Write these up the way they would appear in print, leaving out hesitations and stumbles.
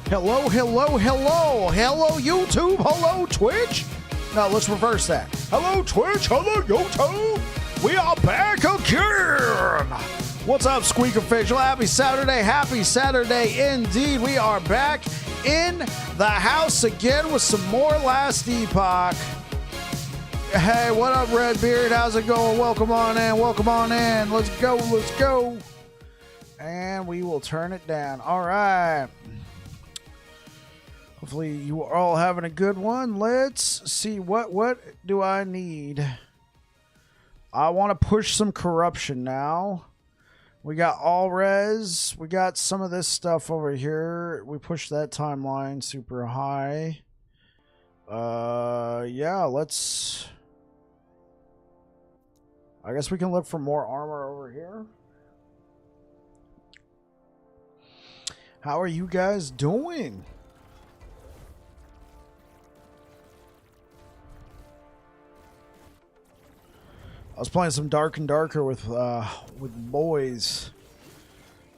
Hello, hello, hello. Hello, YouTube. Hello, Twitch. No, let's reverse that. Hello, Twitch. Hello, YouTube. We are back again. What's up, Squeak Official? Happy Saturday. Happy Saturday indeed. We are back in the house again with some more Last Epoch. Hey, what up, Redbeard? How's it going? Welcome on in. Welcome on in. Let's go. Let's go. And we will turn it down. All right. Hopefully you are all having a good one. Let's see. What do I need? I want to push some corruption now. We got all res. We got some of this stuff over here. We pushed that timeline super high. Yeah, let's... I guess we can look for more armor over here. How are you guys doing? I was playing some Dark and Darker with boys.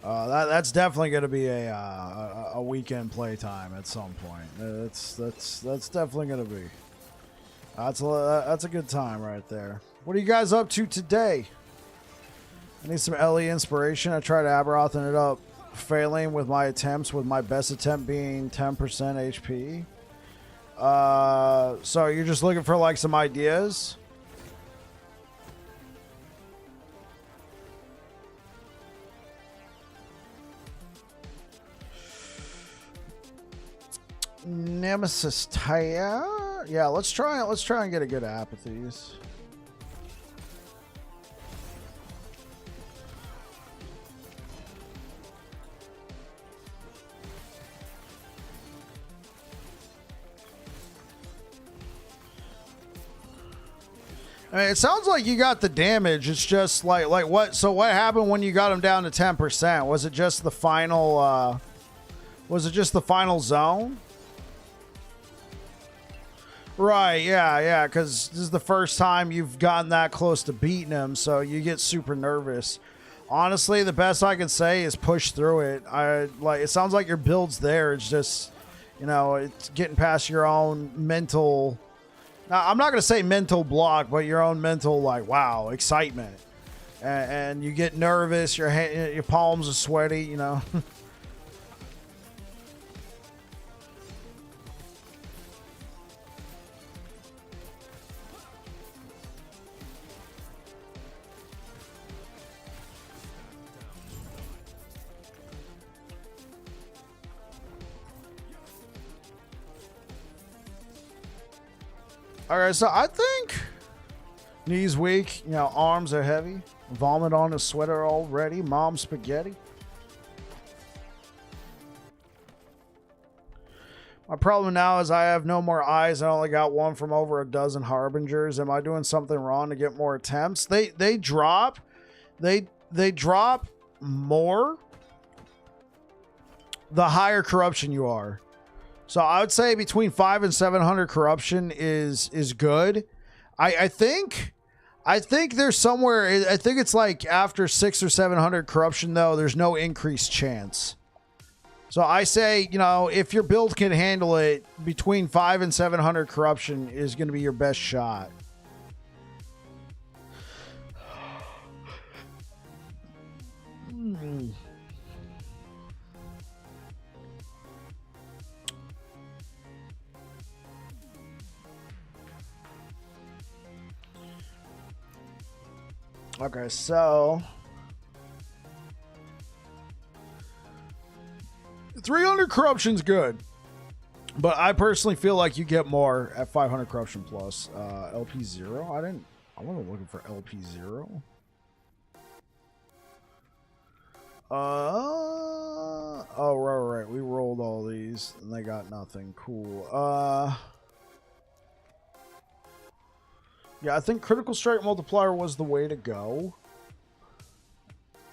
That's definitely going to be a weekend playtime at some point. That's definitely going to be. That's a good time right there. What are you guys up to today? I need some LE inspiration. I tried Aberothin it up, failing with my attempts, with my best attempt being 10% HP. So you're just looking for like some ideas? Nemesis Taya. Yeah, let's try and get a good apathies. I mean, it sounds like you got the damage. It's just like what? So what happened when you got him down to 10%? Was it just the final? Was it just the final zone? Right, yeah, because this is the first time you've gotten that close to beating him, so you get super nervous. Honestly, the best I can say is push through it. It sounds like your build's there. It's just, you know, it's getting past your own mental. Now, I'm not gonna say mental block, but your own mental wow excitement, and you get nervous. Your palms are sweaty, you know. All right, so I think knees weak, you know, arms are heavy, vomit on his sweater already, mom spaghetti. My problem now is I have no more eyes. I only got one from over a dozen harbingers. Am I doing something wrong to get more attempts? They drop more the higher corruption you are. So I would say between 500 and 700 corruption is good. I think there's somewhere. I think it's like after 600 or 700 corruption though. There's no increased chance. So I say, you know, if your build can handle it, between 500 and 700 corruption is going to be your best shot. Okay, so 300 corruption's good, but I personally feel like you get more at 500 corruption plus. LP0. I wasn't looking for LP0. Oh right. We rolled all these and they got nothing. Cool. Yeah, I think critical strike multiplier was the way to go.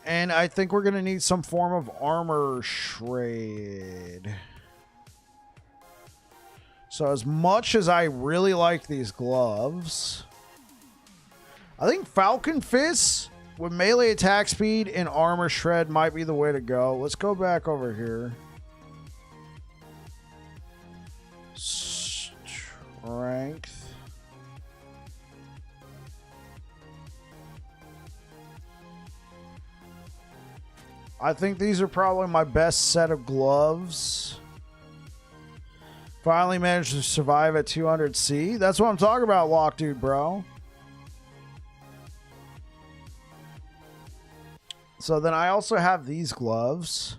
And I think we're going to need some form of armor shred. So as much as I really like these gloves, I think Falcon Fist with melee attack speed and armor shred might be the way to go. Let's go back over here. strength. I think these are probably my best set of gloves. Finally managed to survive at 200C. That's what I'm talking about, Lock Dude, bro. So then I also have these gloves.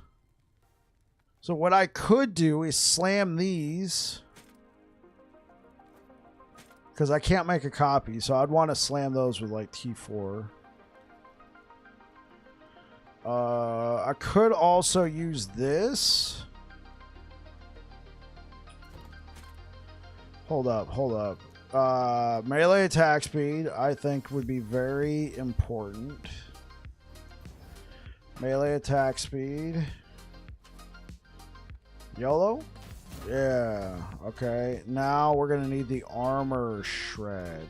So what I could do is slam these. Because I can't make a copy. So I'd want to slam those with like T4. I could also use this. Hold up. Melee attack speed, I think, would be very important. Melee attack speed. YOLO? Yeah. Okay. Now we're going to need the armor shred.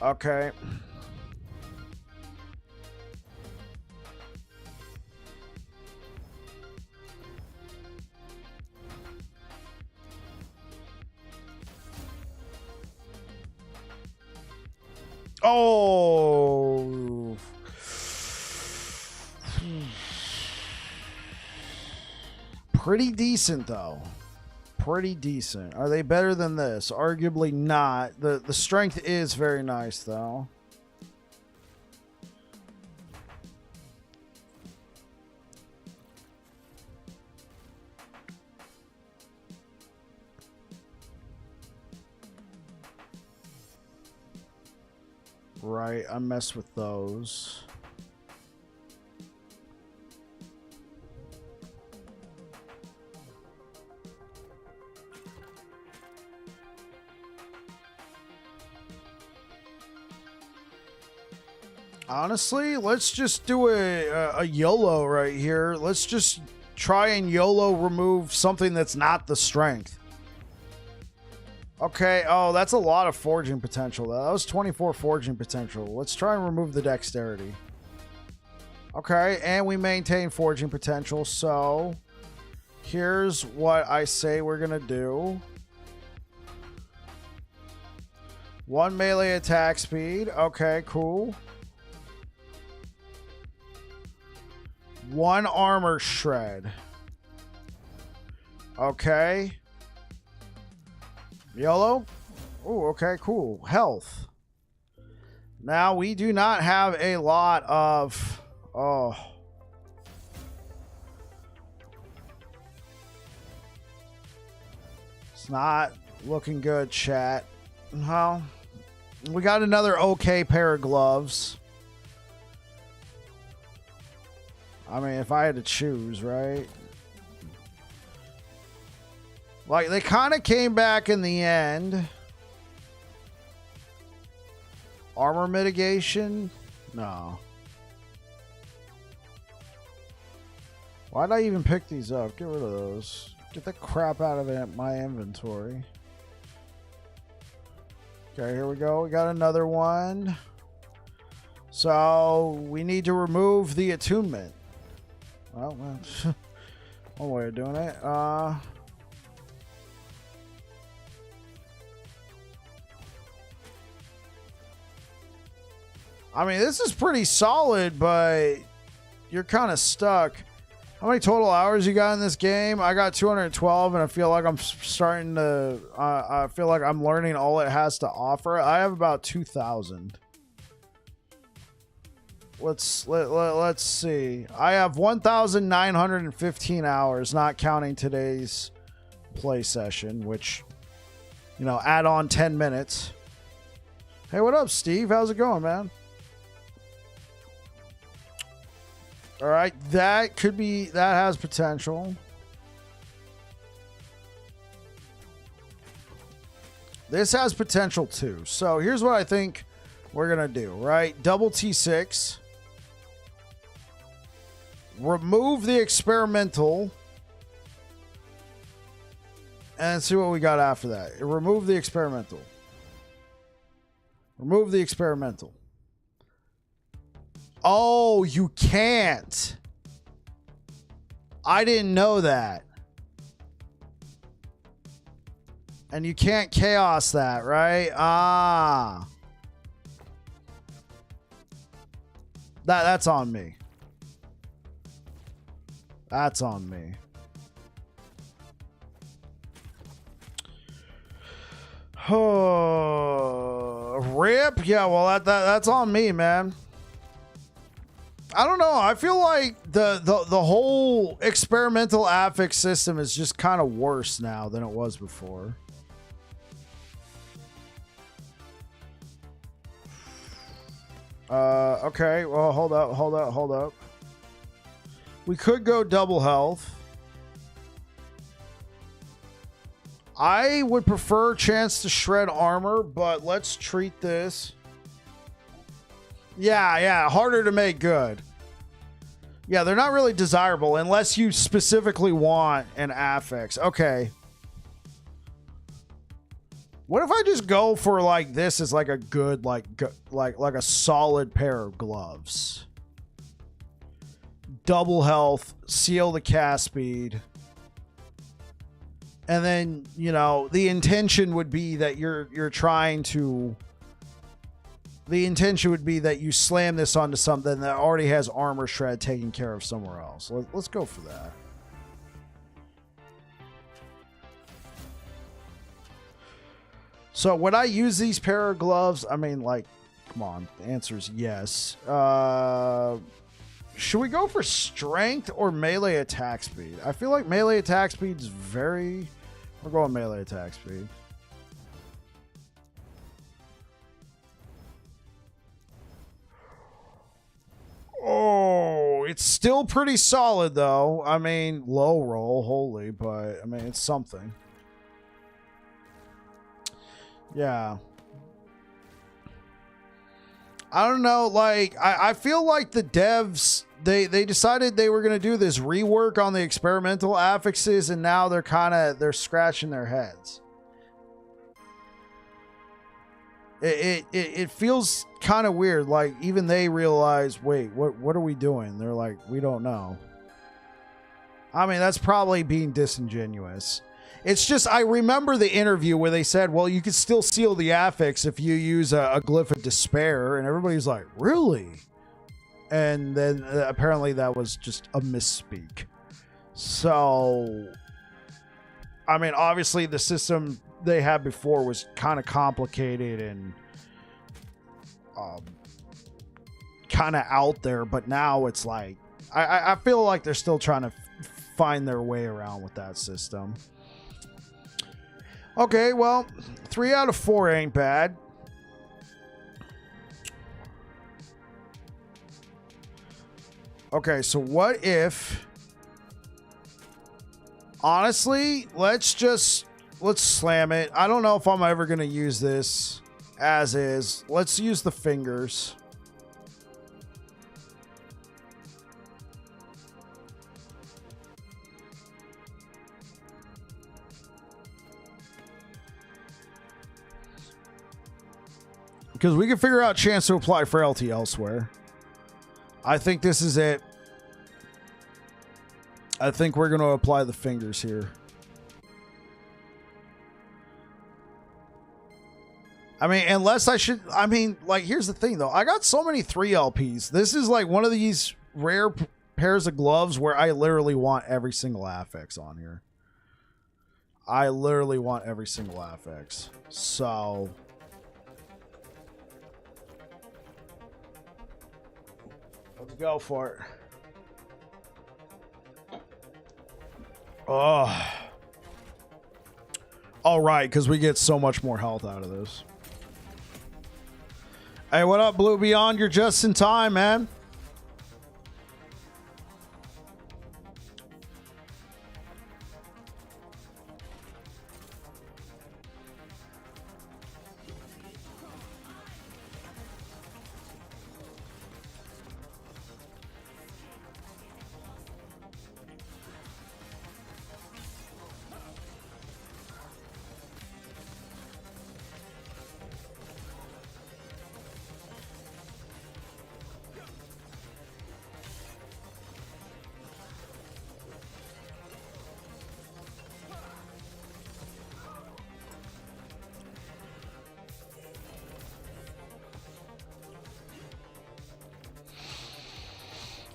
Okay. Oh. Pretty decent, though. Pretty decent. Are they better than this? Arguably not. The strength is very nice, though. Right, I mess with those. Honestly, let's just do a YOLO right here. Let's just try and YOLO remove something that's not the strength. Okay, oh, that's a lot of forging potential. That was 24 forging potential. Let's try and remove the dexterity. Okay, and we maintain forging potential, so here's what I say we're gonna do. 1 melee attack speed. Okay, cool. 1 armor shred. Okay. YOLO. Oh, okay, cool. Health. Now, we do not have a lot of... Oh. It's not looking good, chat. No. We got another okay pair of gloves. I mean, if I had to choose, right? Like, they kind of came back in the end. Armor mitigation? No. Why'd I even pick these up? Get rid of those. Get the crap out of my inventory. Okay, here we go. We got another one. So, we need to remove the attunement. Well, that's one way of doing it. I mean, this is pretty solid, but you're kind of stuck. How many total hours you got in this game? I got 212, and I feel like I'm starting to... I feel like I'm learning all it has to offer. I have about 2,000. Let's see. I have 1,915 hours, not counting today's play session, which, you know, add on 10 minutes. Hey, what up, Steve? How's it going, man? All right, that could be, that has potential. This has potential too. So here's what I think we're going to do, right? Double T6. Remove the experimental. And see what we got after that. Remove the experimental. Remove the experimental. Oh, you can't. I didn't know that. And you can't chaos that, right? Ah. That's on me. That's on me. Oh, rip. Yeah, well that's on me, man. I don't know. I feel like the whole experimental affix system is just kind of worse now than it was before. Okay. Well, hold up. We could go double health. I would prefer chance to shred armor, but let's treat this. Yeah, harder to make good. Yeah, they're not really desirable unless you specifically want an affix. Okay. What if I just go for like this as like a good, like a solid pair of gloves? Double health, seal the cast speed. And then, you know, the intention would be that you're trying to... The intention would be that you slam this onto something that already has armor shred taken care of somewhere else. Let's go for that. So would I use these pair of gloves? I mean, like, come on. The answer is yes. Should we go for strength or melee attack speed? I feel like melee attack speed is very... We're going melee attack speed. Oh, it's still pretty solid, though. I mean, low roll, holy, but, I mean, it's something. Yeah. I don't know, like, I feel like the devs, they decided they were going to do this rework on the experimental affixes, and now they're scratching their heads. It feels kind of weird. Like, even they realize, wait, what are we doing? They're like, we don't know. I mean, that's probably being disingenuous. It's just, I remember the interview where they said, well, you can still seal the affix if you use a glyph of despair. And everybody's like, really? And then apparently that was just a misspeak. So, I mean, obviously the system they had before was kind of complicated and kind of out there, but now it's like I feel like they're still trying to find their way around with that system. Okay, well, 3 out of 4 ain't bad. Okay, so what if, honestly, let's slam it. I don't know if I'm ever going to use this as is. Let's use the fingers. Because we can figure out chance to apply frailty elsewhere. I think this is it. I think we're going to apply the fingers here. I mean, unless I should... I mean, like, here's the thing, though. I got so many 3 LPs. This is, like, one of these rare pairs of gloves where I literally want every single affix on here. I literally want every single affix. So... let's go for it. Oh. All right, because we get so much more health out of this. Hey, what up, Blue Beyond? You're just in time, man.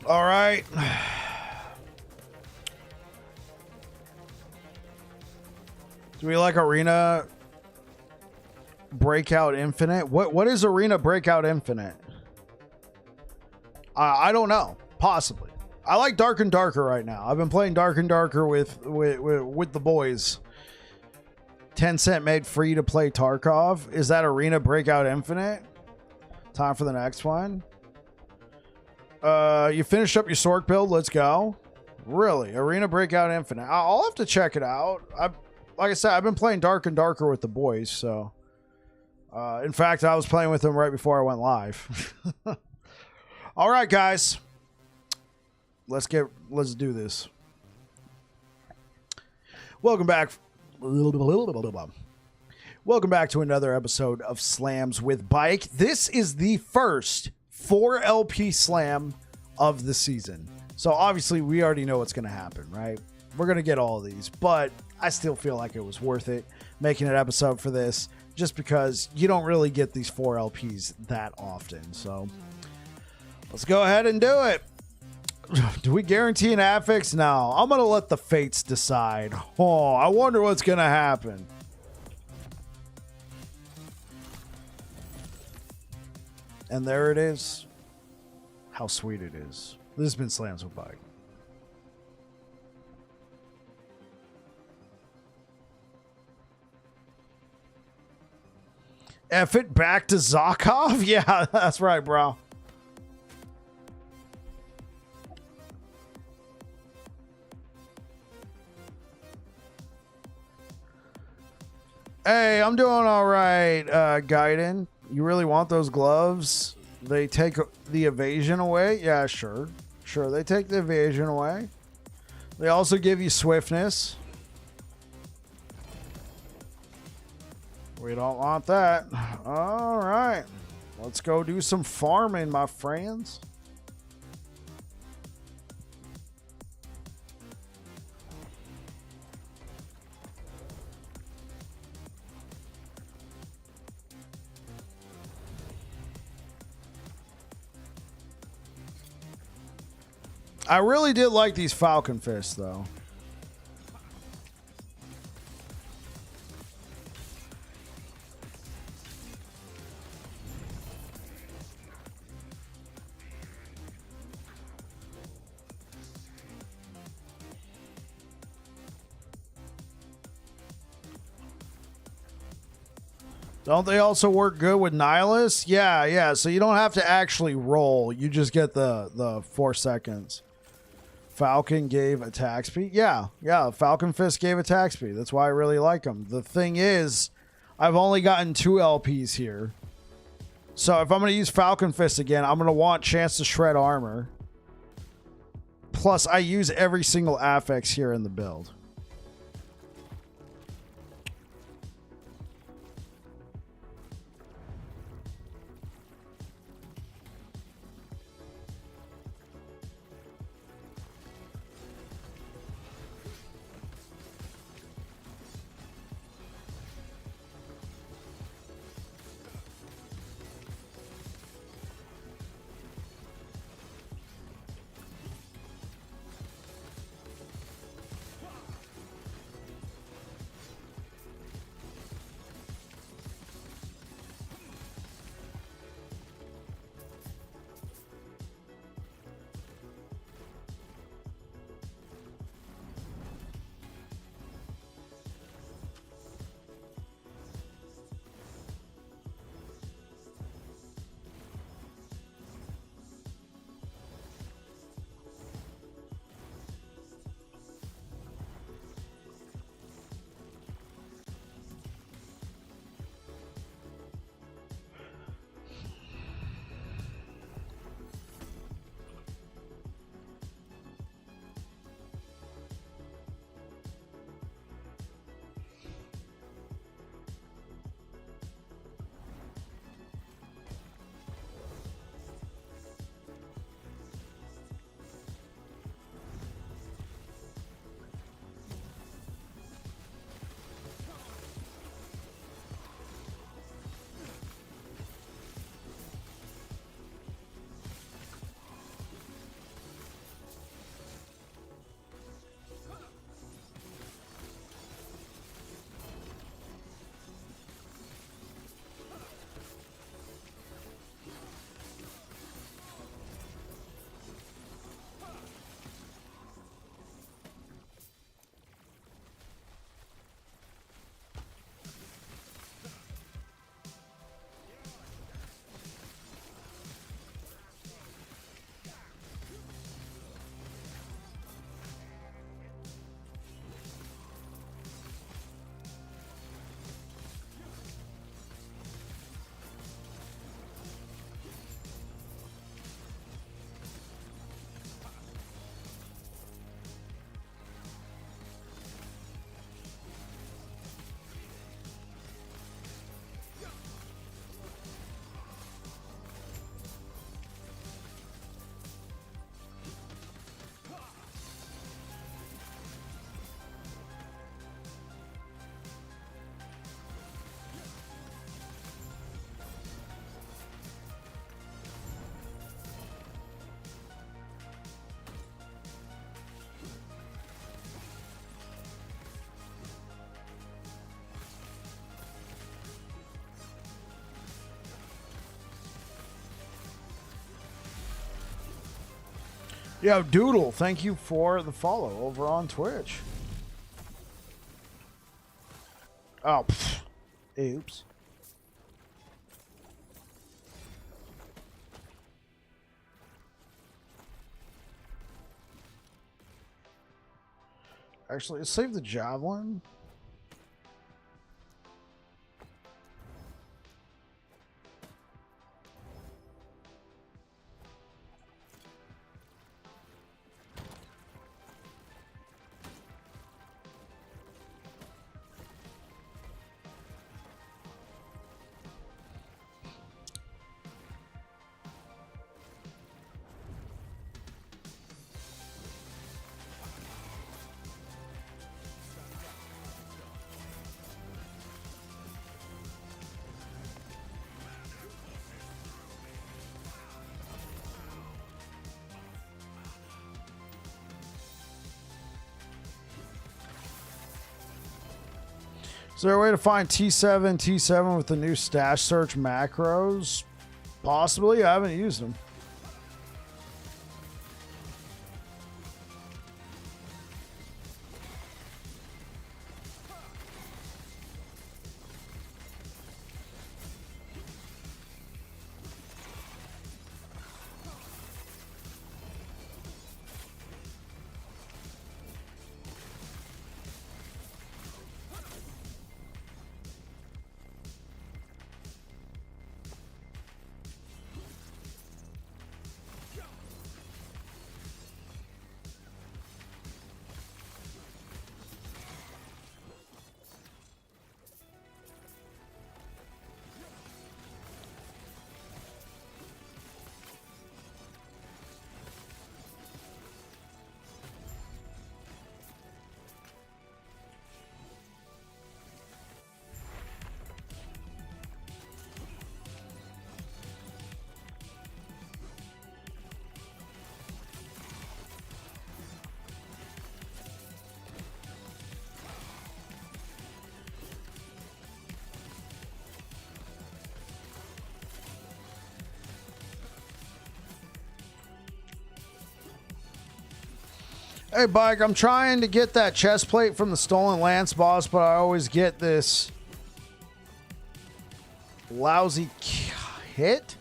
All right. Do we like Arena Breakout Infinite? What is Arena Breakout Infinite? I don't know. Possibly. I like Dark and Darker right now. I've been playing Dark and Darker with the boys. 10 cent made free to play Tarkov. Is that Arena Breakout Infinite? Time for the next one. You finished up your Sork build. Let's go. Really? Arena Breakout Infinite. I'll have to check it out. Like I said, I've been playing Dark and Darker with the boys, so... in fact, I was playing with them right before I went live. All right, guys. Let's do this. Welcome back. Welcome back to another episode of Slams with Bike. This is the first 4 LP slam of the season. So obviously we already know what's going to happen, right? We're going to get all of these, but I still feel like it was worth it making an episode for this just because you don't really get these 4 LPs that often. So let's go ahead and do it. Do we guarantee an affix? No, I'm going to let the fates decide. Oh, I wonder what's going to happen. And there it is. How sweet it is. This has been Slams with Bike. F it back to Zakov? Yeah, that's right, bro. Hey, I'm doing all right, Gaiden. You really want those gloves? They take the evasion away? Yeah, sure. Sure, they take the evasion away. They also give you swiftness. We don't want that. All right. Let's go do some farming, my friends. I really did like these Falcon Fists, though. Don't they also work good with Nihilus? Yeah. So you don't have to actually roll. You just get the 4 seconds. Falcon gave attack speed. Yeah. Falcon Fist gave attack speed. That's why I really like them. The thing is, I've only gotten 2 LPs here. So if I'm going to use Falcon Fist again, I'm going to want chance to shred armor. Plus, I use every single affix here in the build. Yo, Doodle, thank you for the follow over on Twitch. Oh, pfft. Oops. Actually, let's save the javelin. Is there a way to find T7 with the new stash search macros? Possibly. I haven't used them. Hey, Bike, I'm trying to get that chest plate from the Stolen Lance boss, but I always get this lousy hit.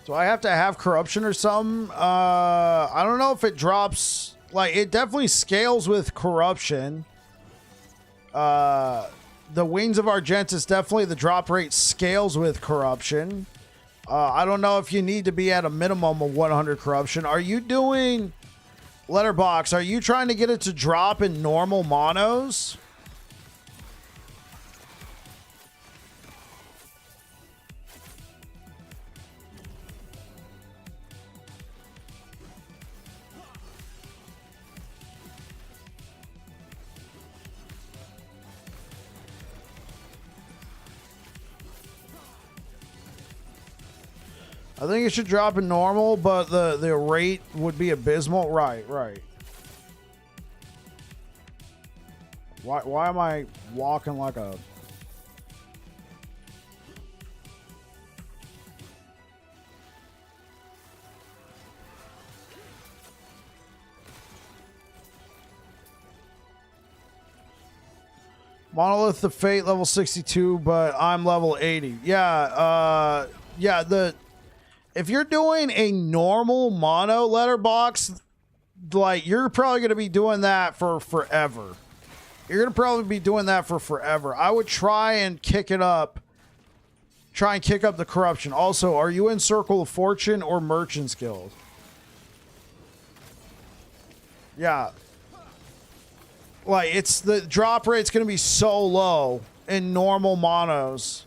Do I have to have corruption or something? I don't know if it drops. Like, it definitely scales with corruption. The Wings of Argentus, definitely the drop rate scales with corruption. I don't know if you need to be at a minimum of 100 corruption. Are you doing... Letterbox, are you trying to get it to drop in normal monos? I think it should drop in normal, but the rate would be abysmal. Right. Why am I walking like a... Monolith the Fate level 62, but I'm level 80. Yeah, if you're doing a normal mono letterbox, like, you're probably going to be doing that for forever. You're going to probably be doing that for forever. I would try and kick it up. Try and kick up the corruption. Also, are you in Circle of Fortune or Merchant's Guild? Yeah. Like, it's the drop rate's going to be so low in normal monos.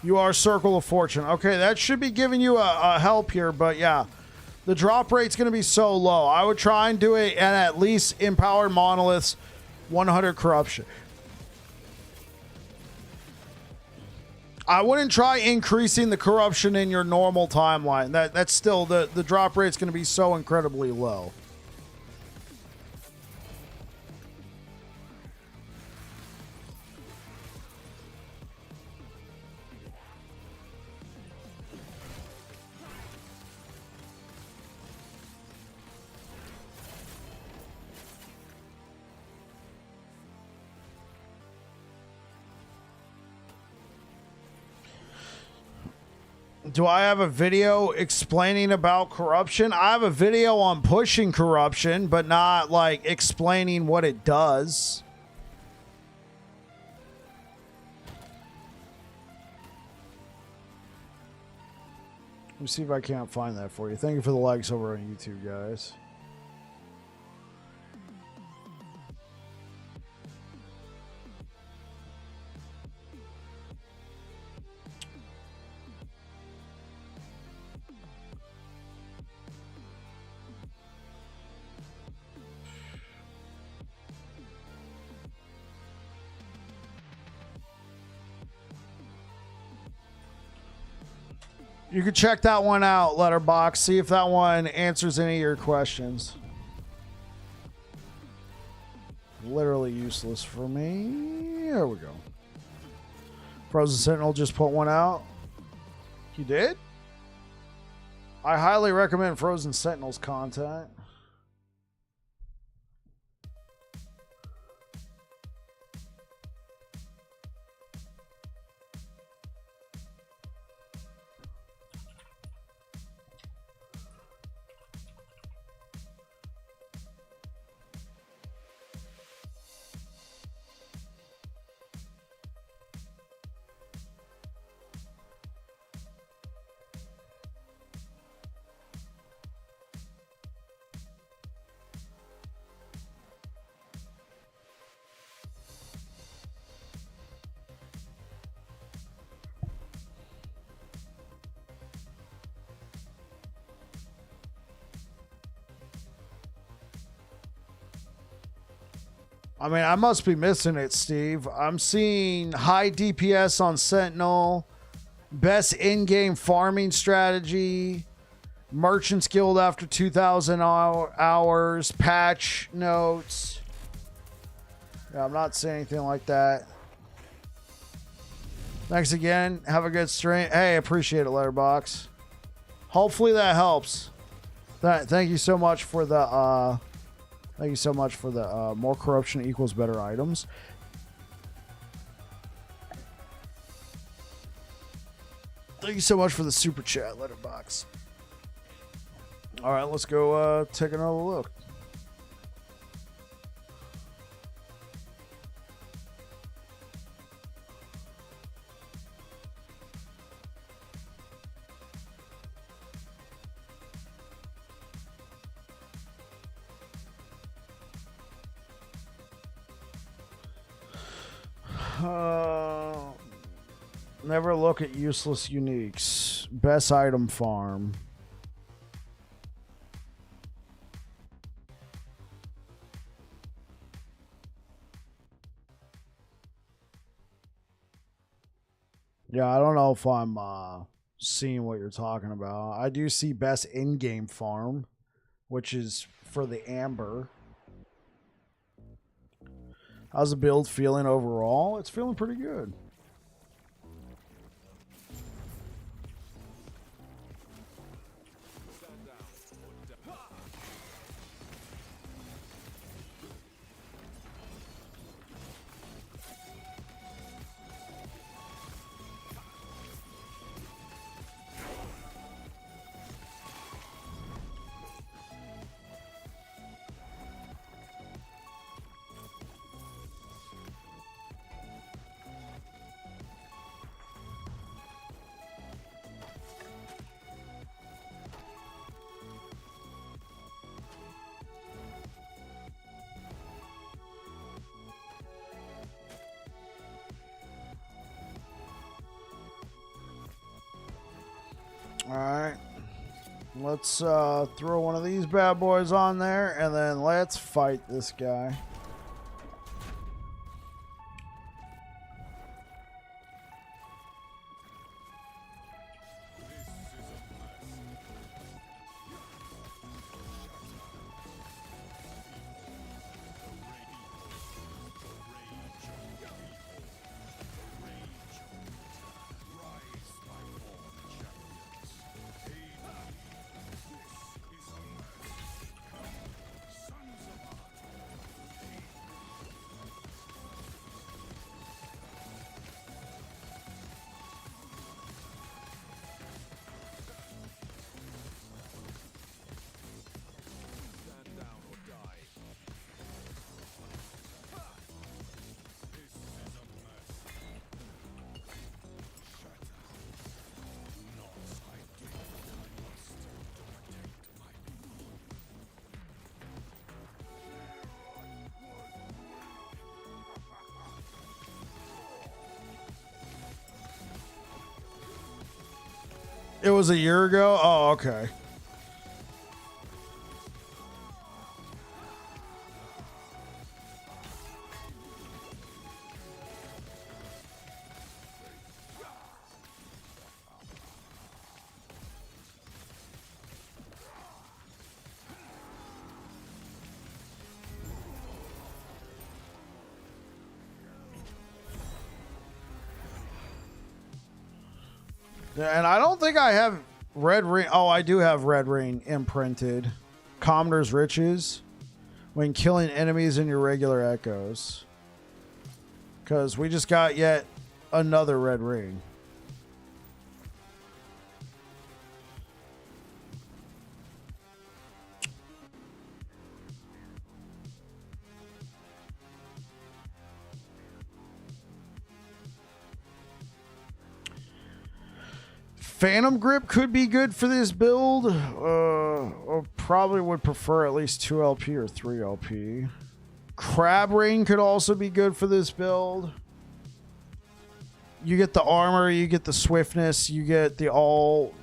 You are Circle of Fortune. Okay, that should be giving you a help here, but yeah. The drop rate's going to be so low. I would try and do it and at least Empowered Monoliths 100 corruption. I wouldn't try increasing the corruption in your normal timeline. That's still the drop rate's going to be so incredibly low. Do I have a video explaining about corruption? I have a video on pushing corruption, but not like explaining what it does. Let me see if I can't find that for you. Thank you for the likes over on YouTube, guys. You can check that one out, Letterbox. See if that one answers any of your questions. Literally useless for me. There we go. Frozen Sentinel just put one out. You did? I highly recommend Frozen Sentinel's content. I mean, I must be missing it, Steve. I'm seeing high DPS on Sentinel, best in-game farming strategy, Merchants Guild after 2,000 hours, patch notes. Yeah, I'm not seeing anything like that. Thanks again. Have a good stream. Hey, appreciate it, Letterbox. Hopefully that helps. Thank you so much for the... Thank you so much for the more corruption equals better items. Thank you so much for the super chat, Letterbox. All right, let's go take another look. Never look at useless uniques. Best item farm. Yeah, I don't know if I'm seeing what you're talking about. I do see best in-game farm, which is for the Amber. How's the build feeling overall? It's feeling pretty good. Alright, let's throw one of these bad boys on there, and then let's fight this guy. It was a year ago? Oh, okay. And I don't think I have Red Ring. Oh, I do have Red Ring imprinted. Commoner's Riches. When killing enemies in your regular echoes. Because we just got yet another Red Ring. Phantom Grip could be good for this build. Or probably would prefer at least 2 LP or 3 LP. Crab Ring could also be good for this build. You get the armor, you get the swiftness, you get the all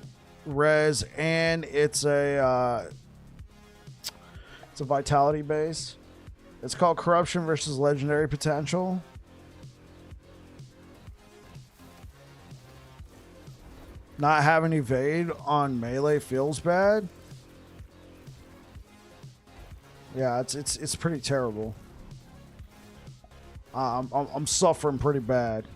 res, and it's a vitality base. It's called Corruption versus Legendary Potential. Not having evade on melee feels bad. Yeah, it's pretty terrible. I'm suffering pretty bad.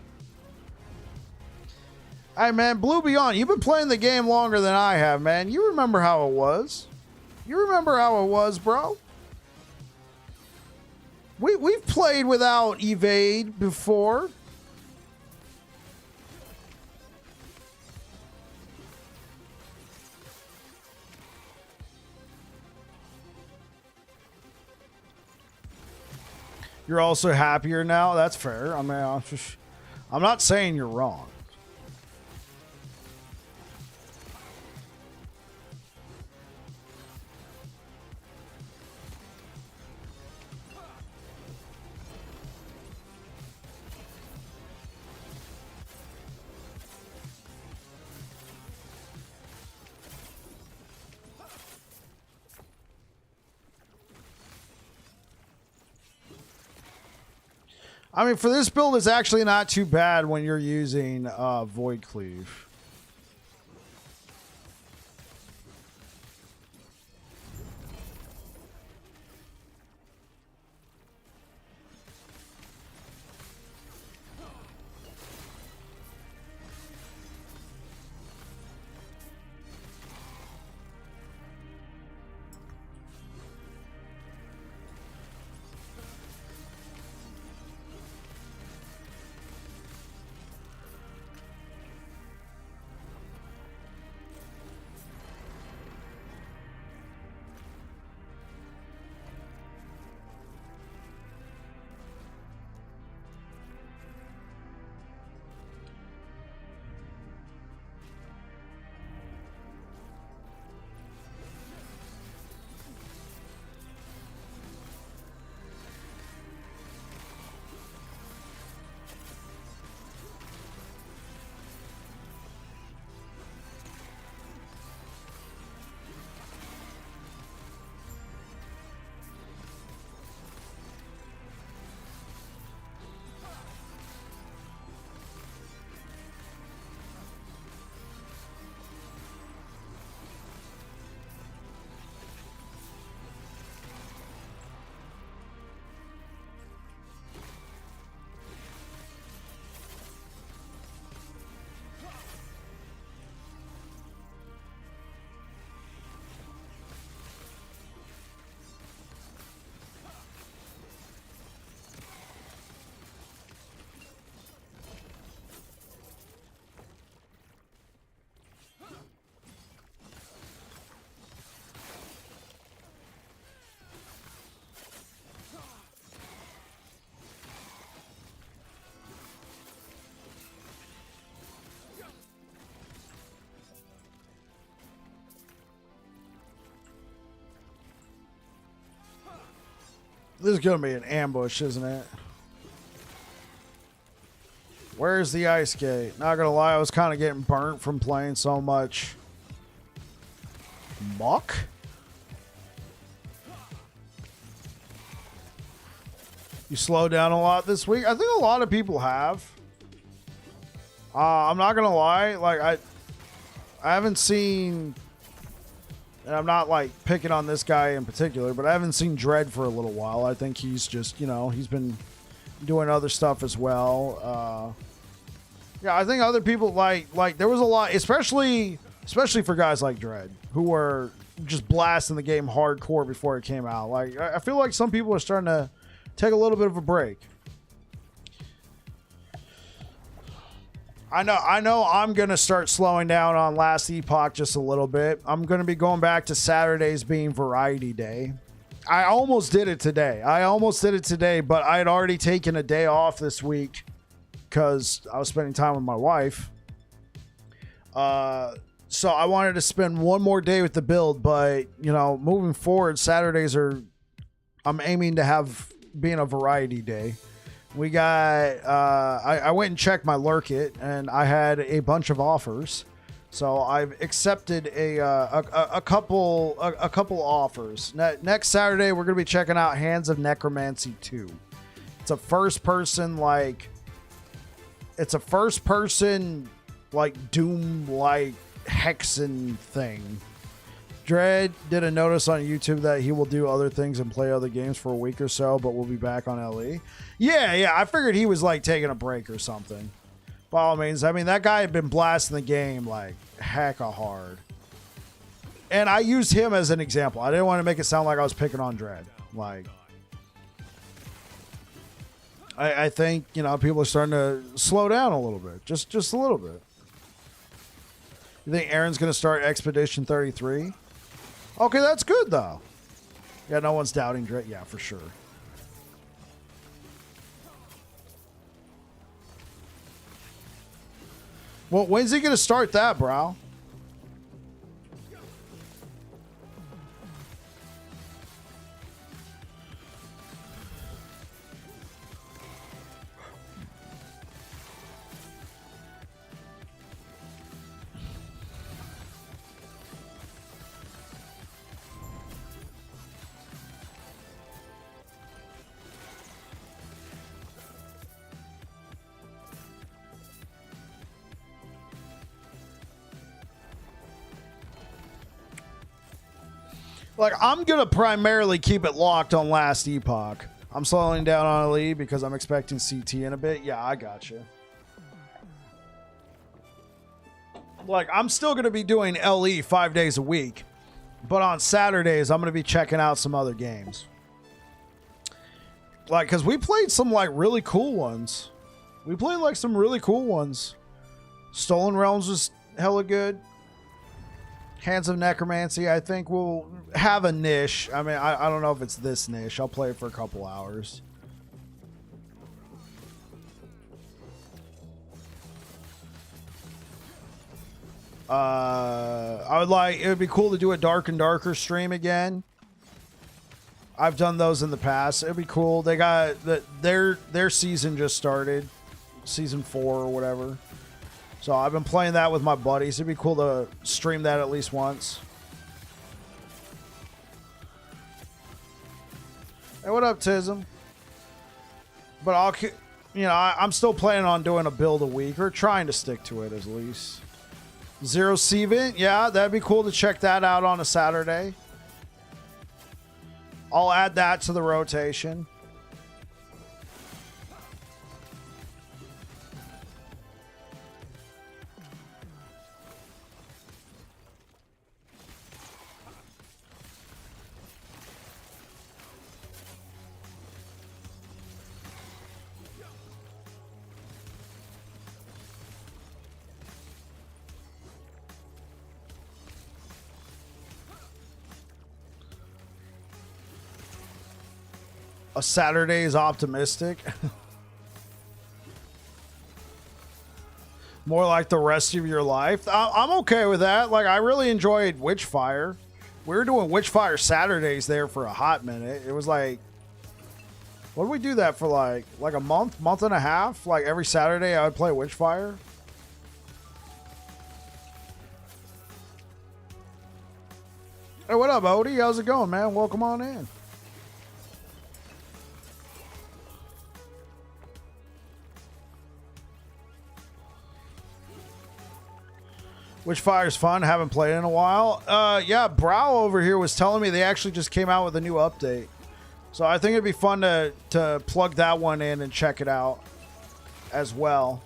Hey man, Blue Beyond, you've been playing the game longer than I have, man. You remember how it was? You remember how it was, bro? We've played without evade before. You're also happier now. That's fair. I mean, I'm not saying you're wrong. I mean, for this build, it's actually not too bad when you're using Void Cleave. This is going to be an ambush, isn't it? Where's the ice gate? Not gonna lie, I was kind of getting burnt from playing so much muck. You slowed down a lot this week. I think a lot of people have. I'm not gonna lie, like I haven't seen, and I'm not like picking on this guy in particular, but I haven't seen Dread for a little while. I think he's just, you know, he's been doing other stuff as well. Yeah, I think other people like there was a lot, especially for guys like Dread who were just blasting the game hardcore before it came out. Like I feel like some people are starting to take a little bit of a break. I know I'm going to start slowing down on Last Epoch just a little bit. I'm going to be going back to Saturdays being variety day. I almost did it today, but I had already taken a day off this week because I was spending time with my wife. So I wanted to spend one more day with the build, but, you know, moving forward, Saturdays I'm aiming to have being a variety day. We got, I went and checked my Lurk It, and I had a bunch of offers. So I've accepted a couple offers. Next Saturday, we're going to be checking out Hands of Necromancy 2. It's a first person, like Doom, like, hexen thing. Dread did a notice on YouTube that he will do other things and play other games for a week or so, but we'll be back on LE. Yeah, I figured he was like taking a break or something. By all means, I mean, that guy had been blasting the game like hecka hard. And I used him as an example. I didn't want to make it sound like I was picking on Dread. Like, I think, you know, people are starting to slow down a little bit. Just a little bit. You think Aaron's going to start Expedition 33? Okay, that's good, though. Yeah, no one's doubting Dread. Yeah, for sure. Well, when's he going to start that, bro? Like, I'm going to primarily keep it locked on Last Epoch. I'm slowing down on LE because I'm expecting CT in a bit. Yeah, I got you. Like, I'm still going to be doing LE 5 days a week. But on Saturdays, I'm going to be checking out some other games. Like, because we played some, like, really cool ones. We played, like, some really cool ones. Stolen Realms was hella good. Hands of Necromancy, I think will have a niche. I mean, I don't know if it's this niche. I'll play it for a couple hours. It would be cool to do a Dark and Darker stream again. I've done those in the past. It'd be cool. They got their season just started, season 4 or whatever. So I've been playing that with my buddies. It'd be cool to stream that at least once. Hey, what up, Tism? But I'm still planning on doing a build a week or trying to stick to it at least. Zero Cvent, yeah, that'd be cool to check that out on a Saturday. I'll add that to the rotation. A Saturday is optimistic. More like the rest of your life. I'm okay with that. Like, I really enjoyed Witchfire. We were doing Witchfire Saturdays there for a hot minute. It was like What do we do that for like a month and a half? Like every Saturday I would play Witchfire. Hey, what up, Odie? How's it going, man? Welcome on in. Witchfire's fun. Haven't played in a while. Yeah, Brow over here was telling me they actually just came out with a new update. So I think it'd be fun to plug that one in and check it out as well.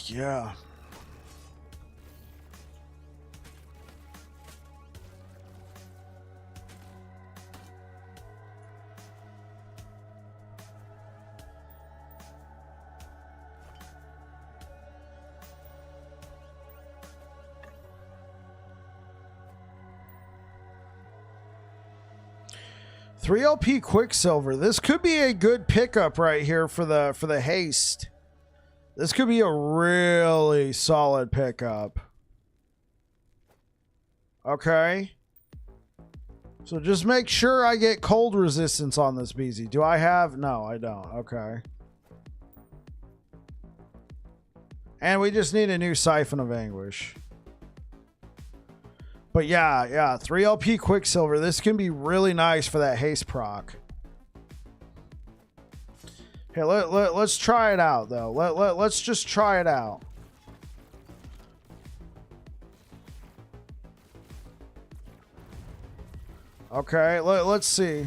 Yeah. $3 Quicksilver. This could be a good pickup right here for the haste. This could be a really solid pickup. Okay. So just make sure I get cold resistance on this BZ. Do I have? No, I don't. Okay. And we just need a new Siphon of Anguish. But yeah, $3 Quicksilver. This can be really nice for that haste proc. Okay, let's try it out, though. Let's just try it out. Okay, let's see.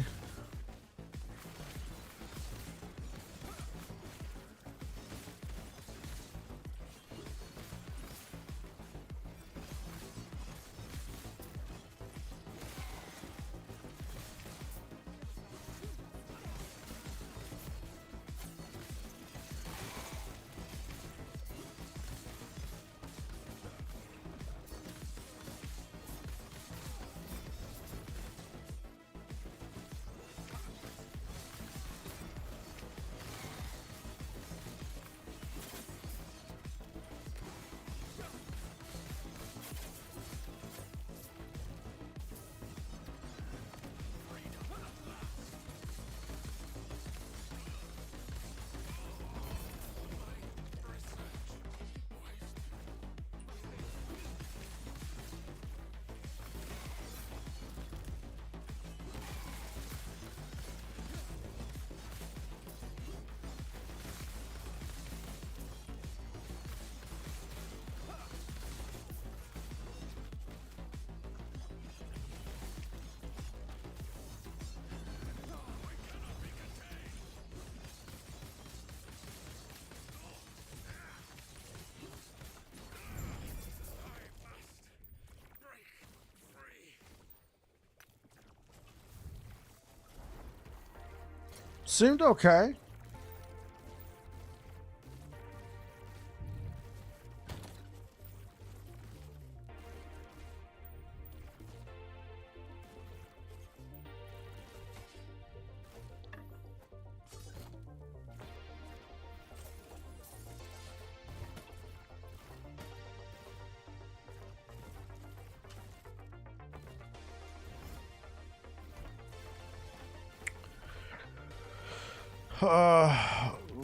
Seemed okay.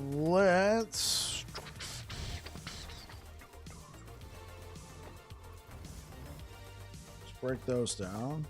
Let's break those down.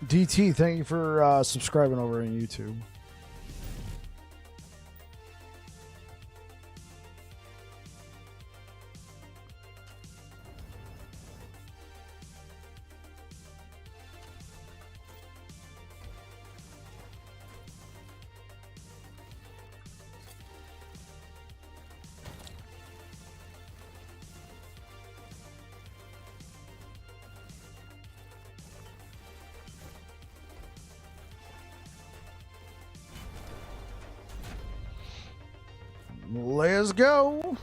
DT, thank you for subscribing over on YouTube. Let's go.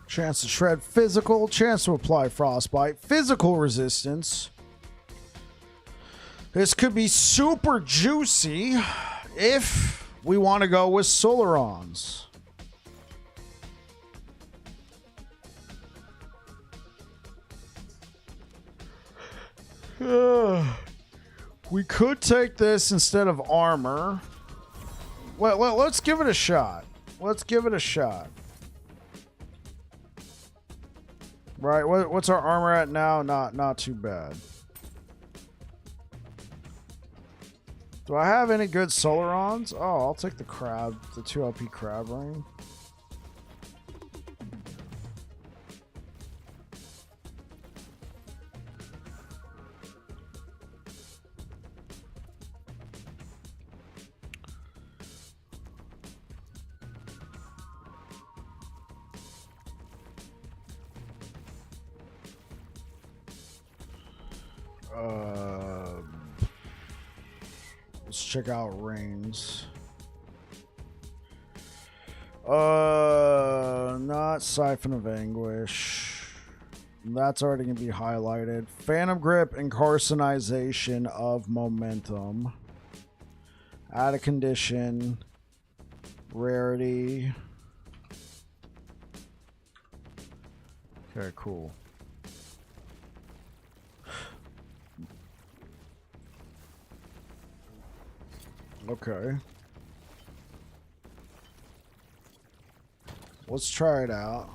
Chance to shred physical, chance to apply frostbite, physical resistance. This could be super juicy if we want to go with Solarons. We could take this instead of armor. Well, let's give it a shot. Let's give it a shot. Right, what's our armor at now? Not too bad. Do I have any good Solarons? Oh, I'll take the crab, the 2 LP crab ring. Let's check out rings. Not Siphon of Anguish. That's already gonna be highlighted. Phantom Grip and Carcinization of Momentum. Add a condition. Rarity. Okay, cool. Okay. Let's try it out.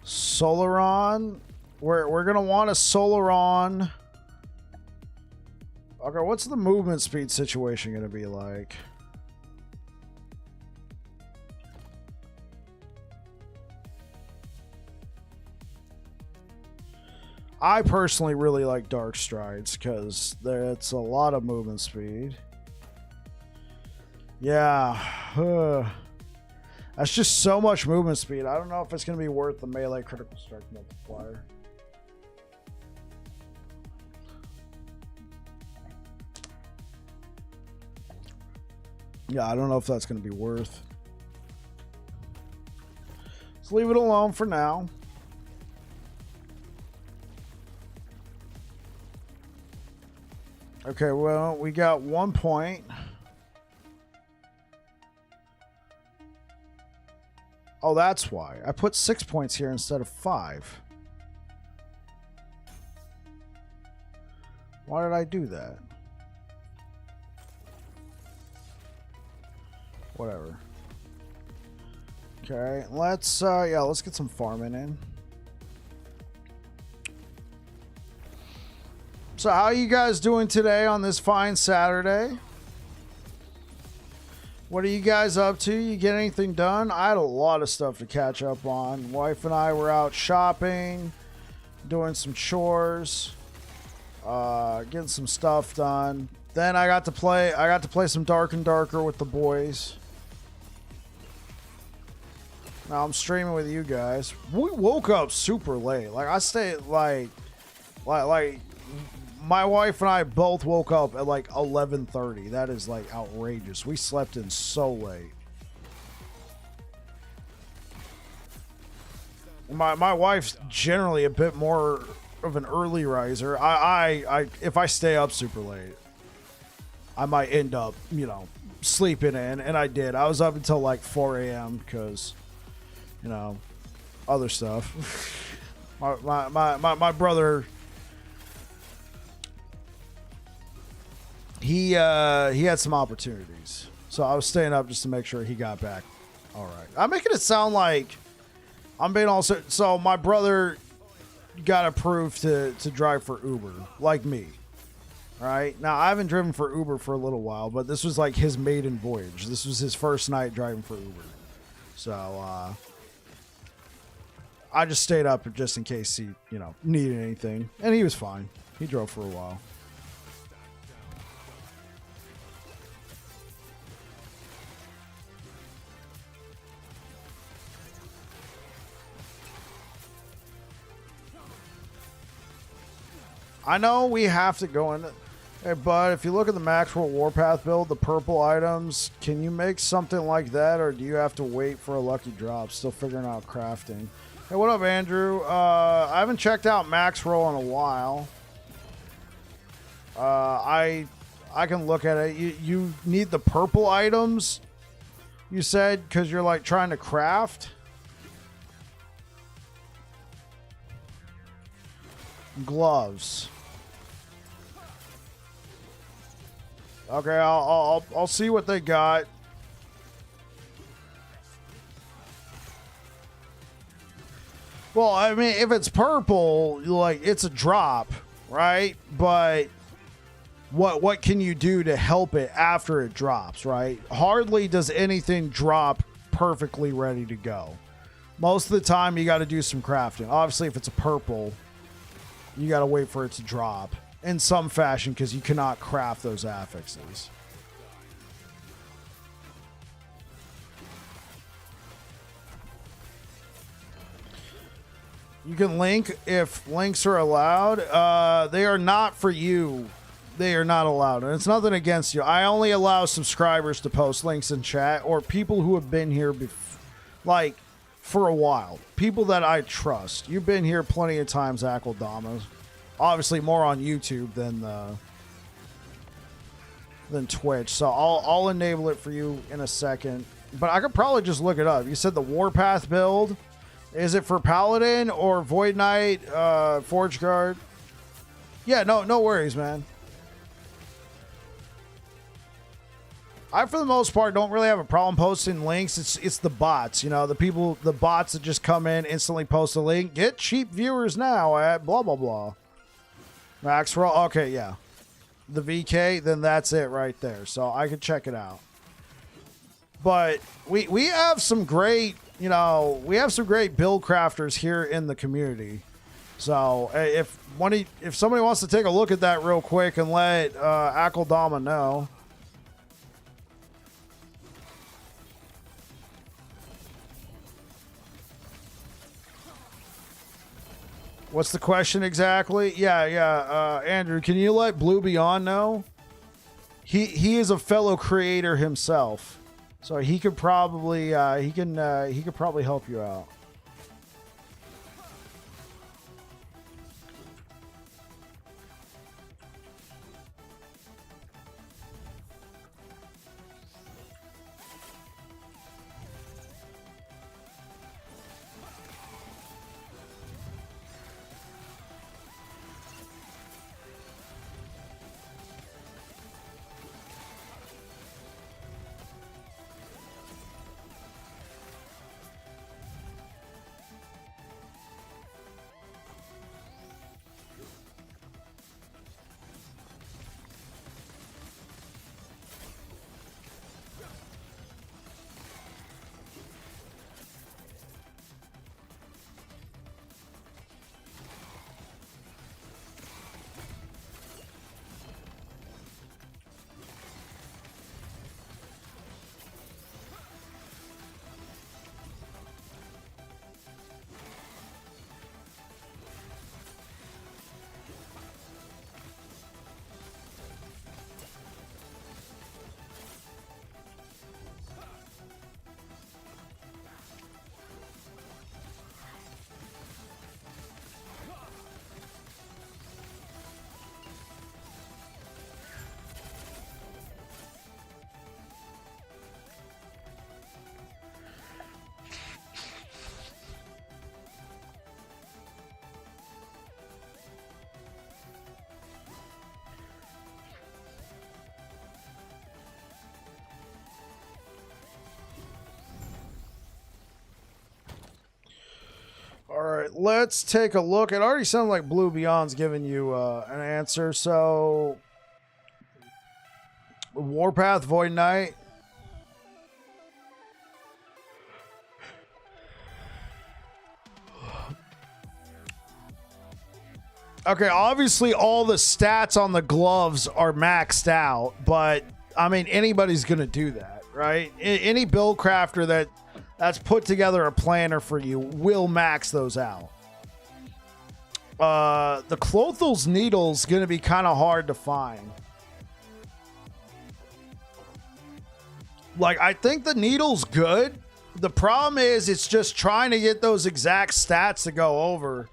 Solaron. We're gonna want a Solaron. Okay, what's the movement speed situation gonna be like? I personally really like Dark Strides because it's a lot of movement speed. Yeah. That's just so much movement speed. I don't know if it's going to be worth the melee critical strike multiplier. Yeah, I don't know if that's going to be worth. Let's leave it alone for now. Okay, well, we got 1 point. Oh, that's why. I put 6 points here instead of 5. Why did I do that? Whatever. Okay, let's let's get some farming in. So how are you guys doing today on this fine Saturday? What are you guys up to? You get anything done? I had a lot of stuff to catch up on. Wife and I were out shopping, doing some chores, getting some stuff done. Then I got to play some Dark and Darker with the boys. Now I'm streaming with you guys. We woke up super late. Like I stayed like my wife and I both woke up at like 11:30. That is like outrageous. We slept in so late. My wife's generally a bit more of an early riser. I if I stay up super late, I might end up, you know, sleeping in, and I did. I was up until like 4 a.m. because, you know, other stuff. my brother, he had some opportunities, so I was staying up just to make sure he got back all right. I'm making it sound like I'm being also. So my brother got approved to drive for Uber, like me. Right now, I haven't driven for Uber for a little while, but this was like his maiden voyage. This was his first night driving for Uber, so I just stayed up just in case he, you know, needed anything, and he was fine. He drove for a while. I know we have to go in. Hey, bud, if you look at the Maxwell Warpath build, the purple items, can you make something like that, or do you have to wait for a lucky drop? Still figuring out crafting. Hey, what up, Andrew? I haven't checked out Maxwell in a while. I can look at it. You need the purple items, you said, because you're like trying to craft. Gloves. Okay, I'll see what they got. Well, I mean, if it's purple, like, it's a drop, right? But what can you do to help it after it drops, right? Hardly does anything drop perfectly ready to go. Most of the time, you got to do some crafting. Obviously, if it's a purple, you got to wait for it to drop in some fashion because you cannot craft those affixes. You can link if links are allowed. They are not for you. They are not allowed. And it's nothing against you. I only allow subscribers to post links in chat, or people who have been here like for a while. People that I trust. You've been here plenty of times, Akaldama. Obviously more on YouTube than Twitch. So I'll enable it for you in a second. But I could probably just look it up. You said the Warpath build. Is it for Paladin or Void Knight, Forge Guard? Yeah, no worries, man. I, for the most part, don't really have a problem posting links. It's the bots, you know, the bots that just come in, instantly post a link. Get cheap viewers now at blah, blah, blah. Maxwell, okay, yeah. The VK, then that's it right there. So I could check it out. But we have some great, you know, we have some great build crafters here in the community. So if somebody wants to take a look at that real quick and let Akaldama know. What's the question exactly? Yeah. Andrew, can you let Blue Beyond know? He is a fellow creator himself, so he could probably he could probably help you out. All right, let's take a look. It already sounds like Blue Beyond's giving you an answer. So, Warpath, Void Knight. Okay, obviously all the stats on the gloves are maxed out, but I mean anybody's gonna do that, right? Any build crafter that's put together a planner for you will max those out. The Clothel's Needle's gonna be kind of hard to find. Like, I think the needle's good. The problem is it's just trying to get those exact stats to go over.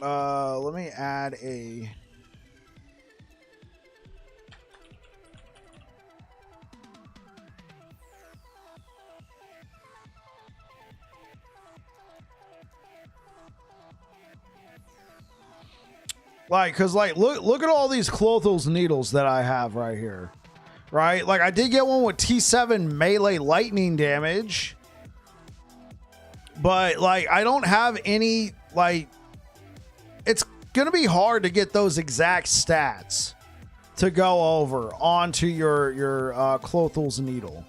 Let me add a... Like, cause like, look at all these Clothel's Needles that I have right here. Right? Like, I did get one with T7 melee lightning damage. But, like, I don't have any, like... It's going to be hard to get those exact stats to go over onto your Clothel's Needle.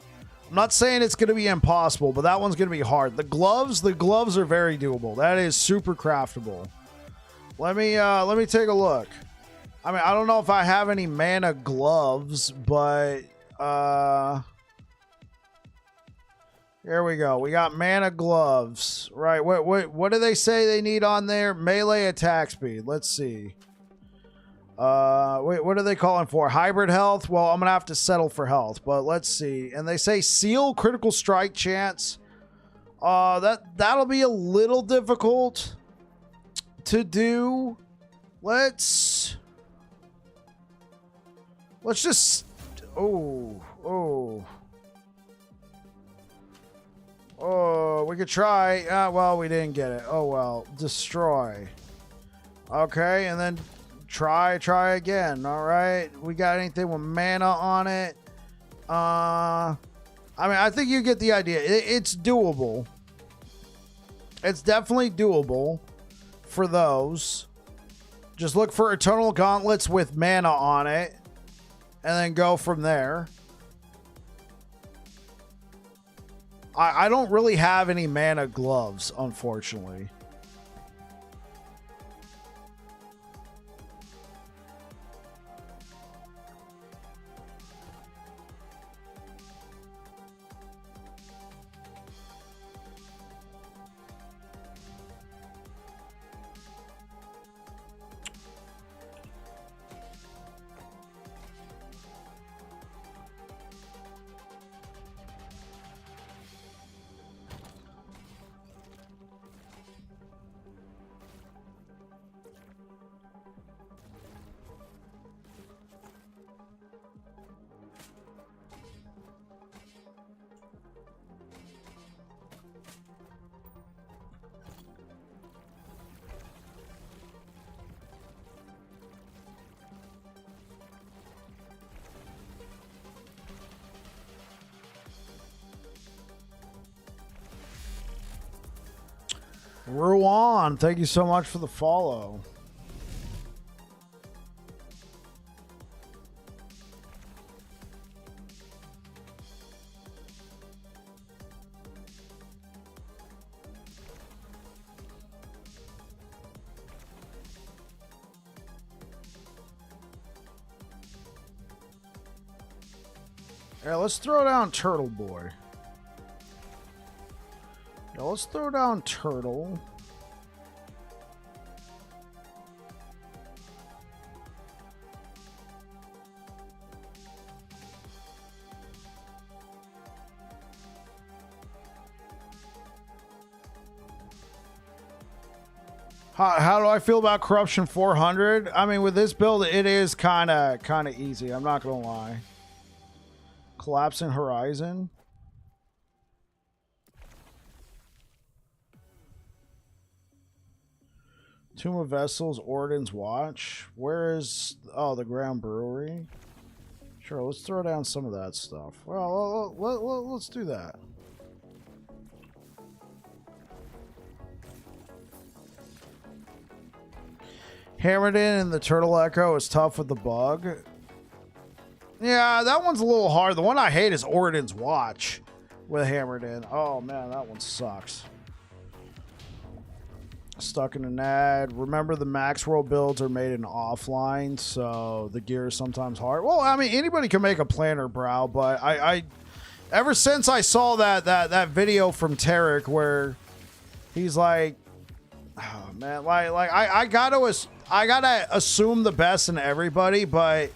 I'm not saying it's going to be impossible, but that one's going to be hard. The gloves are very doable. That is super craftable. Let me take a look. I mean, I don't know if I have any mana gloves, but here we go. We got mana gloves. Right. What do they say they need on there? Melee attack speed. Let's see. Wait, what are they calling for? Hybrid health? Well, I'm going to have to settle for health, but let's see. And they say seal critical strike chance. That'll be a little difficult to do. Let's just... Oh, we could try. Well, we didn't get it. Oh, well. Destroy. Okay, and then try again. All right. We got anything with mana on it? I mean, I think you get the idea. It's doable. It's definitely doable for those. Just look for Eternal Gauntlets with mana on it, and then go from there. I don't really have any mana gloves, unfortunately. Ruan, thank you so much for the follow. Yeah, let's throw down Turtle Boy. Yeah, let's throw down Turtle. How do I feel about Corruption 400? I mean, with this build, it is kind of easy. I'm not gonna lie. Collapsing Horizon. Tomb of Vessels, Orden's Watch. Where is... Oh, the Ground Brewery. Sure, let's throw down some of that stuff. Well, let's do that. Hammered in and the Turtle Echo is tough with the bug. Yeah, that one's a little hard. The one I hate is Orden's Watch with Hammered in. Oh, man, that one sucks. Stuck in an ad. Remember, the Max World builds are made in offline, so the gear is sometimes hard. Well, I mean, anybody can make a planner, bro, but I ever since I saw that video from Tarek where he's like, oh, man, like I gotta assume the best in everybody, but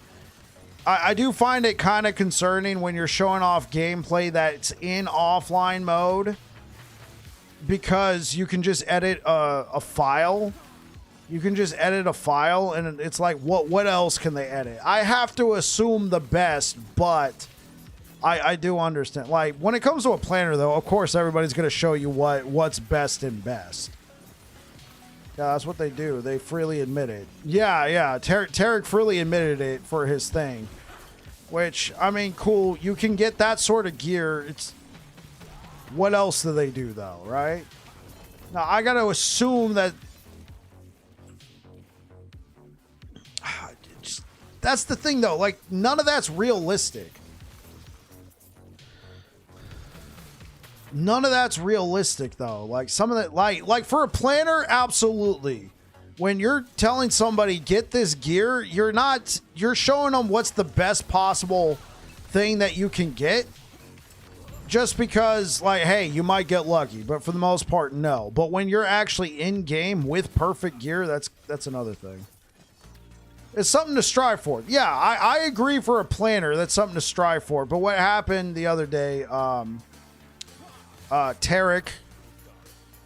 I do find it kind of concerning when you're showing off gameplay that's in offline mode, because you can just edit a file. You can just edit a file, and it's like, what else can they edit? I have to assume the best, but I do understand. Like, when it comes to a planner, though, of course, everybody's going to show you what's best and best. Yeah, that's what they do. They freely admit it. Yeah. Tarek freely admitted it for his thing. Which, I mean, cool. You can get that sort of gear. It's... What else do they do, though, right? Now, I got to assume that... That's the thing, though. Like, none of that's realistic. None of that's realistic, though. Like, some of that... Like for a planner, absolutely. When you're telling somebody, get this gear, you're not... You're showing them what's the best possible thing that you can get. Just because, like, hey, you might get lucky, but for the most part, no. But when you're actually in game with perfect gear, that's another thing. It's something to strive for. Yeah, I agree for a planner. That's something to strive for. But what happened the other day, Tarek,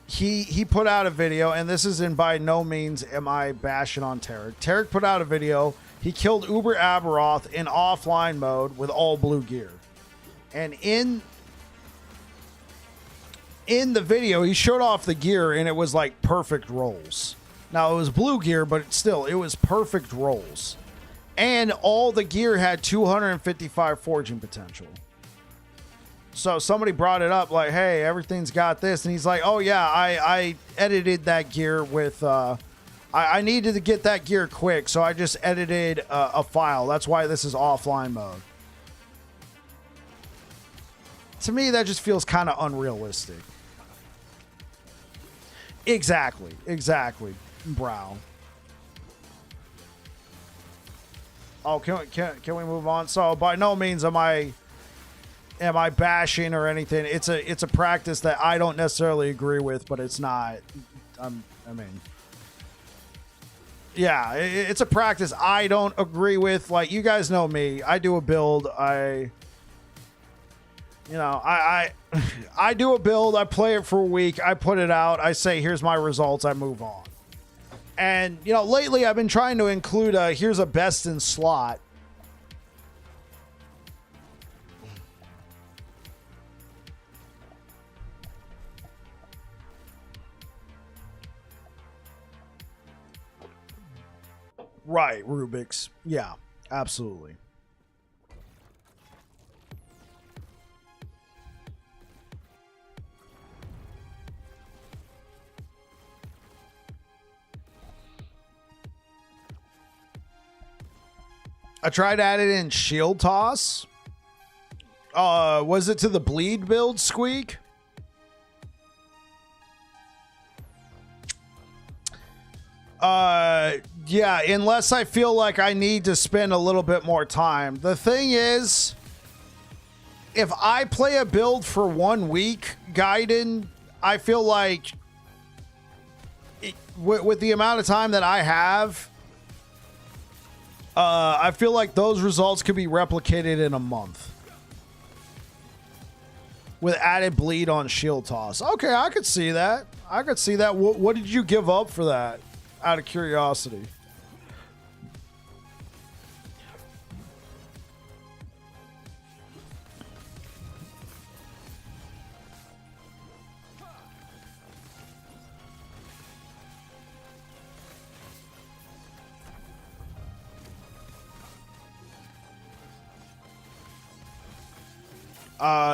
he put out a video, and this is in by no means am I bashing on Tarek. Tarek put out a video. He killed Uber Aberoth in offline mode with all blue gear. And in the video, he showed off the gear, and it was like perfect rolls. Now, it was blue gear, but still, it was perfect rolls. And all the gear had 255 forging potential. So somebody brought it up like, hey, everything's got this. And he's like, oh, yeah, I edited that gear with... I needed to get that gear quick, so I just edited a file. That's why this is offline mode. To me, that just feels kind of unrealistic. Exactly, bro. Oh, can we move on? So by no means am I bashing or anything. It's a practice that I don't necessarily agree with, but it's not. I mean, yeah, it's a practice I don't agree with. Like, you guys know me. I do a build. I do a build, I play it for a week, I put it out, I say, here's my results, I move on. And, you know, lately I've been trying to include here's a best in slot. Right, Rubik's. Yeah, absolutely. I tried adding in shield toss. Was it to the bleed build, Squeak? Yeah, unless I feel like I need to spend a little bit more time. The thing is, if I play a build for 1 week, Gaiden, I feel like with the amount of time that I have, I feel like those results could be replicated in a month with added bleed on shield toss. Okay, I could see that. I could see that. What did you give up for that? Out of curiosity.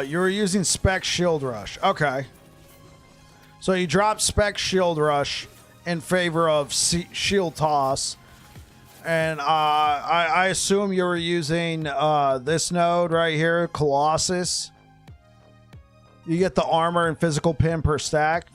You were using Spec Shield Rush. Okay. So you dropped Spec Shield Rush in favor of Shield Toss. And I assume you were using this node right here, Colossus. You get the armor and physical pin per stack.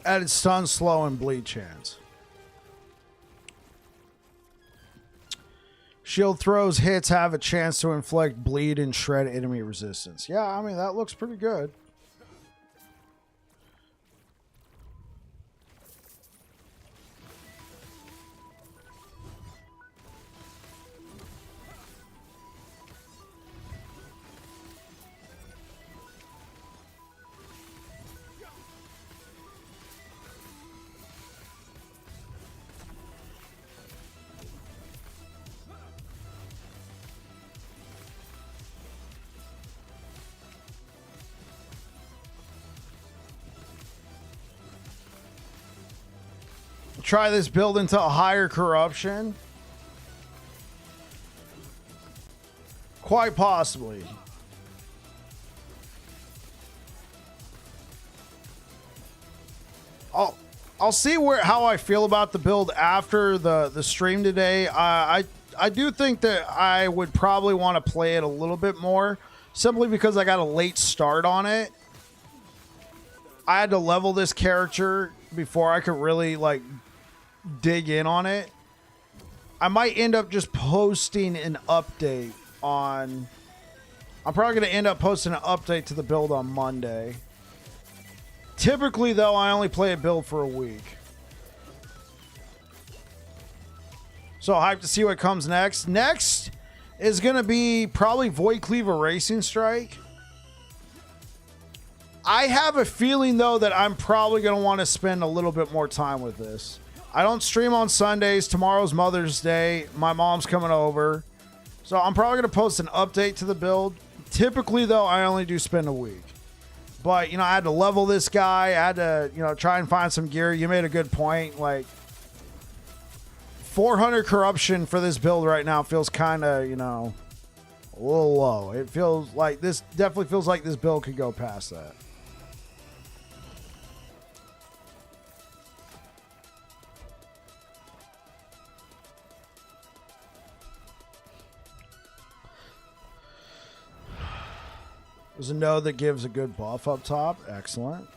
Added stun, slow, and bleed chance. Shield throws hits have a chance to inflict bleed and shred enemy resistance. Yeah, I mean, that looks pretty good. Try this build into a higher corruption? Quite possibly. I'll see how I feel about the build after the stream today. I do think that I would probably want to play it a little bit more, simply because I got a late start on it. I had to level this character before I could really like dig in on it. I might end up just posting an update on... I'm probably going to end up posting an update to the build on Monday. Typically, though, I only play a build for a week. So hyped to see what comes next. Next is going to be probably Void Cleaver Racing Strike. I have a feeling, though, that I'm probably going to want to spend a little bit more time with this. I don't stream on Sundays. Tomorrow's Mother's Day. My mom's coming over. So I'm probably going to post an update to the build. Typically, though, I only do spend a week. But, you know, I had to level this guy. I had to, you know, try and find some gear. You made a good point. Like, 400 corruption for this build right now feels kind of, you know, a little low. It feels like this, definitely feels like this build could go past that. There's a node that gives a good buff up top. Excellent.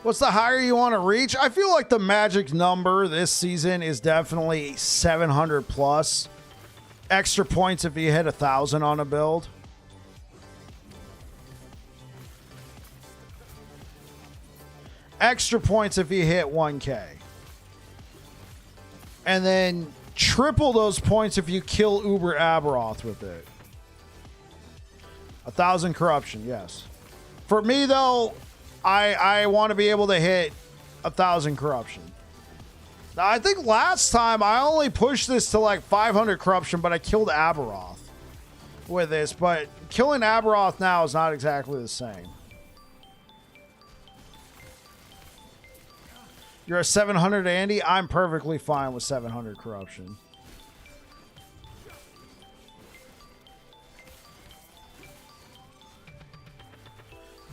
What's the higher you want to reach? I feel like the magic number this season is definitely 700 plus. Extra points if you hit 1,000 on a build. Extra points if you hit 1K. And then triple those points if you kill Uber Aberoth with it. 1,000 corruption, yes. For me, though, I want to be able to hit 1,000 corruption. Now, I think last time I only pushed this to like 500 corruption, but I killed Aberoth with this. But killing Aberoth now is not exactly the same. You're a 700 Andy? I'm perfectly fine with 700 corruption.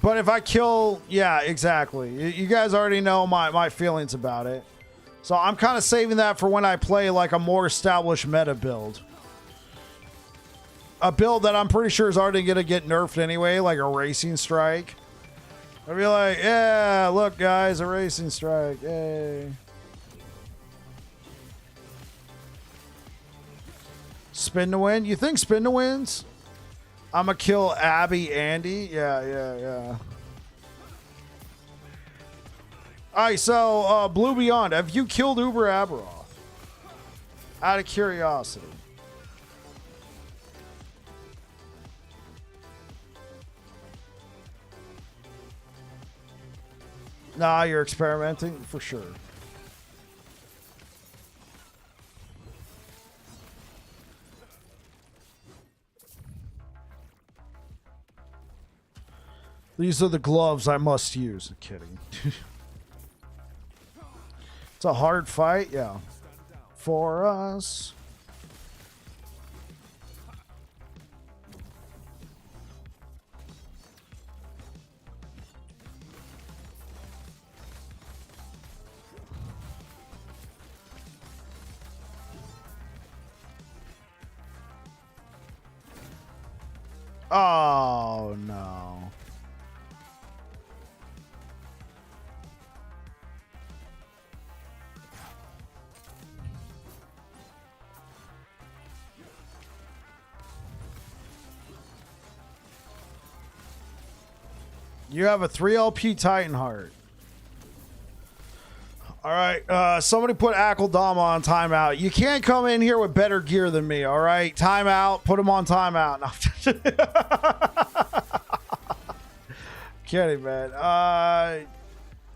But if I kill... Yeah, exactly. You guys already know my feelings about it. So I'm kind of saving that for when I play like a more established meta build. A build that I'm pretty sure is already going to get nerfed anyway, like a Racing Strike. I'd be like, yeah, look guys, a Racing Strike, yay. Spin to win? You think spin to wins? I'm gonna kill Abby Andy? Yeah. Alright, so, Blue Beyond, have you killed Uber Aberoth? Out of curiosity. Nah, you're experimenting? For sure. These are the gloves I must use. I'm kidding. It's a hard fight, yeah. For us. Oh, no. You have a 3LP Titan Heart. All right. Somebody put Akeldama on timeout. You can't come in here with better gear than me. All right. Timeout. Put him on timeout. No. Kidding, man.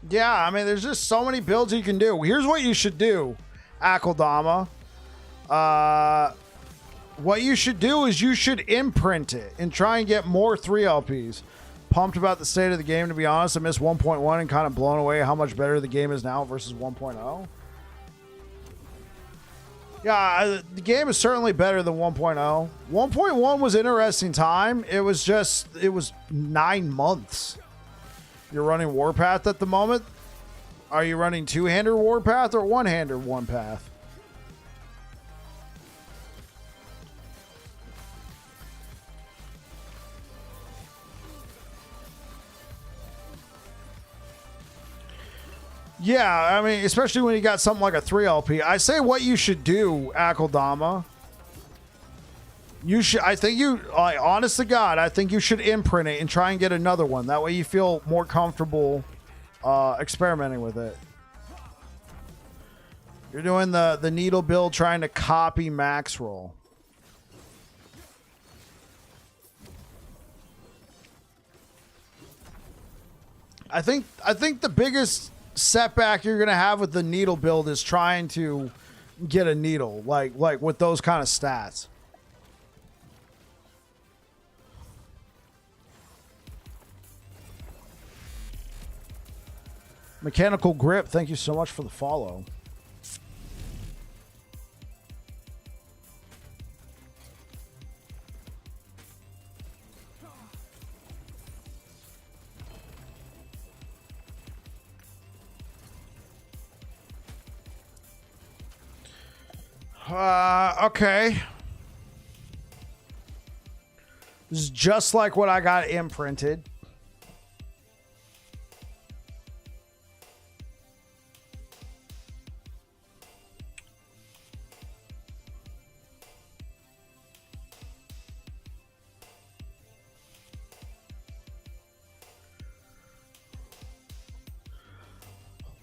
Yeah, I mean, there's just so many builds you can do. Here's what you should do, Akeldama. What you should do is you should imprint it and try and get more 3LPs. Pumped about the state of the game, to be honest. I missed 1.1 and kind of blown away how much better the game is now versus 1.0. Yeah, the game is certainly better than 1.0. 1.1 was interesting time. It was 9 months. You're running Warpath at the moment. Are you running two-hander Warpath or one-hander one path? Yeah, I mean, especially when you got something like a 3LP. I say what you should do, Akeldama. I think you, honest to God, I think you should imprint it and try and get another one. That way you feel more comfortable experimenting with it. You're doing the needle build trying to copy Max Roll. I think the biggest setback you're gonna have with the needle build is trying to get a needle like with those kind of stats. Mechanical Grip, thank you so much for the follow. Okay. This is just like what I got imprinted.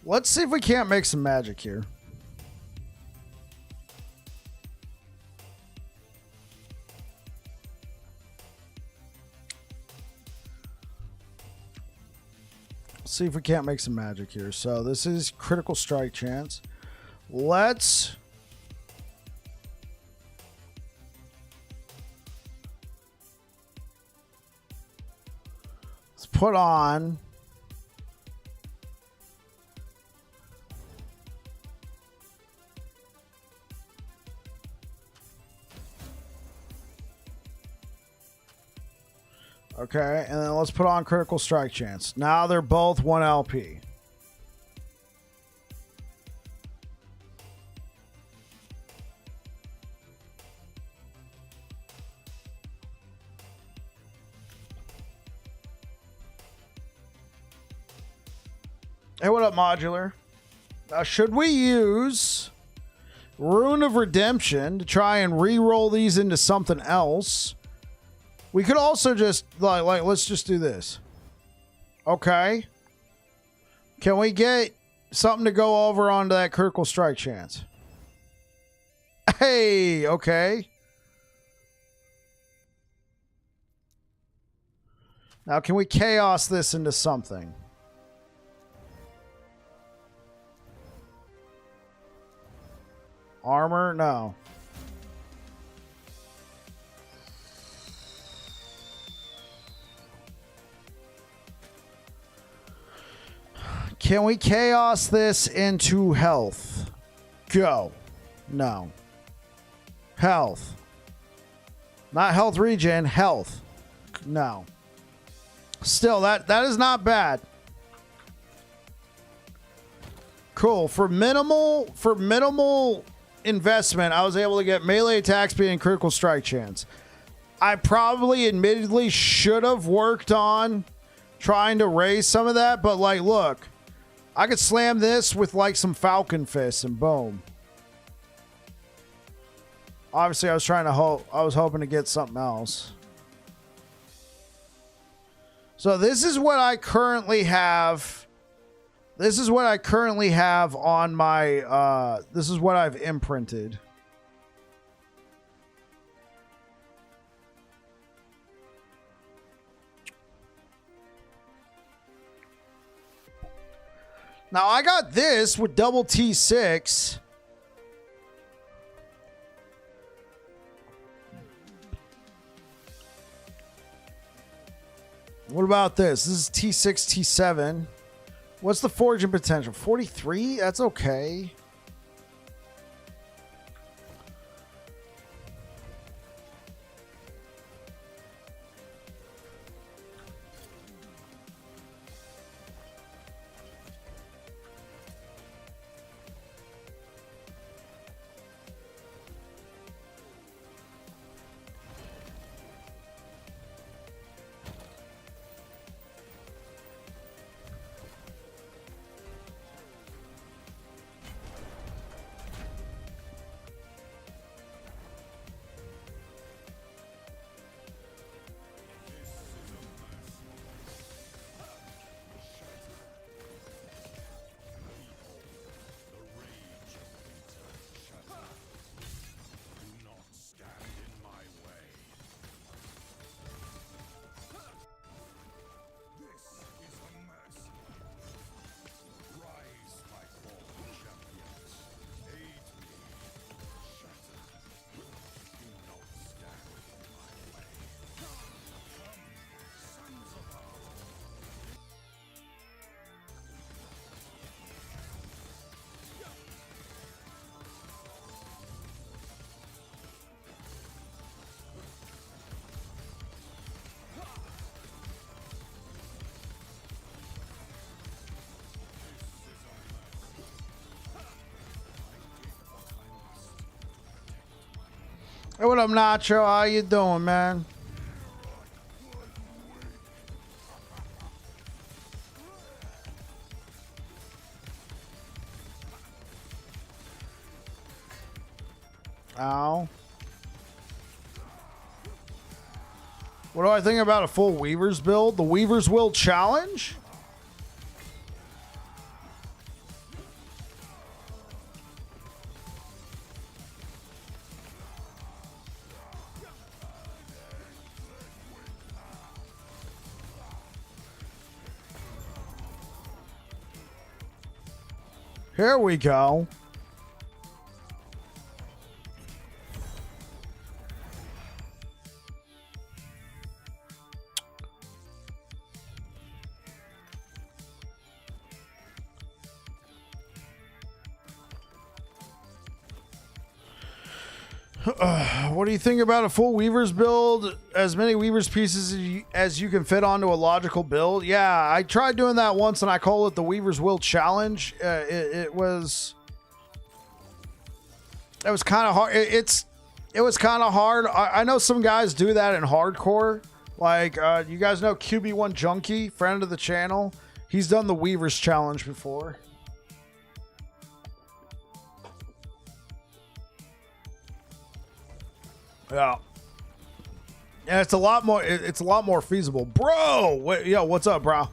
Let's see if we can't make some magic here. See if we can't make some magic here. So this is critical strike chance. Let's put on okay, and then let's put on critical strike chance. Now they're both 1 LP. Hey, what up, Modular? Now, should we use Rune of Redemption to try and re-roll these into something else? We could also just, like let's just do this. Okay. Can we get something to go over onto that critical strike chance? Hey, okay. Now, can we chaos this into something? Armor? No. Can we chaos this into health? Go. No. Health. Not health regen, health. No. Still, that is not bad. Cool. For minimal investment, I was able to get melee attack speed and critical strike chance. I probably admittedly should have worked on trying to raise some of that, but like, look, I could slam this with like some Falcon Fists and boom. Obviously, I was hoping to get something else. So this is what I currently have. This is what I currently have on my, this is what I've imprinted. Now I got this with double T6. What about this? This is T6, T7. What's the foraging potential? 43? That's okay. Hey, what up, Nacho? How you doing, man? Ow. What do I think about a full Weaver's build? The Weaver's Will Challenge? Here we go. What do you think about a full Weaver's build? As many Weaver's pieces as you can fit onto a logical build? Yeah, I tried doing that once and I call it the Weaver's Will Challenge. It was kind of hard. It was kind of hard. I know some guys do that in hardcore. Like, you guys know QB1 Junkie, friend of the channel. He's done the Weaver's Challenge before. Yeah. And it's a lot more feasible. Bro, yo, what's up, bro?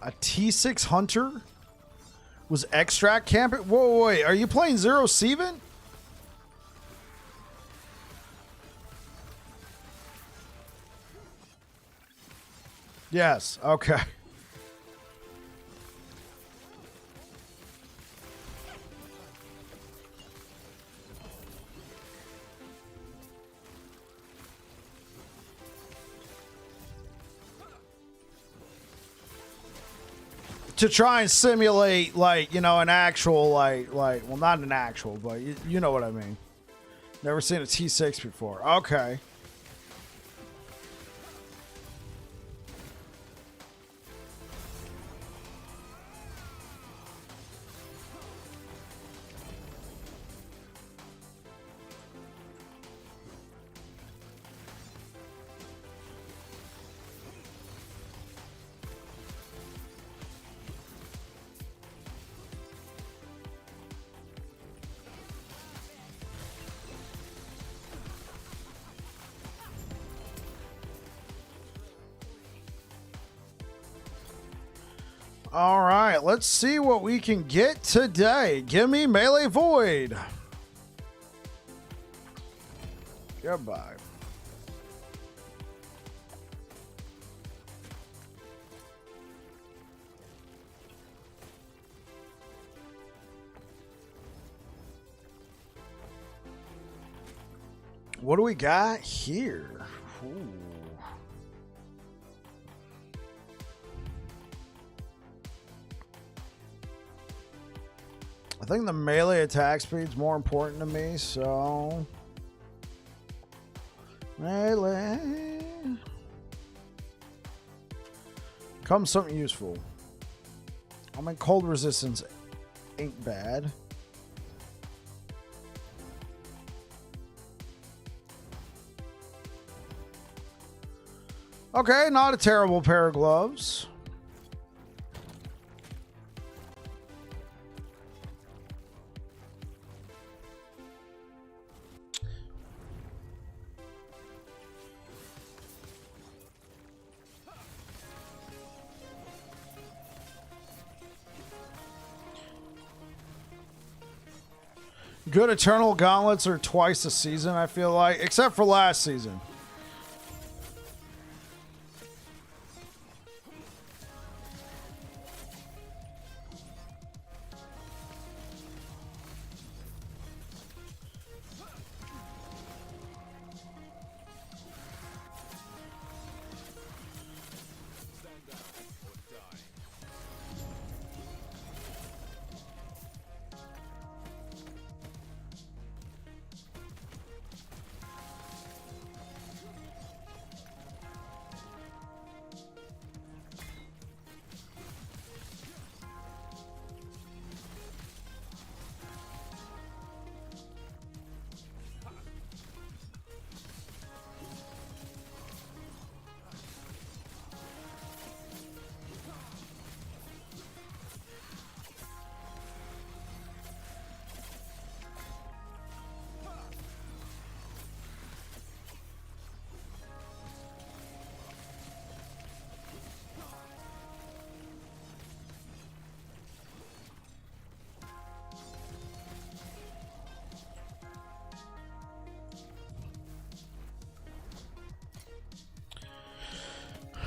A T6 Hunter was extract camping. Whoa, wait, are you playing Zero Seven? Yes. Okay. To try and simulate, like, you know, an actual, like, well, not an actual, but you know what I mean. Never seen a T6 before. Okay. All right, let's see what we can get today. Give me Melee Void. Goodbye. What do we got here? Ooh. I think the melee attack speed is more important to me, so melee. Come something useful. I mean, cold resistance ain't bad. Okay, not a terrible pair of gloves. Good Eternal Gauntlets are twice a season, I feel like, except for last season.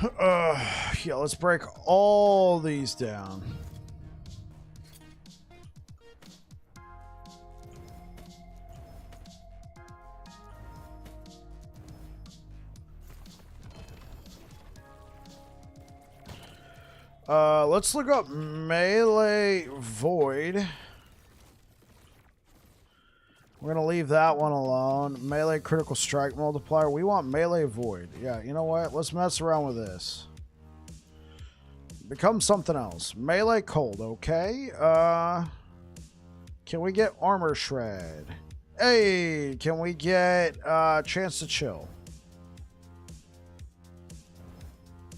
Yeah, let's break all these down. Let's look up melee void. We're going to leave that one alone. Melee critical strike multiplier. We want melee void. Yeah, you know what? Let's mess around with this. Become something else. Melee cold, okay. Can we get armor shred? Hey, can we get chance to chill?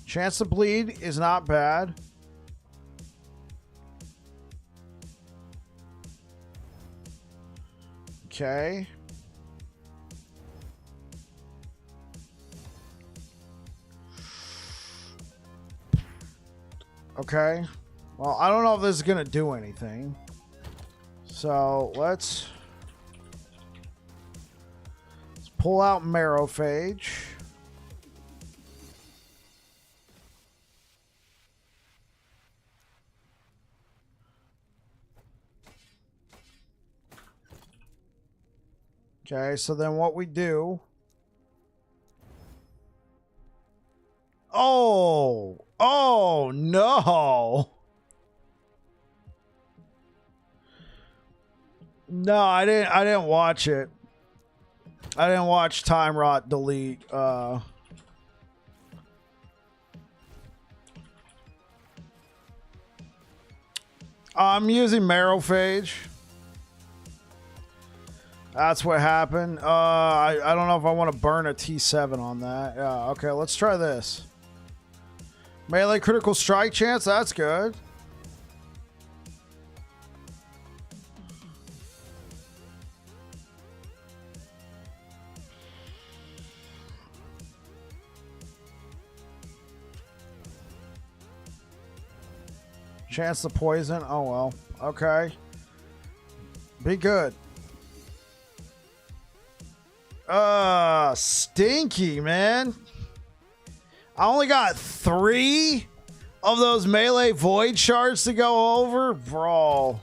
Chance to bleed is not bad. Okay. Okay. Well, I don't know if this is going to do anything. So let's pull out Marrowphage. Okay, so then what we do... Oh! Oh, no! No, I didn't watch it. I didn't watch Time Rot delete. I'm using Marrowphage. That's what happened. I don't know if I want to burn a T7 on that. Yeah, okay, let's try this. Melee critical strike chance, that's good. Chance to poison, oh well. Okay. Be good. Stinky, man. I only got 3 of those melee void shards to go over, bro.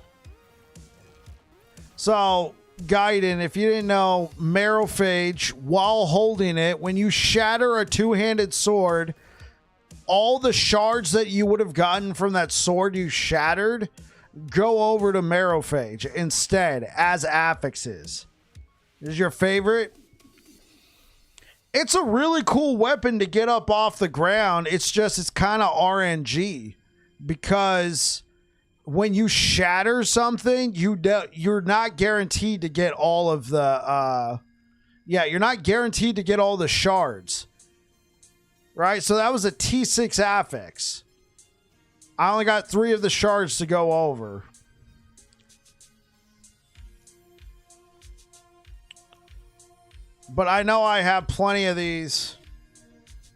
So, Gaiden, if you didn't know, Marrowphage, while holding it, when you shatter a two-handed sword, all the shards that you would have gotten from that sword you shattered go over to Marrowphage instead as affixes. This is your favorite? It's a really cool weapon to get up off the ground. It's just, it's kind of RNG because when you shatter something, you're not guaranteed to get all of the, you're not guaranteed to get all the shards. Right? So that was a T6 affix. I only got 3 of the shards to go over. But I know I have plenty of these.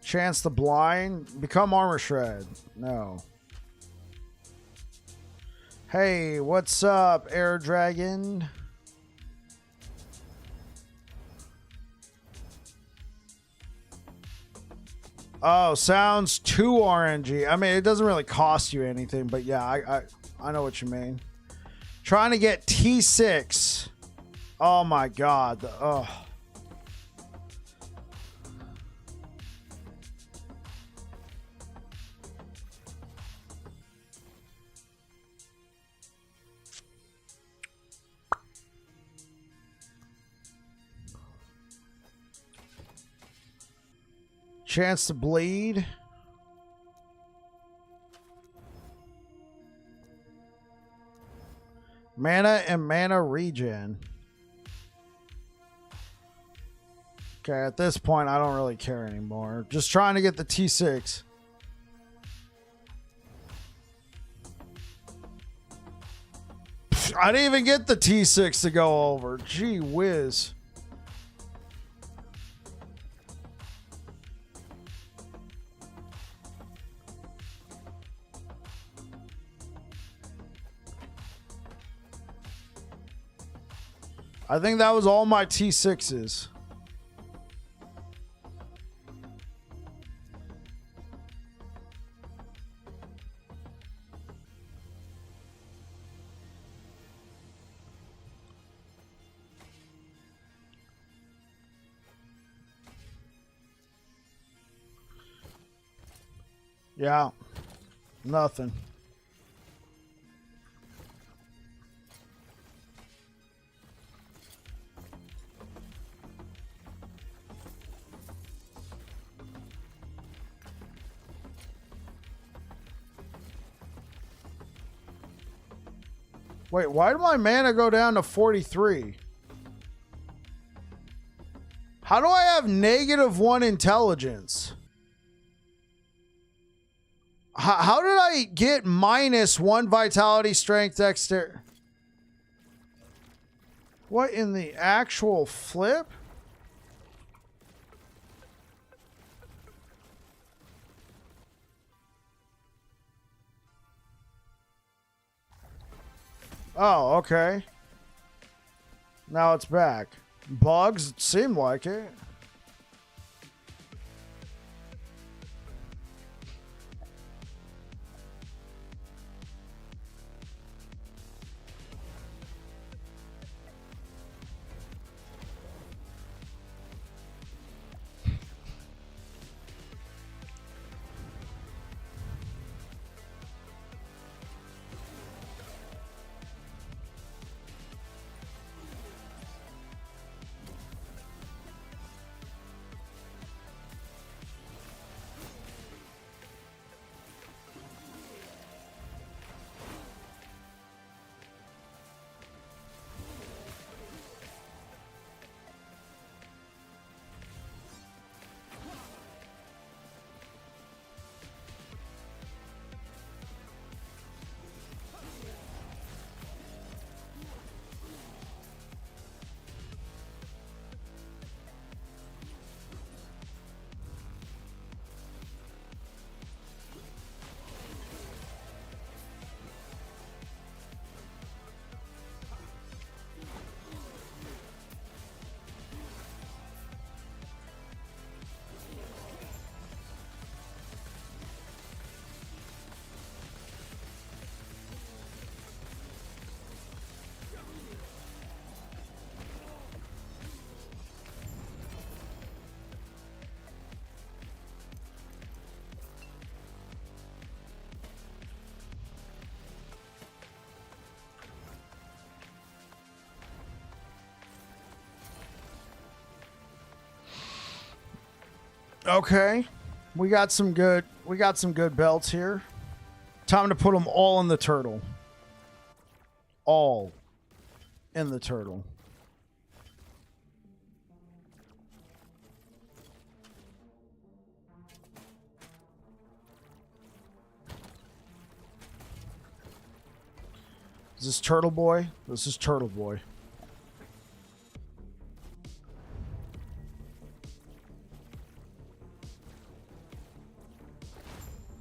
Chance to blind. Become armor shred. No. Hey, what's up, Air Dragon? Oh, sounds too RNG. I mean, it doesn't really cost you anything, but yeah, I know what you mean. Trying to get T6. Oh my god. Oh. Chance to bleed. Mana and mana regen. Okay, at this point, I don't really care anymore. Just trying to get the T6. I didn't even get the T6 to go over. Gee whiz. I think that was all my T6s. Yeah. Nothing. Wait, why did my mana go down to 43? How do I have -1 intelligence? How did I get -1 vitality, strength, dexter? What in the actual flip? Oh, okay. Now it's back. Bugs? It seemed like it. Okay. We got some good belts here. Time to put them all in the turtle. All in the turtle. Is this Turtle Boy? This is Turtle Boy.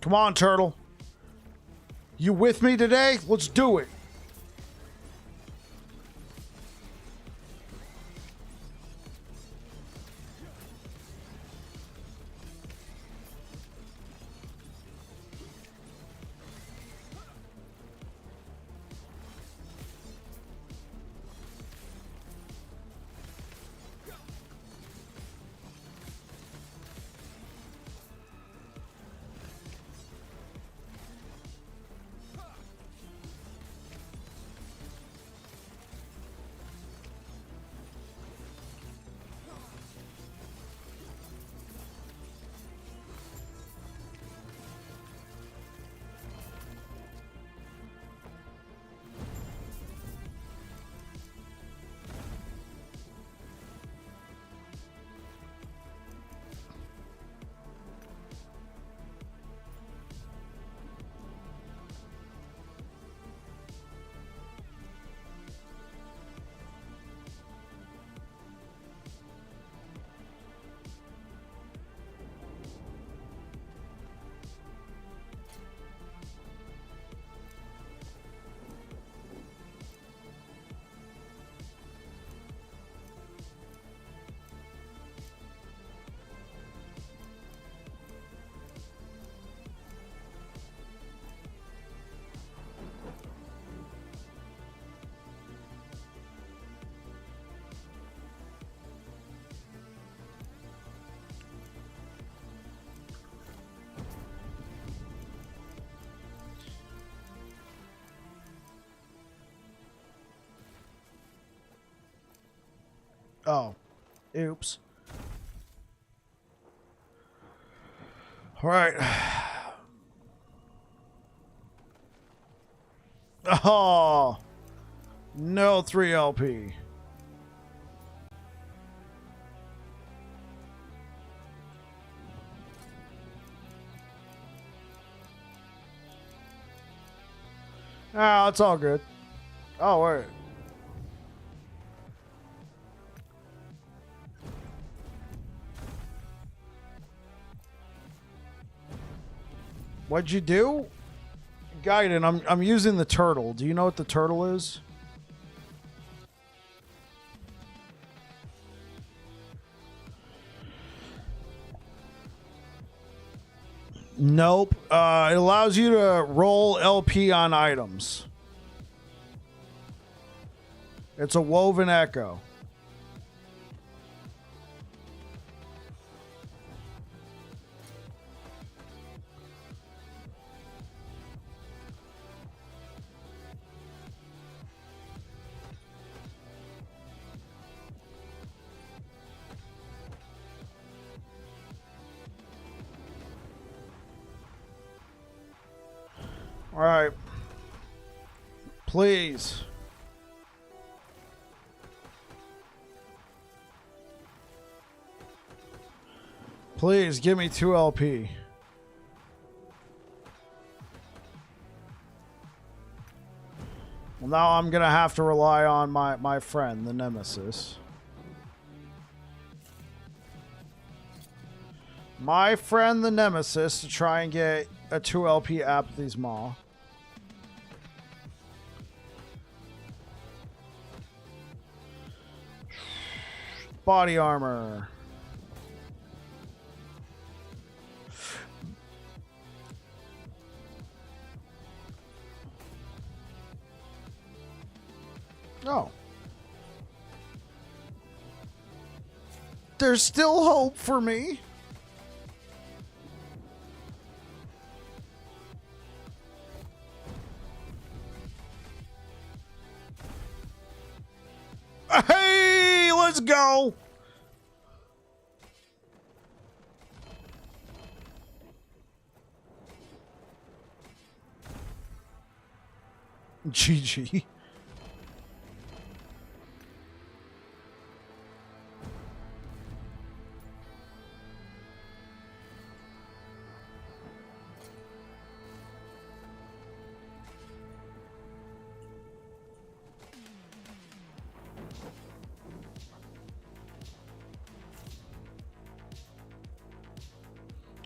Come on, Turtle. You with me today? Let's do it. Oh. Oops. All right. Oh. No 3LP. Ah, it's all good. Oh, wait. What'd you do? Gaiden, I'm using the turtle. Do you know what the turtle is? Nope. It allows you to roll LP on items. It's a woven echo. All right. Please. Please give me 2 LP. Well, now I'm going to have to rely on my friend, the Nemesis. My friend, the Nemesis, to try and get a 2 LP Apathy's Maw. Body armor. Oh. There's still hope for me. Hey, let's go. GG.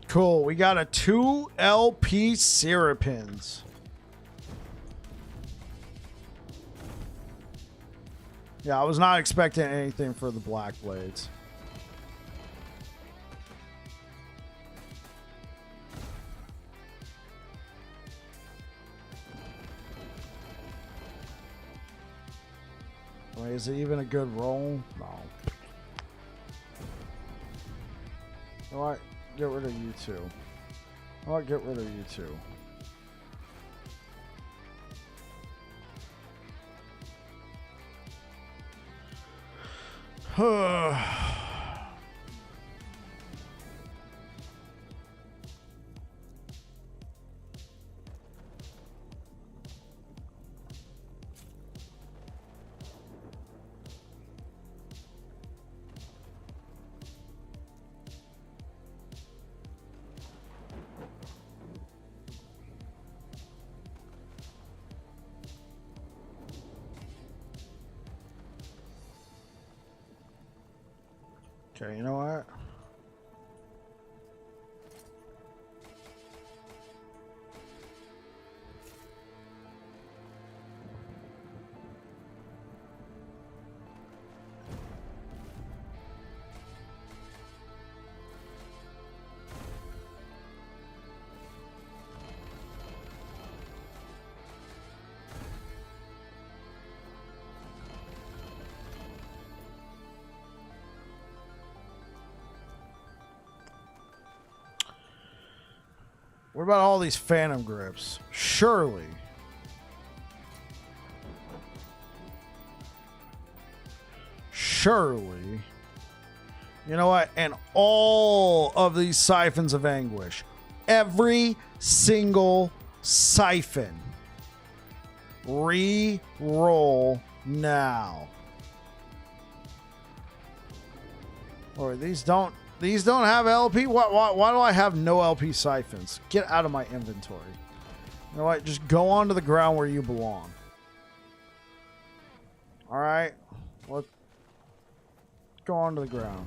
Cool. We got a 2 LP Syrupins. Yeah, I was not expecting anything for the Black Blades. Wait, is it even a good roll? No. You know what? Get rid of you two. I'll get rid of you two. Okay, you know what? What about all these Phantom Grips? Surely. surely. You know what? And all of these siphons of anguish, every single siphon, re-roll now. Or these don't have LP. Why do I have no LP siphons? Get out of my inventory. You know what? Just go onto the ground where you belong. All right, let's go onto the ground.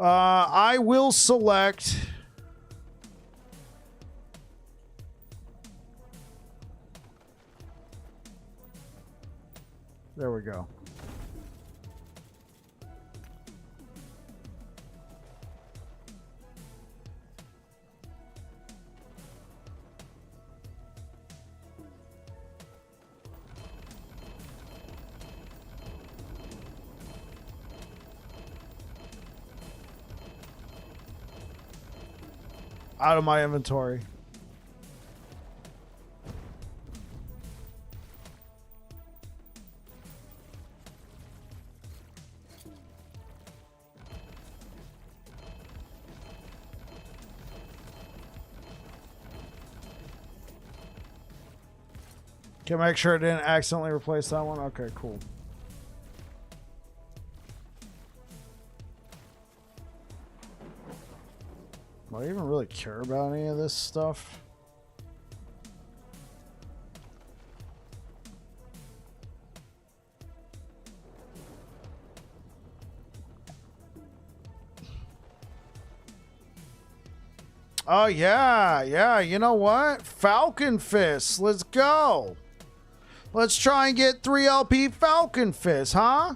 I will select. There we go. Out of my inventory. Can I make sure I didn't accidentally replace that one? Okay, cool. Do I even really care about any of this stuff? Oh, yeah. You know what? Falcon Fist. Let's go. Let's try and get 3 LP Falcon Fist, huh?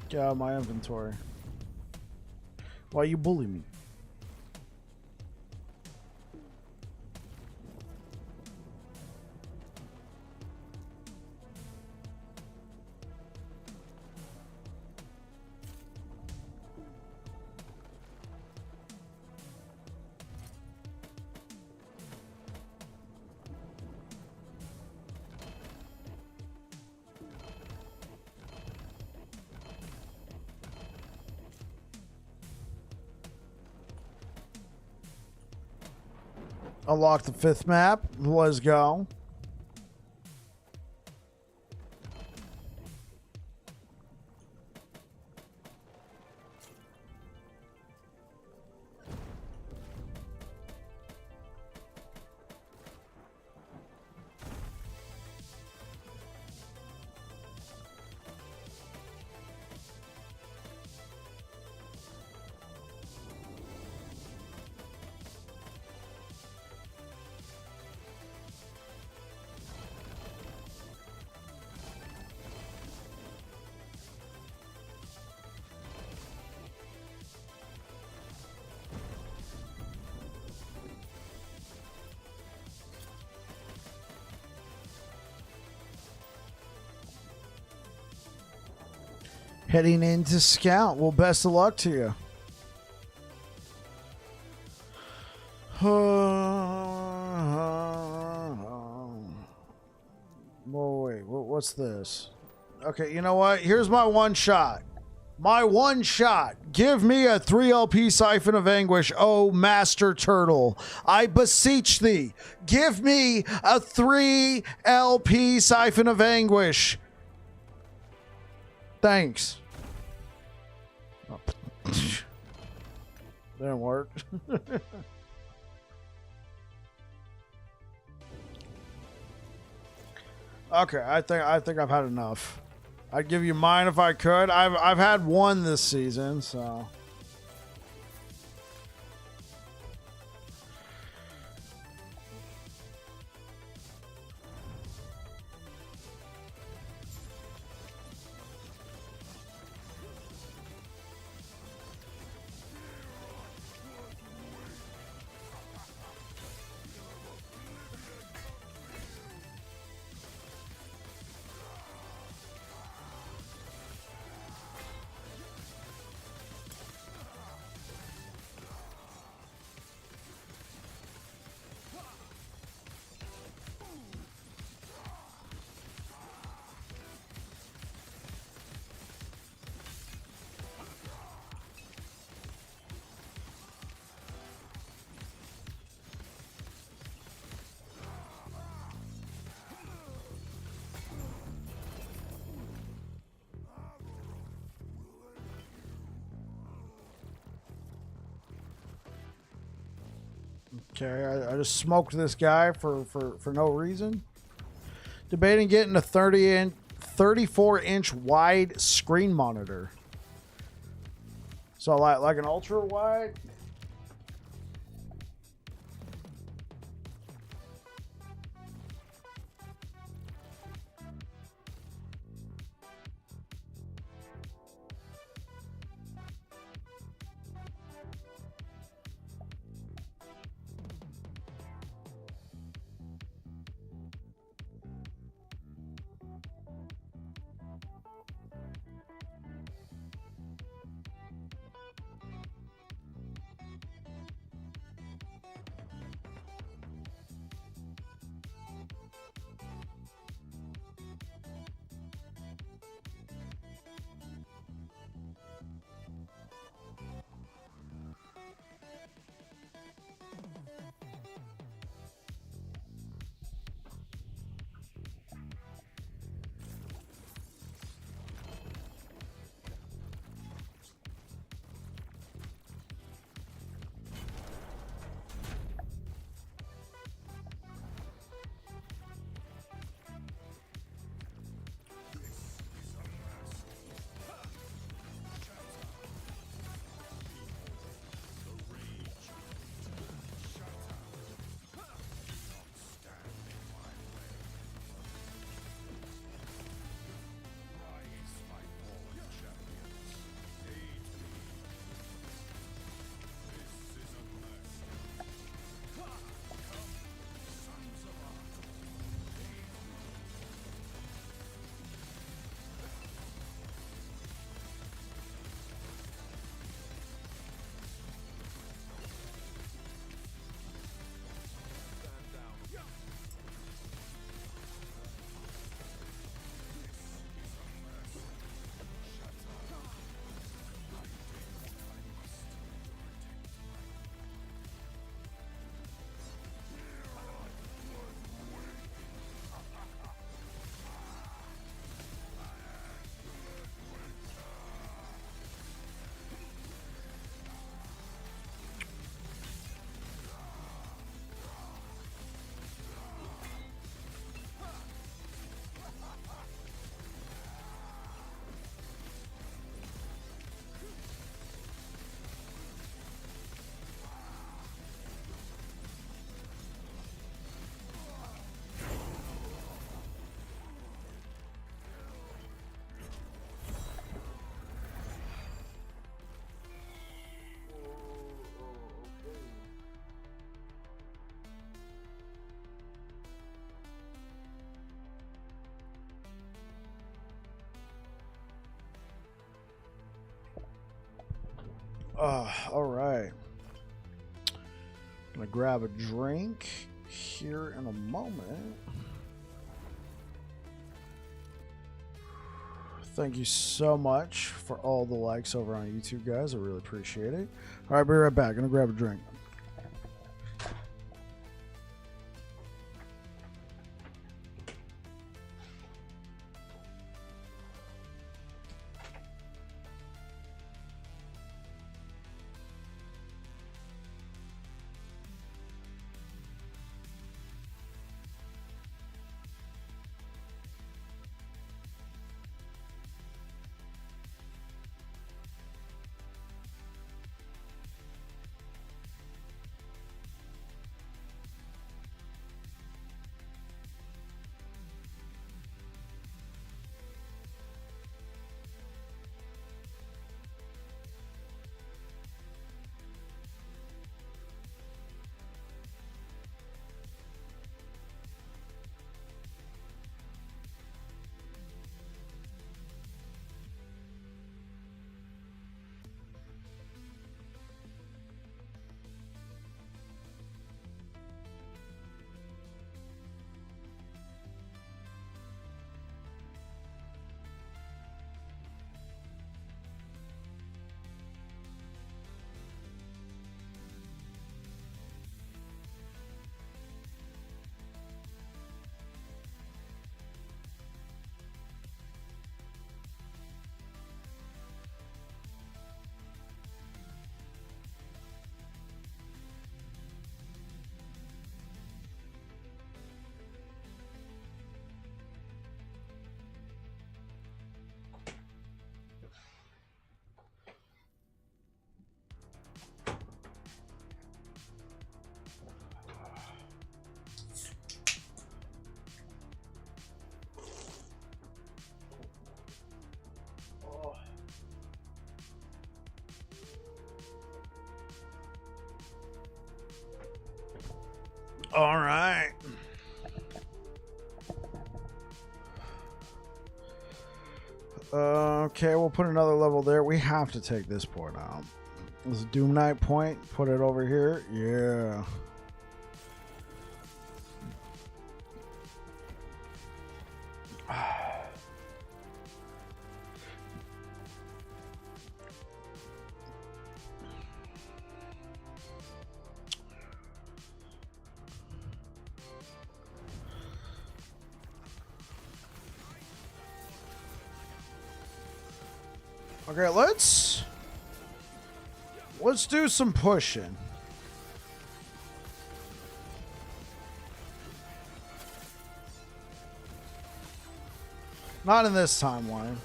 Get out of my inventory. Why you bully me? Unlock the 5th map. Let's go. Heading into Scout. Well, best of luck to you. Whoa, wait, what's this? Okay, you know what? Here's my one shot. My one shot. Give me a 3 LP Siphon of Anguish, oh Master Turtle. I beseech thee. Give me a 3 LP Siphon of Anguish. Thanks. Didn't work. Okay, I think I've had enough. I'd give you mine if I could. I've had one this season, so. Okay, I just smoked this guy for no reason. Debating getting a 34-inch wide screen monitor. So like an ultra wide. All right. Gonna grab a drink here in a moment. Thank you so much for all the likes over on YouTube, guys. I really appreciate it. All right, be right back. Gonna grab a drink. All right. Okay, we'll put another level there. We have to take this port out. This is Doom Knight point. Put it over here. Yeah. Okay, let's do some pushing. Not in this timeline.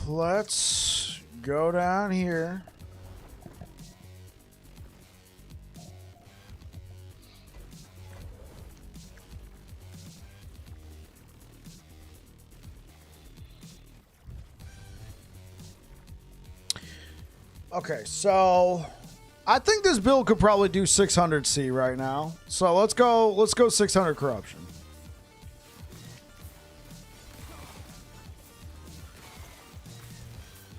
Let's go down here. Okay, so I think this build could probably do 600C right now. So let's go 600 corruption.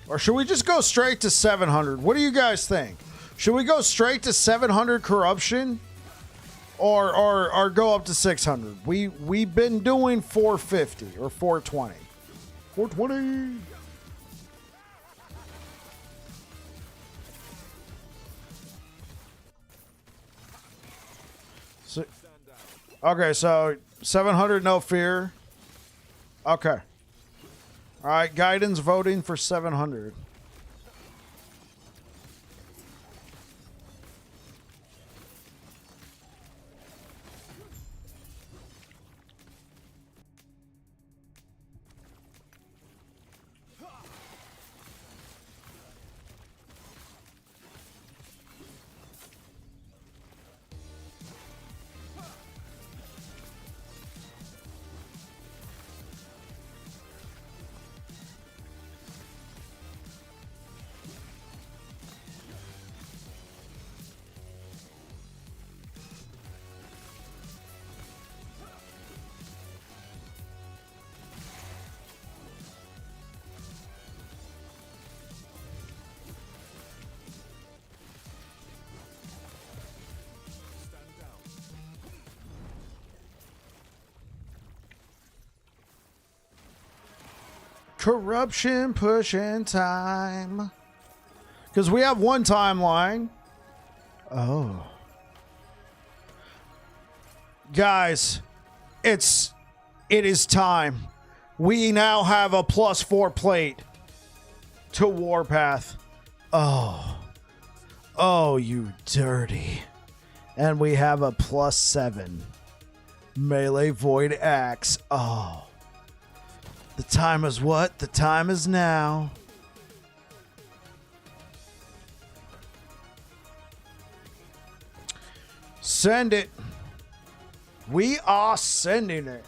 Or should we just go straight to 700? What do you guys think? Should we go straight to 700 corruption? Or go up to 600? We've been doing 450 or 420. 420. So, okay, so 700 no fear. Okay. All right, Guidance voting for 700. Corruption pushing time. Because we have one timeline. Oh. Guys, it is time. We now have a +4 plate to Warpath. Oh. Oh, you dirty. And we have a +7 melee void axe. Oh. The time is what? The time is now. Send it. We are sending it.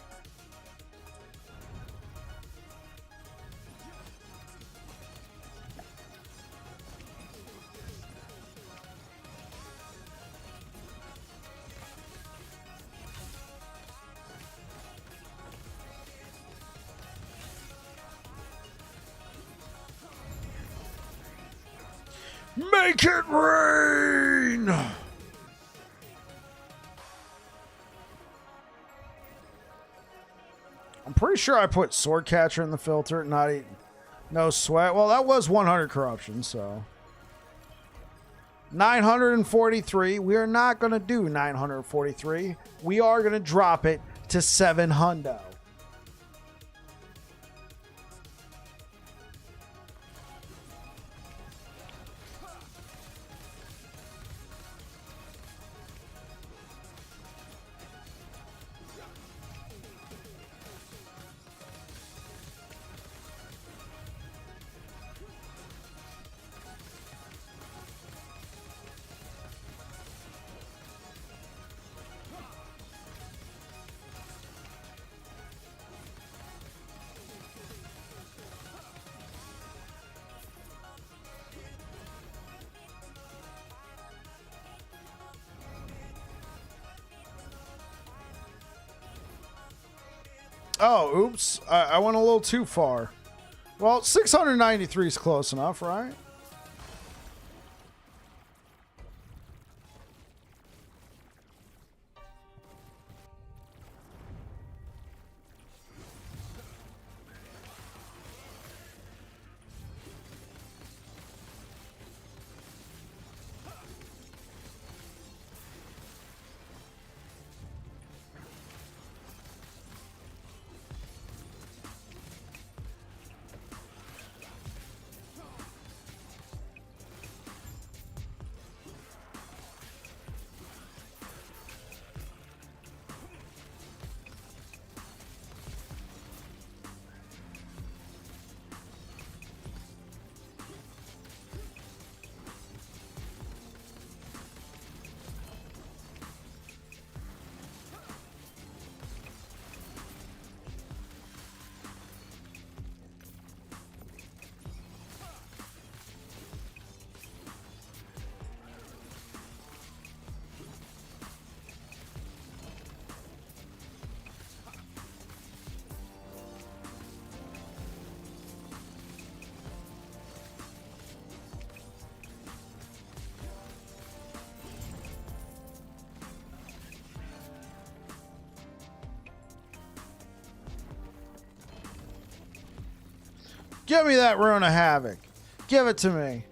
Make it rain! I'm pretty sure I put Sword Catcher in the filter, no sweat. Well, that was 100 corruption, so. 943. We are not going to do 943. We are going to drop it to 700. Oh, oops. I went a little too far. Well, 693 is close enough, right? Give me that Rune of Havoc. Give it to me.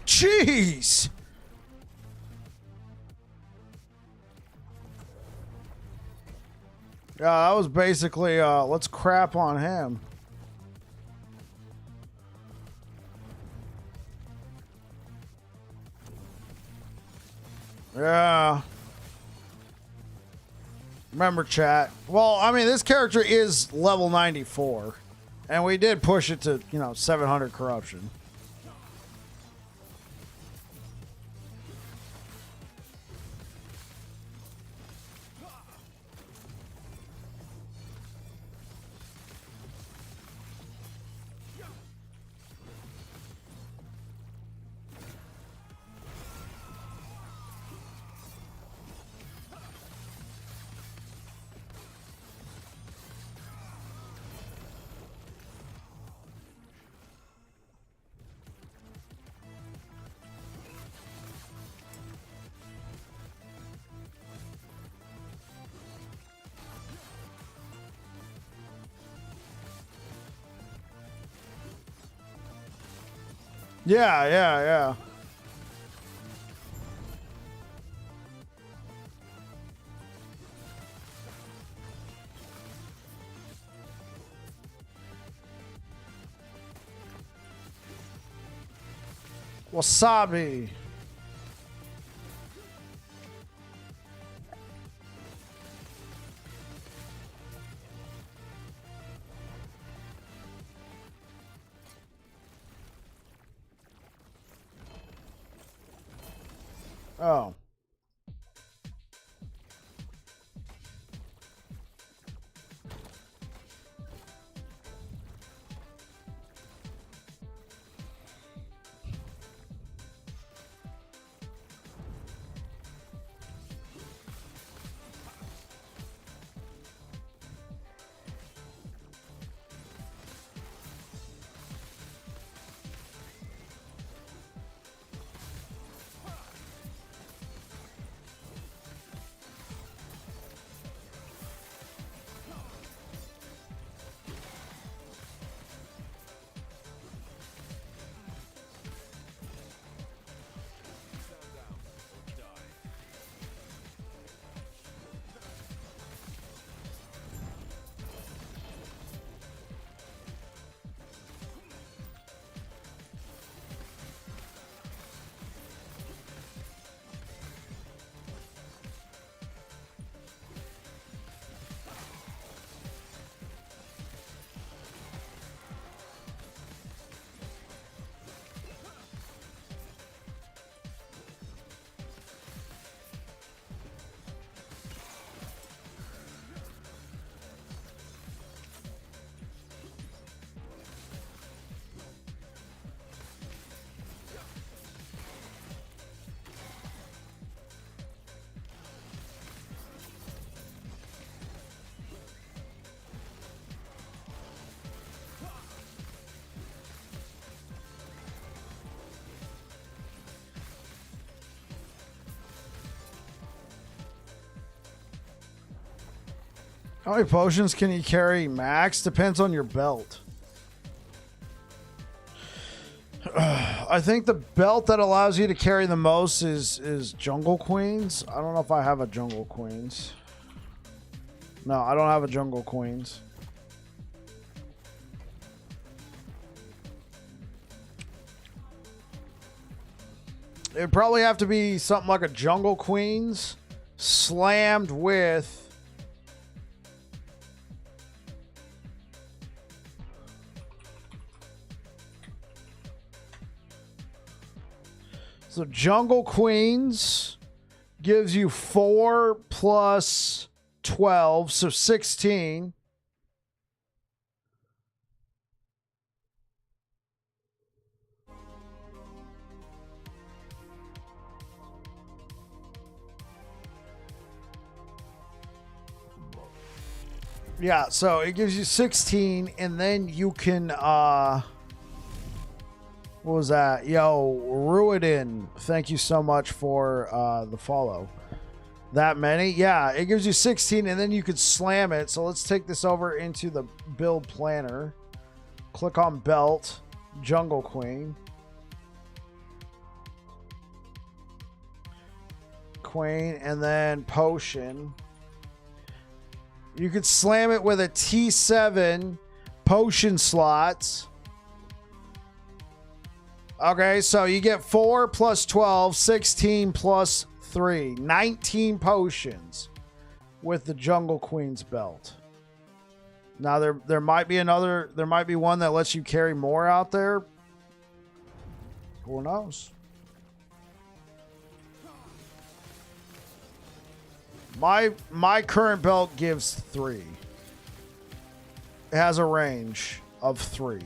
Jeez! Yeah, that was basically, let's crap on him. Yeah. Remember, chat. Well, I mean, this character is level 94. And we did push it to, 700 corruption. Yeah, yeah, yeah. Wasabi. Oh. How many potions can you carry max? Depends on your belt. I think the belt that allows you to carry the most is Jungle Queens. I don't know if I have a Jungle Queens. No, I don't have a Jungle Queens. It'd probably have to be something like a Jungle Queens slammed with... So Jungle Queens gives you 4 plus 12, so 16. Yeah, so it gives you 16, and then you can what was that? Yo, Ruidin, thank you so much for the follow. That many? Yeah, it gives you 16, and then you could slam it. So let's take this over into the build planner. Click on belt, Jungle Queen. Queen, and then potion. You could slam it with a T7 potion slots. Okay, so you get 4 plus 12, 16 plus 3, 19 potions with the Jungle Queen's belt. Now there might be one that lets you carry more out there. Who knows? My current belt gives 3. It has a range of 3.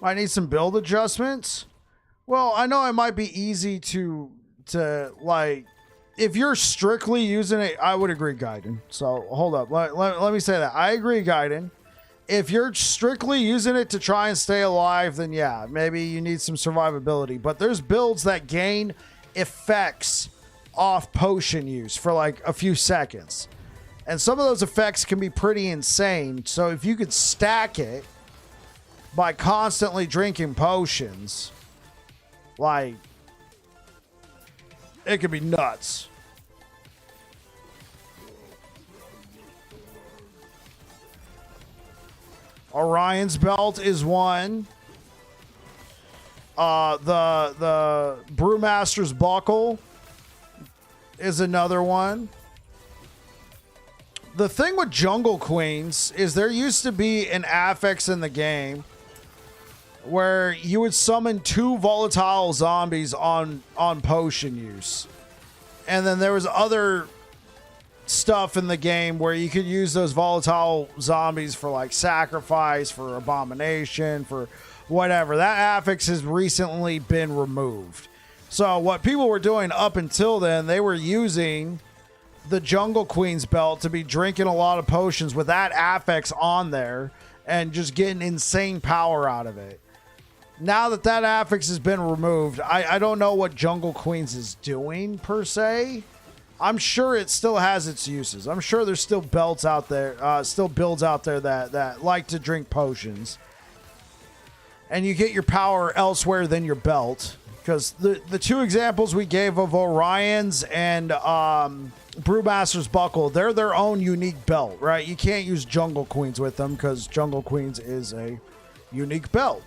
I need some build adjustments. Well, I know it might be easy to like, if you're strictly using it, I would agree, Gaiden. So hold up. Let me say that. I agree, Gaiden. If you're strictly using it to try and stay alive, then yeah, maybe you need some survivability. But there's builds that gain effects off potion use for like a few seconds. And some of those effects can be pretty insane. So if you could stack it by constantly drinking potions, like, it could be nuts. Orion's belt is one. The Brewmaster's buckle is another one. The thing with Jungle Queens is there used to be an affix in the game where you would summon 2 volatile zombies on potion use. And then there was other stuff in the game where you could use those volatile zombies for like sacrifice, for abomination, for whatever. That affix has recently been removed. So what people were doing up until then, they were using the Jungle Queen's belt to be drinking a lot of potions with that affix on there and just getting insane power out of it. Now that that affix has been removed, I don't know what Jungle Queens is doing per se. I'm sure it still has its uses. I'm sure there's still belts out there, still builds out there that like to drink potions. And you get your power elsewhere than your belt. Because the 2 examples we gave of Orion's and Brewmaster's buckle, they're their own unique belt, right? You can't use Jungle Queens with them because Jungle Queens is a unique belt.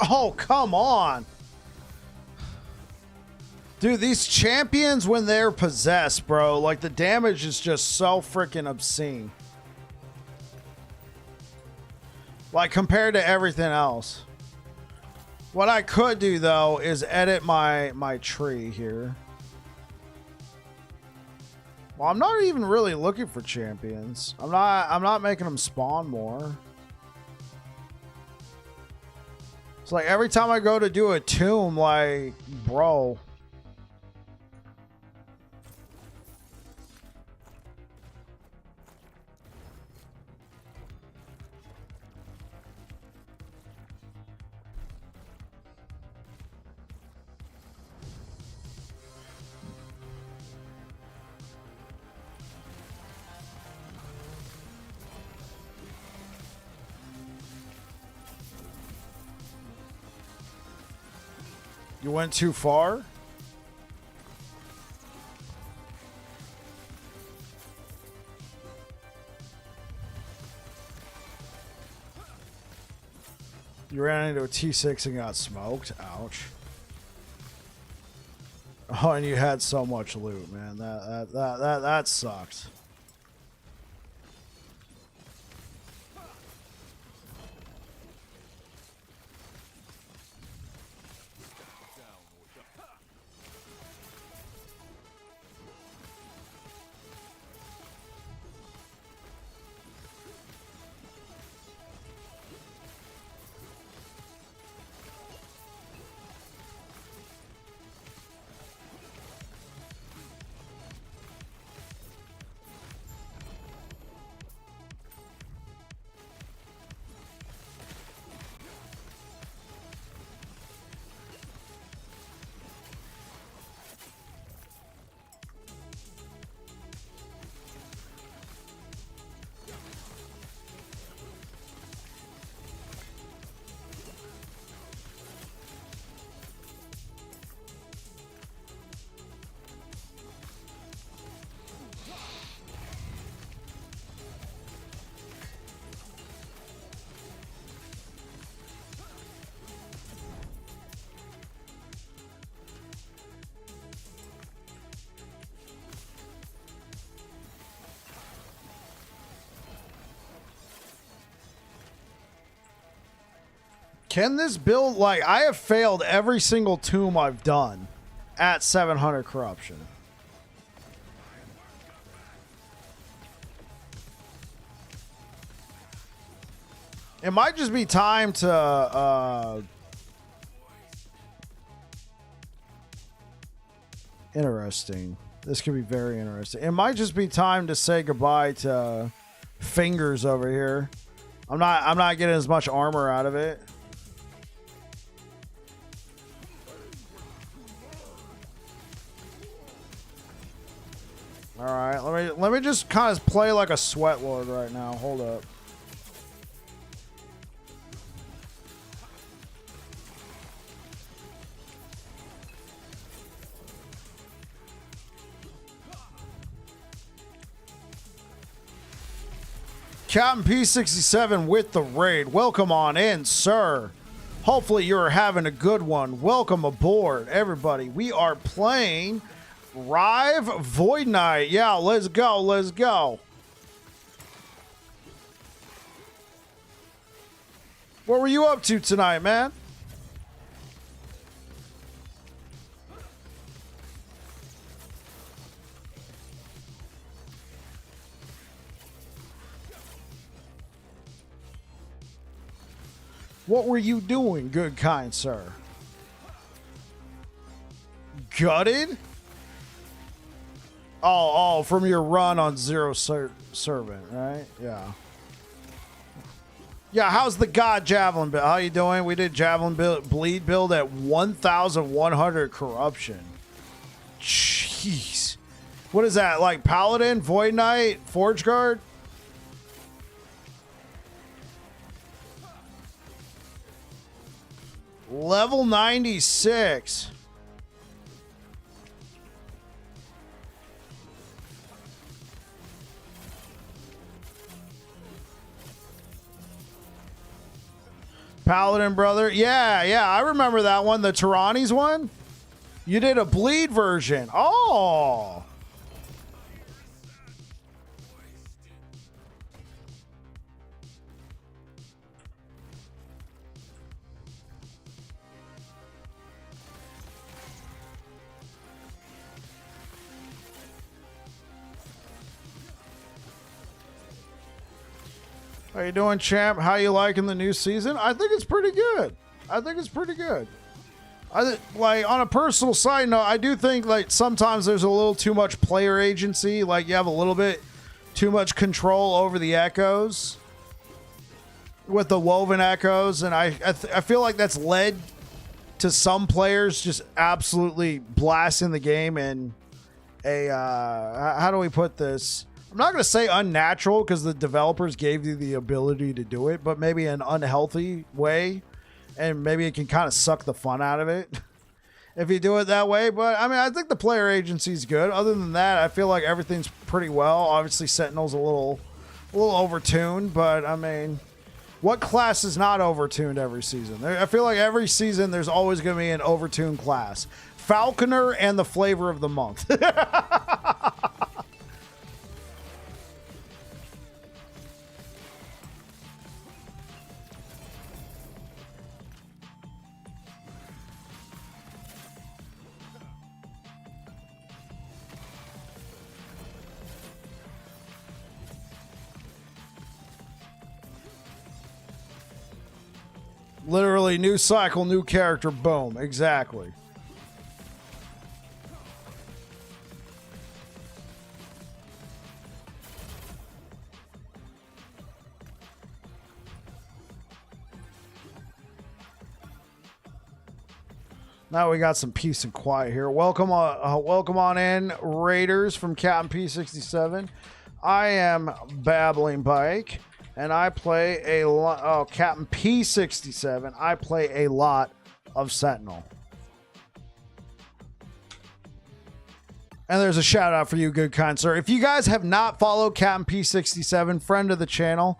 Oh, come on. Dude, these champions, when they're possessed, bro, like the damage is just so freaking obscene. Like compared to everything else. What I could do though is edit my tree here. Well, I'm not even really looking for champions. I'm not making them spawn more. It's like every time I go to do a tomb, like, bro. You went too far? You ran into a T6 and got smoked? Ouch. Oh, and you had so much loot, man. That sucked. Can this build, like, I have failed every single tomb I've done at 700 corruption. It might just be time to, interesting. This could be very interesting. It might just be time to say goodbye to fingers over here. I'm not getting as much armor out of it. All right, let me just kind of play like a sweat lord right now. Hold up. Captain P67 with the raid. Welcome on in, sir. Hopefully you're having a good one. Welcome aboard, everybody. We are playing Rive Void Knight. Yeah, let's go. Let's go. What were you up to tonight, man? What were you doing, good kind sir? Gutted? Oh, from your run on Zero Servant, right? Yeah. Yeah, how's the God Javelin build? How you doing? We did Javelin bleed build at 1,100 corruption. Jeez. What is that, like Paladin, Void Knight, Forge Guard? Level 96. Paladin brother. Yeah, I remember that one. The Tyrannies one. You did a bleed version. Oh. How you doing, champ? How you liking the new season? I think it's pretty good. Like, on a personal side note, I do think like sometimes there's a little too much player agency. Like, you have a little bit too much control over the echoes with the woven echoes, and I feel like that's led to some players just absolutely blasting the game in a how do we put this? I'm not going to say unnatural because the developers gave you the ability to do it, but maybe an unhealthy way, and maybe it can kind of suck the fun out of it if you do it that way. But I mean, I think the player agency is good. Other than that, I feel like everything's pretty well. Obviously, Sentinel's a little overtuned, but I mean, what class is not overtuned every season? I feel like every season there's always going to be an overtuned class. Falconer and the flavor of the month. Literally, new cycle, new character, boom. Exactly. Now we got some peace and quiet here. Welcome on in, Raiders from Captain P67. I am Babbling Bike. And I play a lot. Oh, Captain P67. I play a lot of Sentinel. And there's a shout out for you, good kind sir. If you guys have not followed Captain P67, friend of the channel,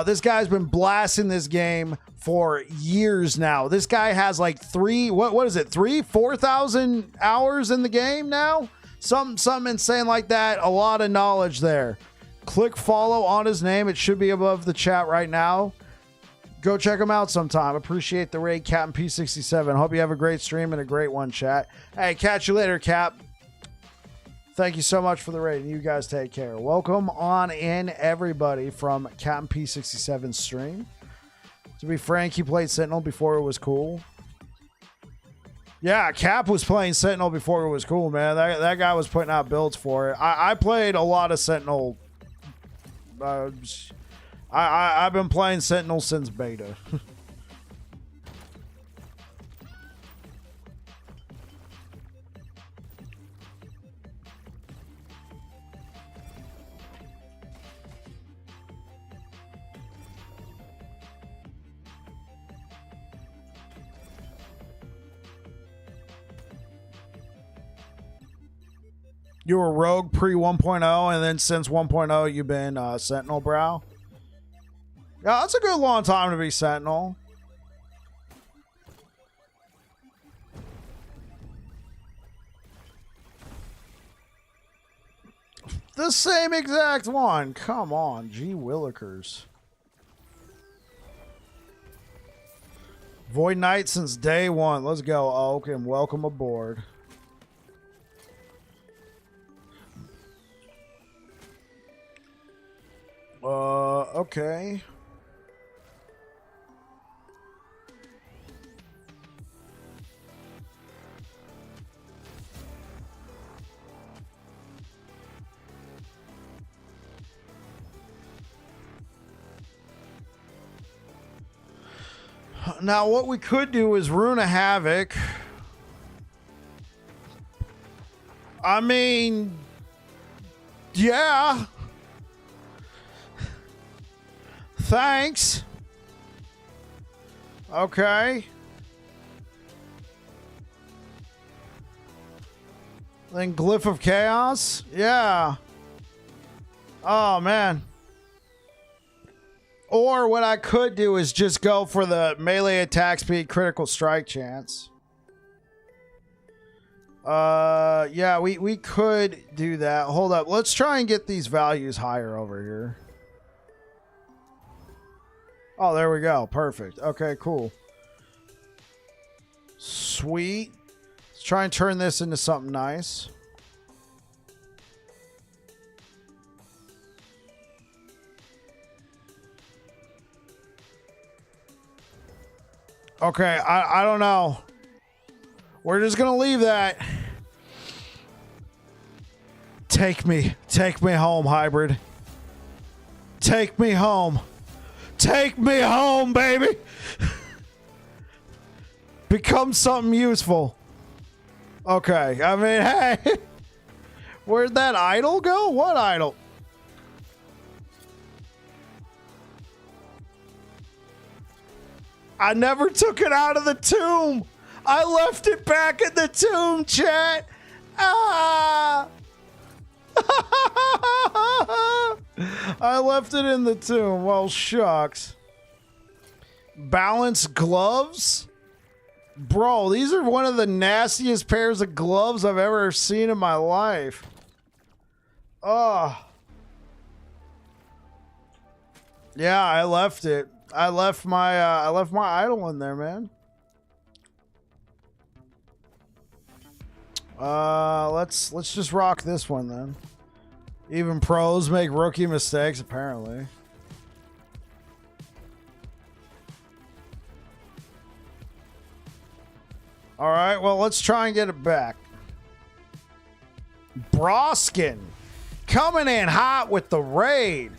this guy's been blasting this game for years now. This guy has like 4,000 hours in the game now. Something insane like that. A lot of knowledge there. Click follow on his name. It should be above the chat right now. Go check him out sometime. Appreciate the raid, Captain P67. Hope you have a great stream and a great one, chat. Hey, catch you later, Cap. Thank you so much for the raid. You guys take care. Welcome on in, everybody, from Captain P67's stream. To be frank, he played Sentinel before it was cool. Yeah, Cap was playing Sentinel before it was cool, man. That guy was putting out builds for it. I played a lot of Sentinel. I've been playing Sentinel since beta. You were Rogue pre 1.0, and then since 1.0, you've been Sentinel, bro. Yeah, that's a good long time to be Sentinel. The same exact one. Come on, gee willikers. Void Knight since day one. Let's go, Oak, and welcome aboard. Okay. Now, what we could do is Rune of Havoc. I mean, yeah. Thanks. Okay. Then Glyph of Chaos. Yeah. Oh, man. Or what I could do is just go for the melee attack speed critical strike chance. Yeah, we could do that. Hold up. Let's try and get these values higher over here. Oh, there we go. Perfect. Okay, cool. Sweet. Let's try and turn this into something nice. Okay, I don't know. We're just gonna leave that. Take me home, hybrid. Take me home. Take me home, baby. Become something useful. Okay, I mean, hey. Where'd that idol go? What idol? I never took it out of the tomb. I left it back in the tomb, chat. Ah. I left it in the tomb. Well, shucks. Balanced gloves? Bro, these are one of the nastiest pairs of gloves I've ever seen in my life. Oh. Yeah, I left it. I left my idol in there, man. Let's just rock this one then. Even pros make rookie mistakes, apparently. All right, well, let's try and get it back. Broskin coming in hot with the raid.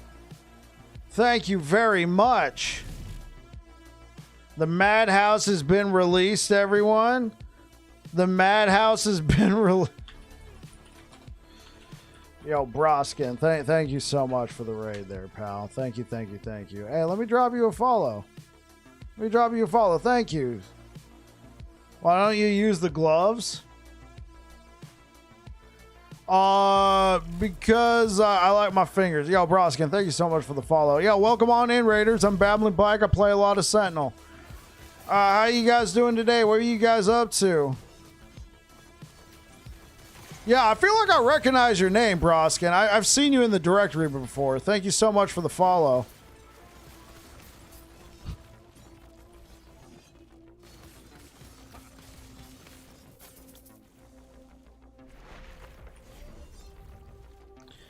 Thank you very much. The Madhouse has been released, everyone. The Madhouse has been released. Yo, Broskin, thank you so much for the raid there, pal. Thank you. Hey, let me drop you a follow. Thank you. Why don't you use the gloves? Because I like my fingers. Yo, Broskin, thank you so much for the follow. Yo, welcome on in, Raiders. I'm Babbling Bike. I play a lot of Sentinel. How you guys doing today? What are you guys up to? Yeah, I feel like I recognize your name, Broskin. I've seen you in the directory before. Thank you so much for the follow.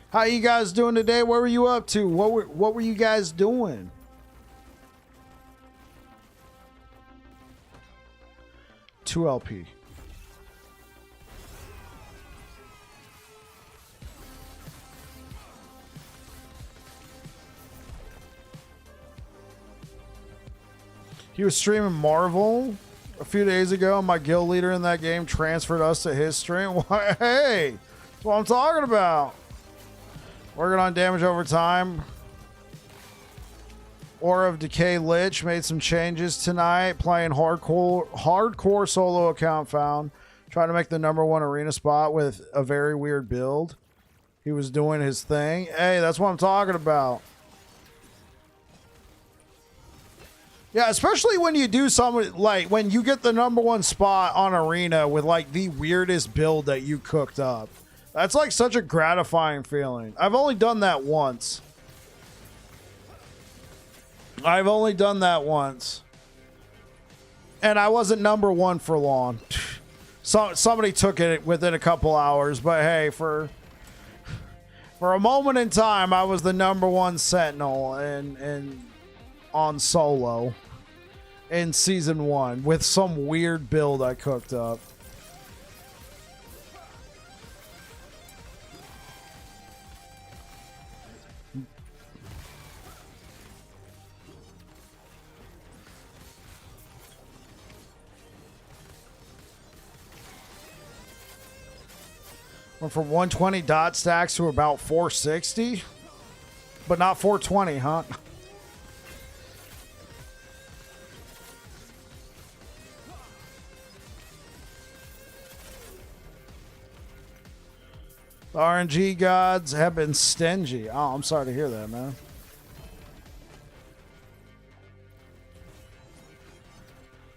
How you guys doing today? What were you up to? What were you guys doing? Two LP. He was streaming Marvel a few days ago. My guild leader in that game transferred us to his stream. Why, hey, that's what I'm talking about. Working on damage over time. Aura of Decay Lich made some changes tonight. Playing hardcore solo account found. Trying to make the #1 arena spot with a very weird build. He was doing his thing. Hey, that's what I'm talking about. Yeah, especially when you do something like when you get the #1 spot on arena with like the weirdest build that you cooked up. That's like such a gratifying feeling. I've only done that once. And I wasn't #1 for long. Somebody took it within a couple hours, but hey, for a moment in time, I was the #1 Sentinel and on solo in season 1 with some weird build I cooked up. Went from 120 dot stacks to about 460, but not 420, huh? The RNG gods have been stingy. Oh, I'm sorry to hear that, man.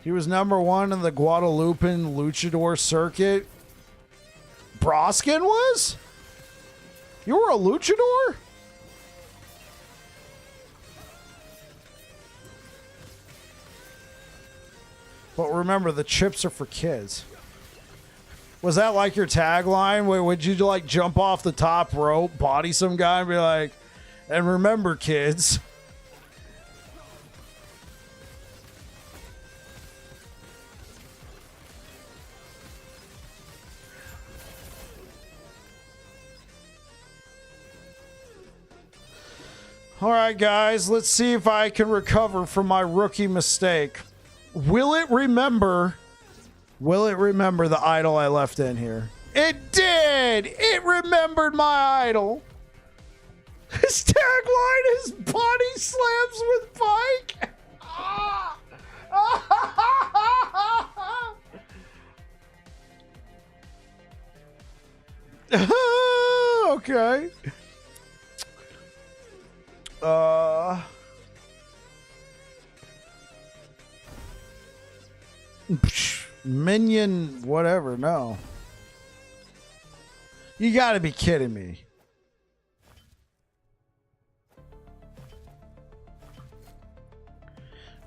He was #1 in the Guadalupan luchador circuit. Broskin was? You were a luchador? But remember, the chips are for kids. Was that like your tagline? Would you like jump off the top rope, body some guy, and be like, and remember, kids? All right, guys, let's see if I can recover from my rookie mistake. Will it remember the idol I left in here? It did! It remembered my idol. His tagline is body slams with Pike. Okay. Minion, whatever. No. You gotta be kidding me.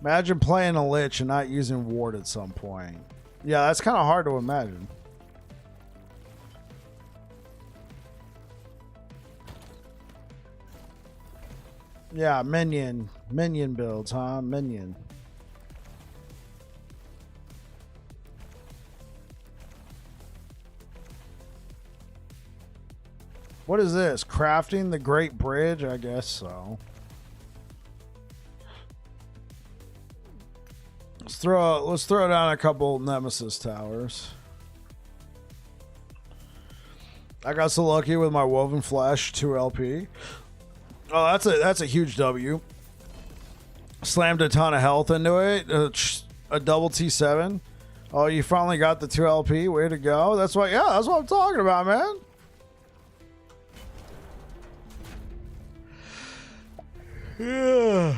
Imagine playing a Lich and not using Ward at some point. Yeah, that's kind of hard to imagine. Yeah, minion builds, huh? Minion. What is this? Crafting the Great Bridge? I guess so. Let's throw down a couple Nemesis towers. I got so lucky with my Woven Flesh 2 LP. Oh, that's a huge W. Slammed a ton of health into it. A double T7. Oh, you finally got the 2 LP. Way to go. That's what I'm talking about, man. Yeah.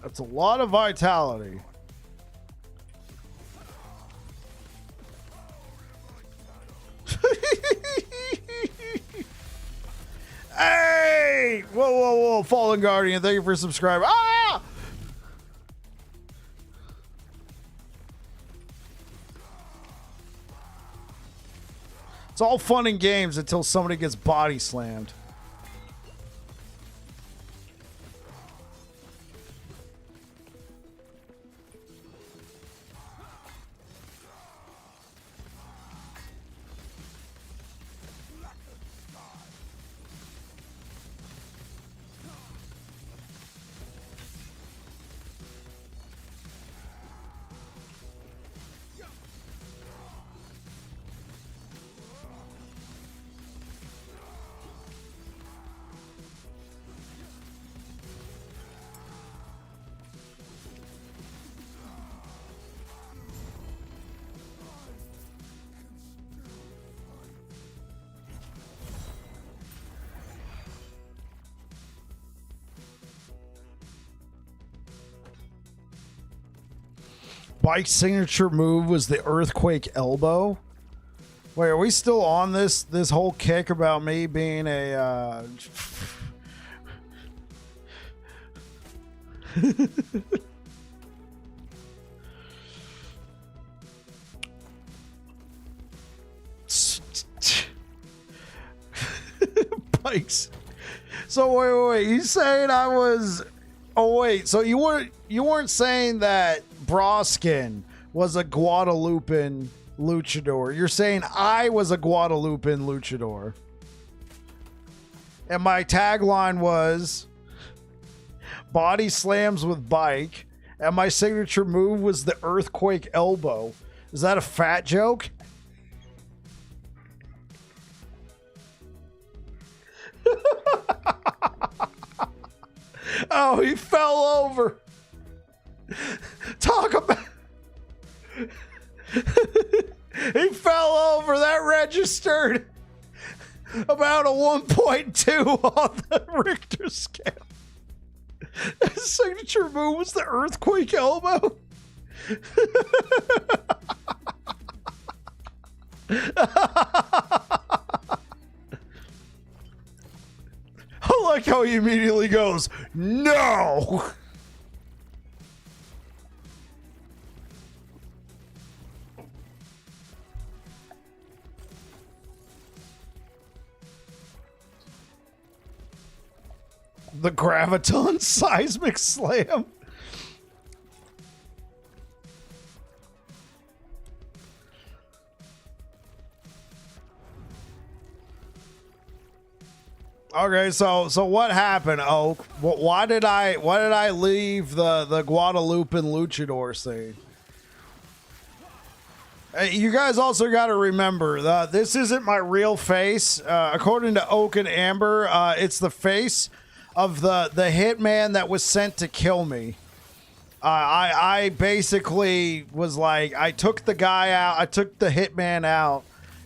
That's a lot of vitality. Hey! Whoa, whoa, whoa. Fallen Guardian, thank you for subscribing. Ah! It's all fun and games until somebody gets body slammed. Bike's signature move was the Earthquake Elbow. Wait, are we still on this whole kick about me being a spikes. So wait. You saying I was? Oh wait. So you weren't saying that Broskin was a Guadalupan luchador. You're saying I was a Guadalupan luchador. And my tagline was body slams with bike. And my signature move was the earthquake elbow. Is that a fat joke? Oh, he fell over. Talk about... He fell over. That registered about a 1.2 on the Richter scale. His signature move was the earthquake elbow. I like how he immediately goes, no! The Graviton Seismic Slam. Okay, so what happened, Oak? Why did I leave the Guadalupan luchador scene? Hey, you guys also got to remember that this isn't my real face. According to Oak and Amber, it's the face of the hitman that was sent to kill me. I basically was like, I took the guy out, I took the hitman out,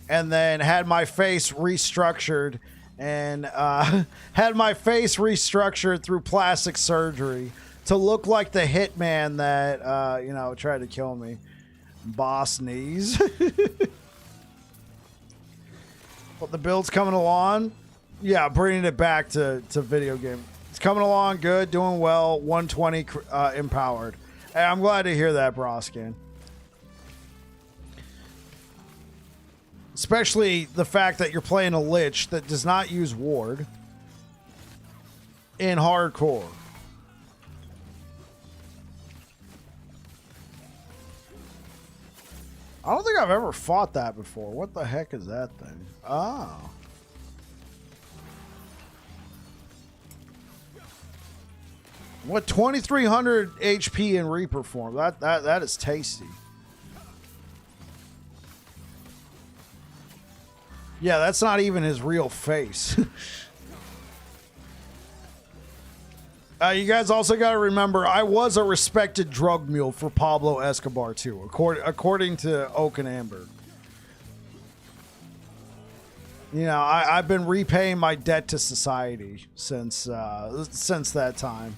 and then had my face restructured. And had my face restructured through plastic surgery to look like the hitman that, you know, tried to kill me. Boss knees. But the build's coming along. Yeah, bringing it back to video game. It's coming along good, doing well, 120 empowered. Hey, I'm glad to hear that, Broskin. Especially the fact that you're playing a Lich that does not use Ward in hardcore. I don't think I've ever fought that before. What the heck is that thing? Oh. What, 2300 HP in Reaper form? That is tasty. Yeah, that's not even his real face. You guys also got to remember, I was a respected drug mule for Pablo Escobar too, according to Oak and Amber. You know, I've been repaying my debt to society since that time.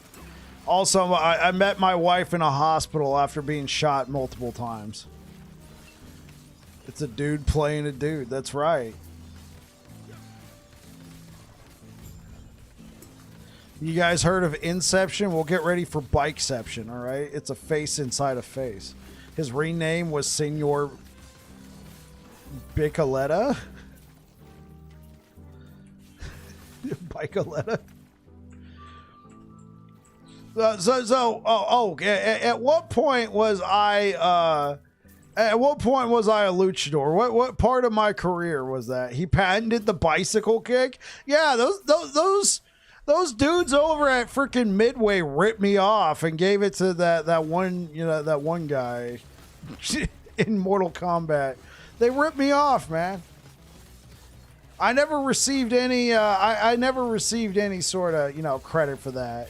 Also, I met my wife in a hospital after being shot multiple times. It's a dude playing a dude. That's right. You guys heard of Inception? Well, get ready for Bikeception, all right? It's a face inside a face. His rename was Senor Bicoletta. Bicoletta. At what point was I a luchador? What part of my career was that? He patented the bicycle kick? Yeah, those dudes over at freaking Midway ripped me off and gave it to that one guy in Mortal Kombat. They ripped me off, man. I never received any I never received any sort of, credit for that.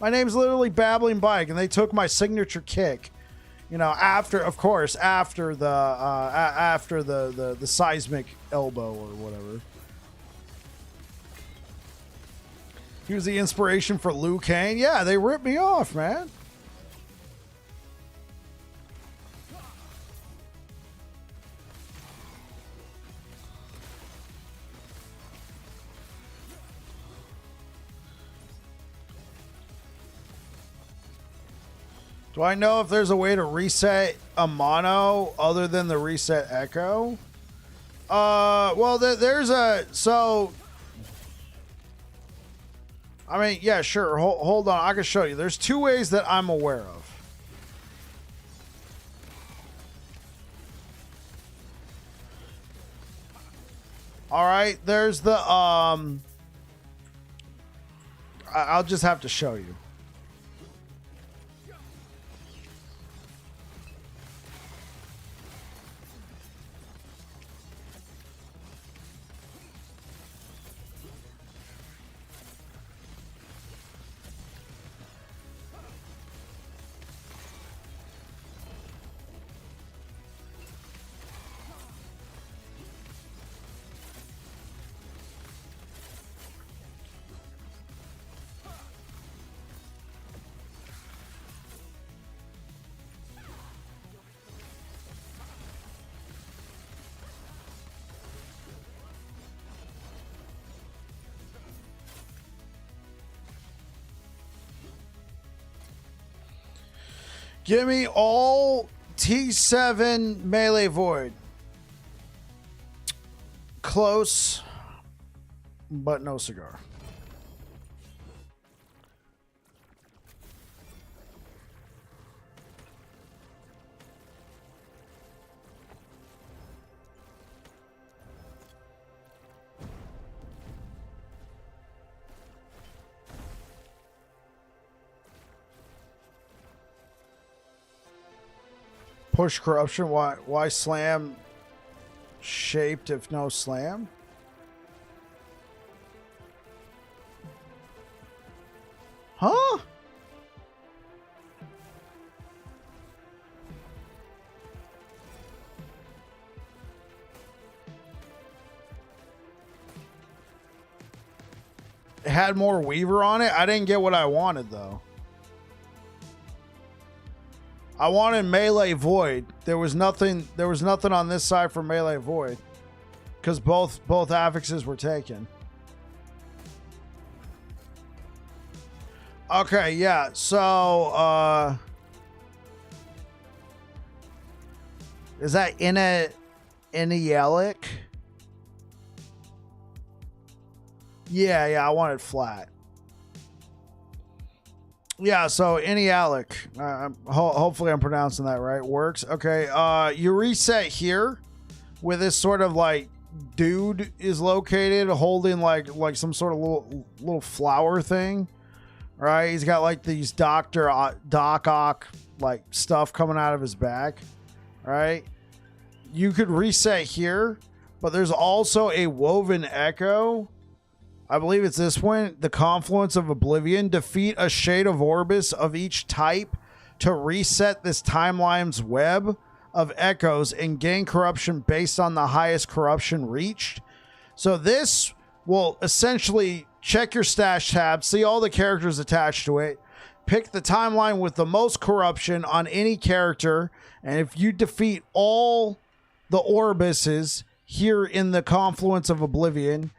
My name's literally Babbling Bike, and they took my signature kick. After the seismic elbow or whatever. He was the inspiration for Liu Kang. Yeah, they ripped me off, man. Do I know if there's a way to reset a mono other than the reset echo? Well, there's a... So... I mean, yeah, sure. Hold on. I can show you. There's two ways that I'm aware of. All right. There's the I'll just have to show you. Give me all T7 melee void. Close, but no cigar. Push corruption. Why slam shaped if no slam? Huh? It had more Weaver on it. I didn't get what I wanted though. I wanted melee void. There was nothing on this side for melee void. Because both affixes were taken. Okay, yeah. So is that in a Yelic? Yeah, I want it flat. Yeah, so any Alec, hopefully I'm pronouncing that right, works. Okay, you reset here where this sort of like dude is located holding like some sort of little flower thing, right? He's got like these Doc Ock like stuff coming out of his back, right? You could reset here, but there's also a woven echo. I believe it's this one, the Confluence of Oblivion. Defeat a shade of Orbis of each type to reset this timeline's web of echoes and gain corruption based on the highest corruption reached. So this will essentially check your stash tab, see all the characters attached to it, pick the timeline with the most corruption on any character, and if you defeat all the Orbises here in the Confluence of Oblivion,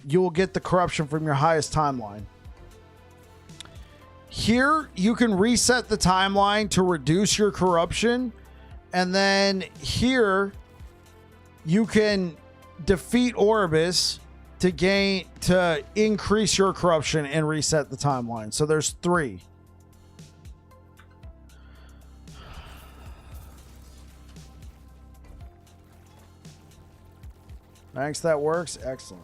you will get the corruption from your highest timeline. Here, you can reset the timeline to reduce your corruption. And then here, you can defeat Orbis to increase your corruption and reset the timeline. So there's 3. Thanks, that works. Excellent.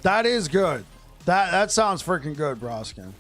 That is good. That sounds freaking good, Broskin.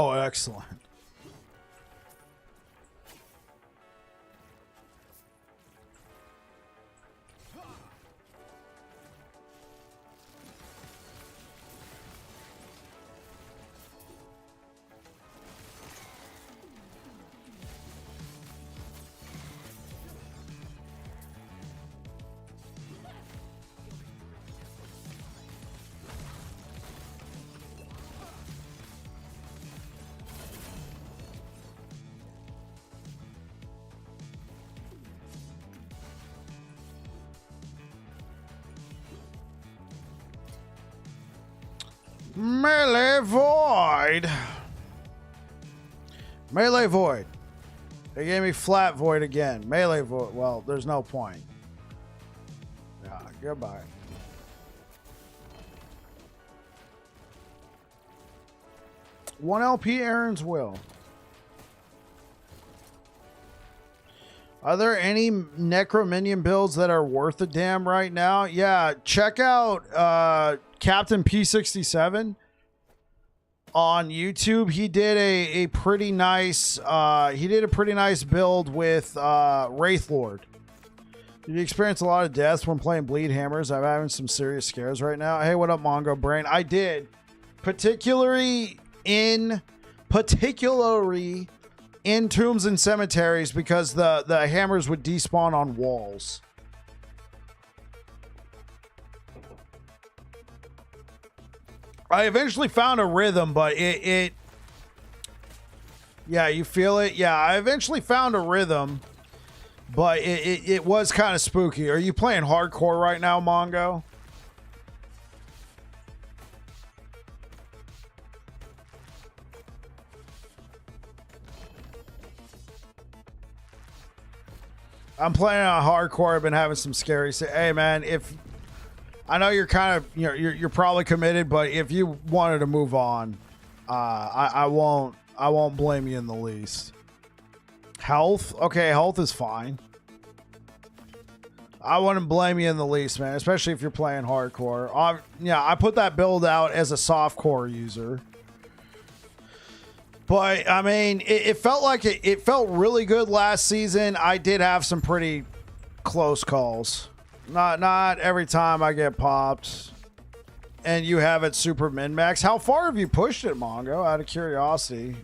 Oh, excellent. Melee Void. Melee Void. They gave me flat Void again. Melee Void. Well, there's no point. Yeah, goodbye. One LP Aaron's Will. Are there any Necro Minion builds that are worth a damn right now? Yeah, check out Captain P67 on YouTube. He did a pretty nice build with Wraith Lord. Did you experience a lot of deaths when playing Bleed Hammers? I'm having some serious scares right now. Hey, what up, Mongo Brain? I did, particularly in tombs and cemeteries, because the hammers would despawn on walls. I eventually found a rhythm, but it yeah, you feel it? Yeah, I eventually found a rhythm, but it was kind of spooky. Are you playing hardcore right now, Mongo? I'm playing on hardcore. I've been having some scary. Hey, man, if I know you're kind of, you're probably committed, but if you wanted to move on, I won't blame you in the least. Health, okay, health is fine. I wouldn't blame you in the least, man, especially if you're playing hardcore. Yeah, I put that build out as a softcore user. But, I mean, it felt like it felt really good last season. I did have some pretty close calls. Not every time I get popped. And you have it super min-max. How far have you pushed it, Mongo, out of curiosity?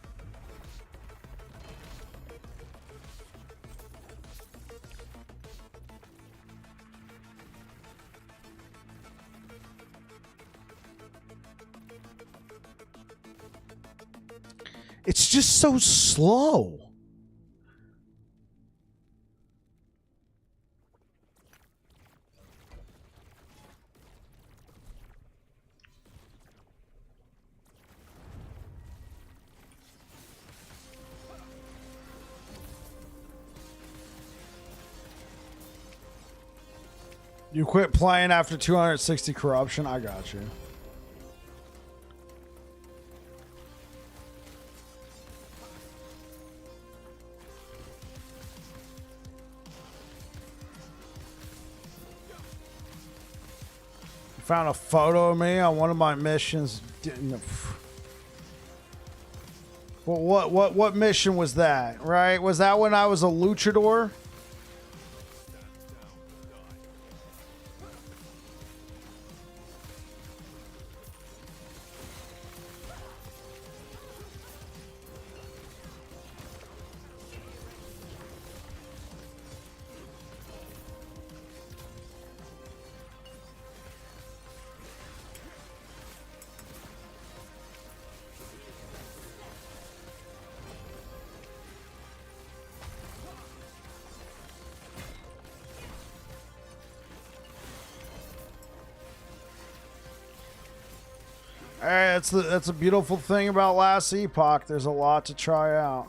It's just so slow. You quit playing after 260 corruption? I got you. Found a photo of me on one of my missions. Well, what mission was that? Right? Was that when I was a luchador? Hey, that's a beautiful thing about last Epoch. There's a lot to try out.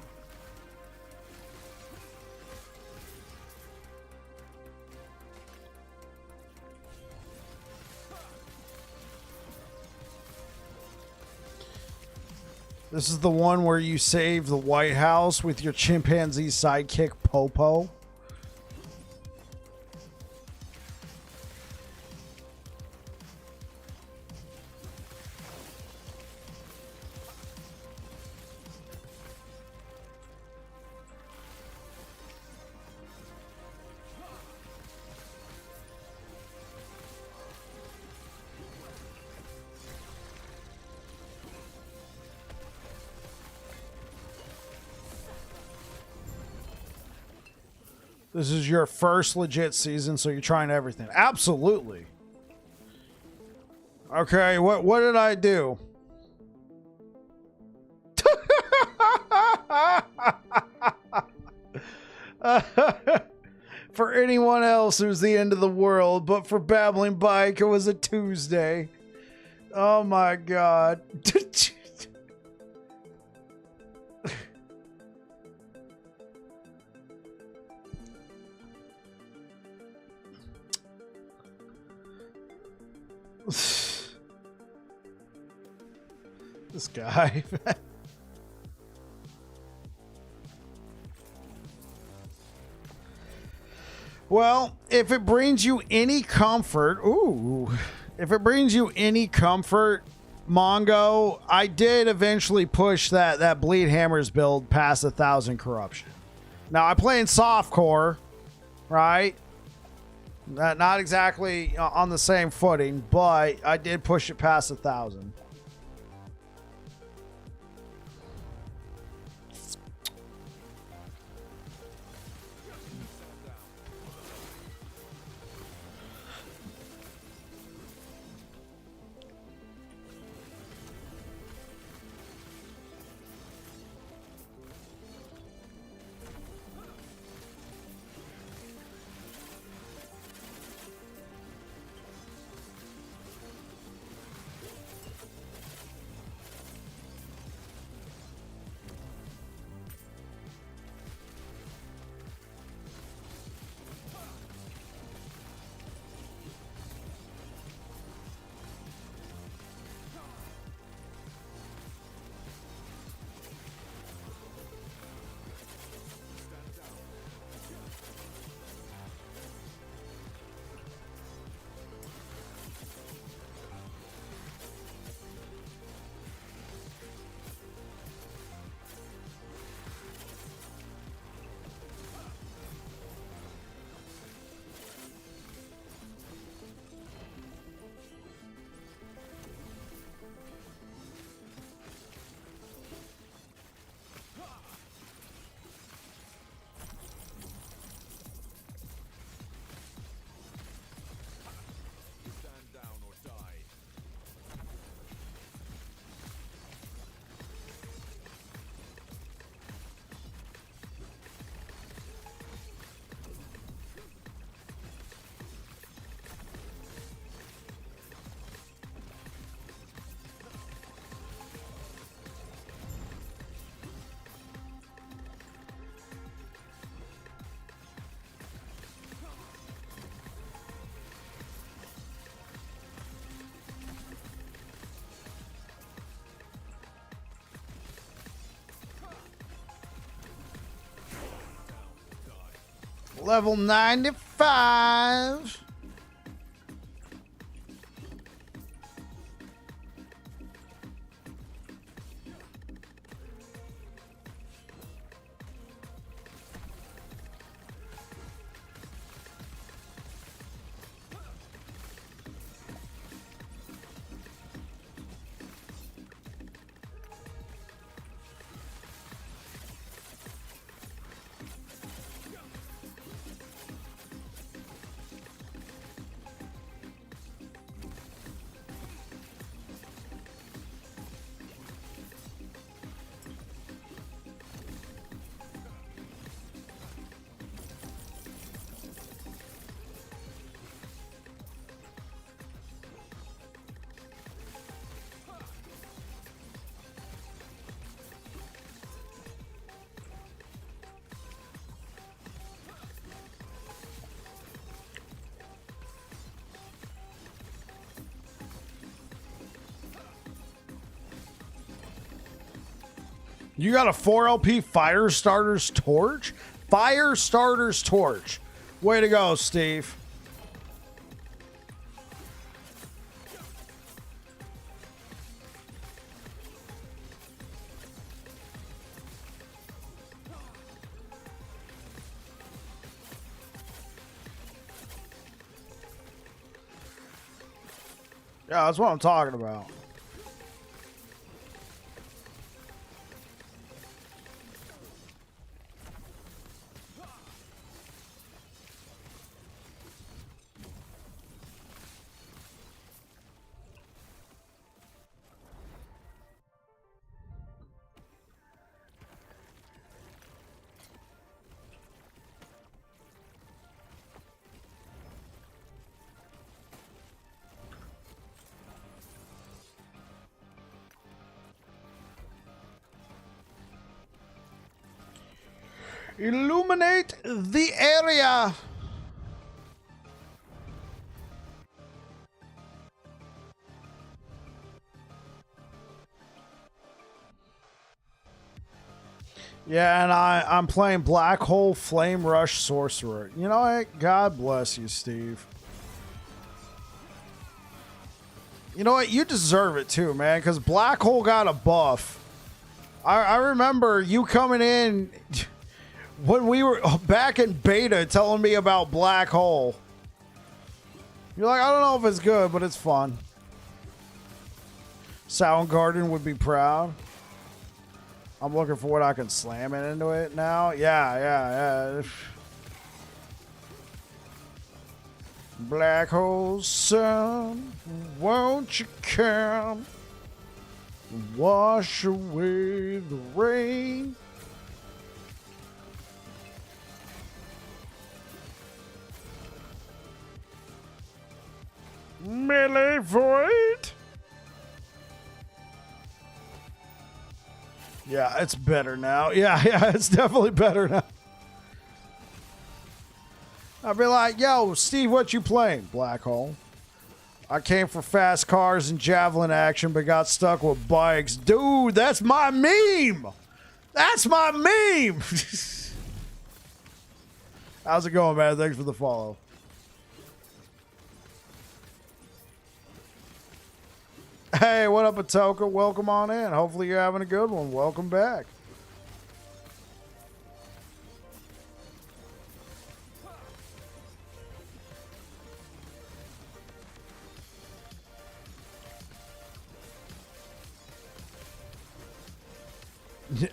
This is the one where you save the White House with your chimpanzee sidekick Popo. This is your first legit season, so you're trying everything. Absolutely. Okay, what did I do? For anyone else, it was the end of the world, but for Babbling Bike, it was a Tuesday. Oh my god. This guy. Well, if it brings you any comfort, if it brings you any comfort, Mongo, I did eventually push that Bleed Hammers build past 1,000 corruption. Now I play in softcore, right? Not exactly on the same footing, but I did push it past 1,000. Level 95. You got a 4LP Firestarter's Torch? Firestarter's Torch. Way to go, Steve. Yeah, that's what I'm talking about. Illuminate the area. Yeah, and I'm playing Black Hole Flame Rush Sorcerer. You know what? God bless you, Steve. You know what? You deserve it too, man, because Black Hole got a buff. I remember you coming in when we were back in beta telling me about Black Hole. You're like, I don't know if it's good, but it's fun. Soundgarden would be proud. I'm looking for what I can slam it into it now. Yeah. Black hole sun, won't you come wash away the rain? Melee void. Yeah, it's better now. Yeah, it's definitely better now. I'll be like, yo, Steve, what you playing? Black Hole. I came for fast cars and javelin action, but got stuck with bikes. Dude, that's my meme. That's my meme. How's it going, man? Thanks for the follow. Hey, what up, Atoka? Welcome on in. Hopefully you're having a good one. Welcome back.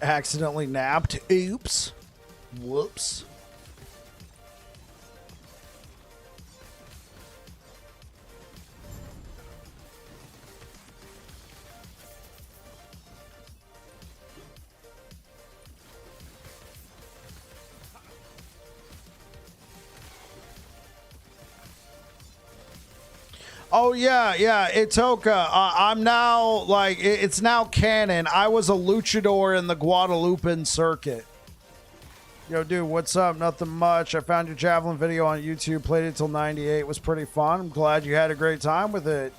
Accidentally napped. Oops. Whoops. Oh, yeah. Itoka, I'm now, like, it's now canon. I was a luchador in the Guadalupan circuit. Yo, dude, what's up? Nothing much. I found your javelin video on YouTube. Played it till 98. It was pretty fun. I'm glad you had a great time with it.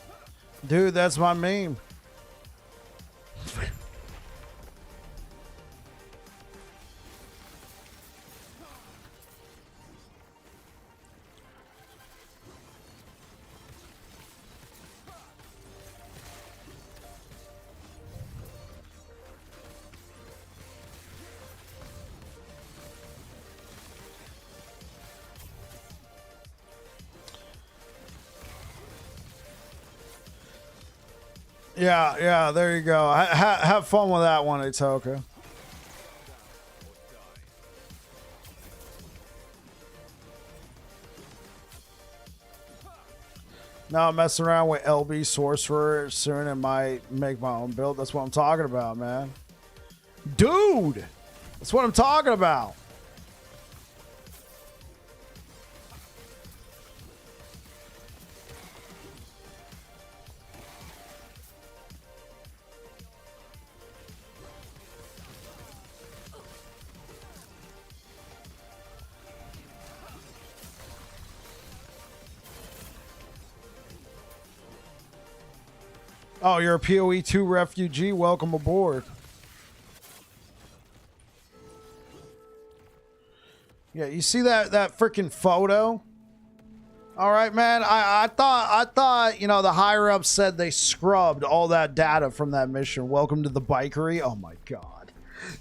Dude, that's my meme. Yeah, there you go. Have fun with that one, Itoka. Now I'm messing around with LB Sorcerer soon and might make my own build. That's what I'm talking about, man. Dude! That's what I'm talking about. Oh, you're a PoE 2 refugee. Welcome aboard. Yeah, you see that freaking photo? All right, man. I thought, you know, the higher ups said they scrubbed all that data from that mission. Welcome to the bikery. Oh my god.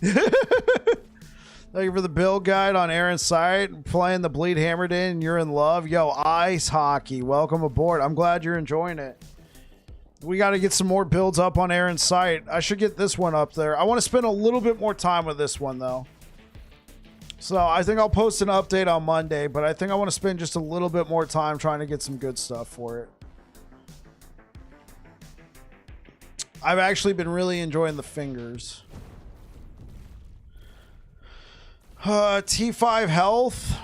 Thank you for the build guide on Aaron's site. Playing the Bleed Hammered In. You're in love. Yo, ice hockey. Welcome aboard. I'm glad you're enjoying it. We got to get some more builds up on Aaron's site. I should get this one up there. I want to spend a little bit more time with this one, though. So I think I'll post an update on Monday, but I think I want to spend just a little bit more time trying to get some good stuff for it. I've actually been really enjoying the fingers. T5 health.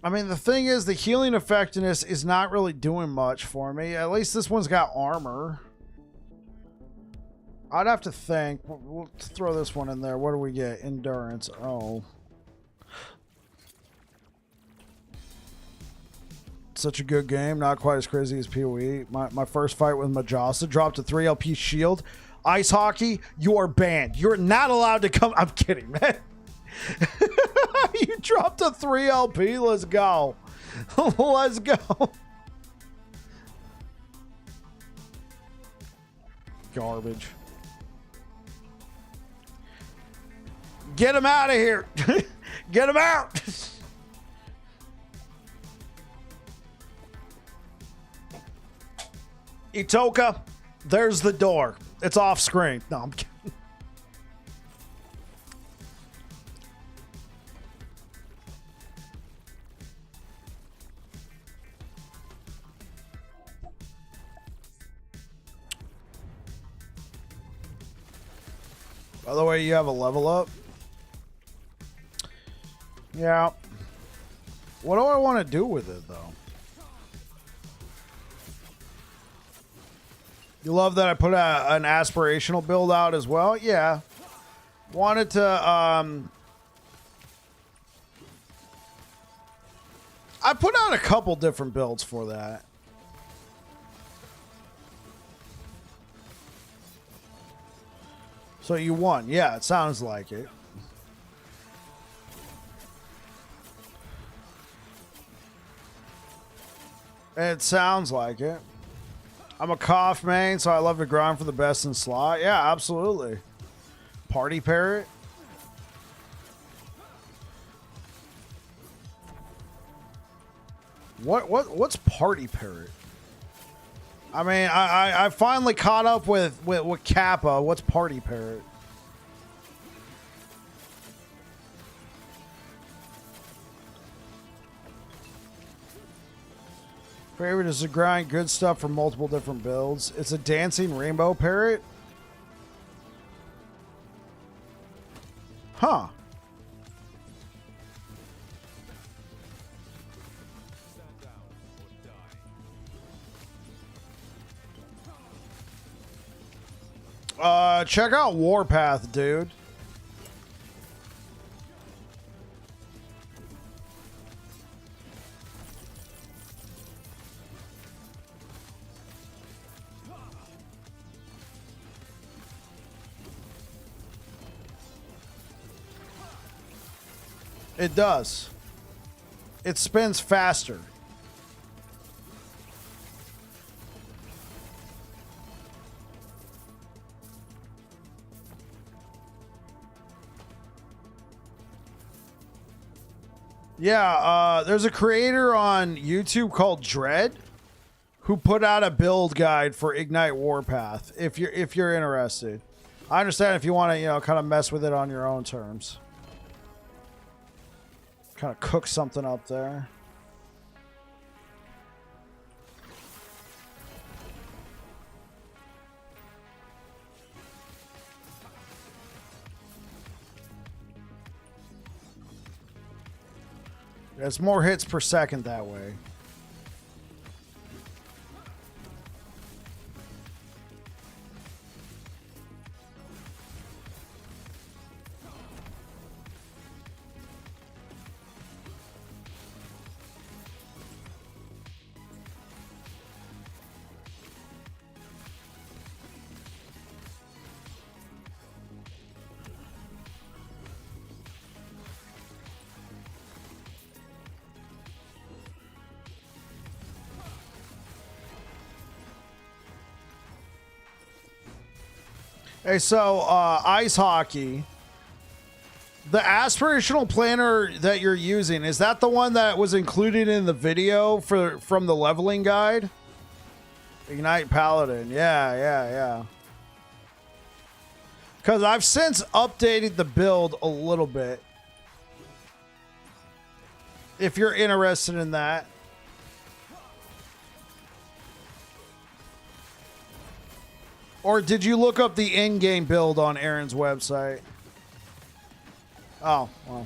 I mean, the thing is, the healing effectiveness is not really doing much for me. At least this one's got armor. I'd have to think. We'll throw this one in there. What do we get? Endurance. Oh. Such a good game. Not quite as crazy as PoE. My first fight with Majasa dropped a 3 LP shield. Ice hockey, you are banned. You're not allowed to come. I'm kidding, man. You dropped a 3 LP. Let's go. Let's go. Garbage. Get him out of here. Get him out. Itoka, there's the door. It's off screen. No, I'm kidding. By the way, you have a level up. Yeah. What do I want to do with it, though? You love that I put an aspirational build out as well? Yeah. Wanted to, I put out a couple different builds for that. So you won. Yeah, it sounds like it. It sounds like it. I'm a cough main, so I love to grind for the best in slot. Yeah, absolutely. Party parrot. What's party parrot? I mean, I finally caught up with Kappa. What's party parrot? Favorite is to grind good stuff for multiple different builds. It's a dancing rainbow parrot. Huh. Check out Warpath, dude. It does. It spins faster. Yeah, there's a creator on YouTube called Dread who put out a build guide for Ignite Warpath. If you're interested, I understand if you want to, kind of mess with it on your own terms. Kind of cook something up there. It's more hits per second that way. Hey, so ice hockey. The aspirational planner that you're using, is that the one that was included in the video from the leveling guide? Ignite Paladin. Yeah. Because I've since updated the build a little bit. If you're interested in that. Or did you look up the in-game build on Aaron's website? Oh, well.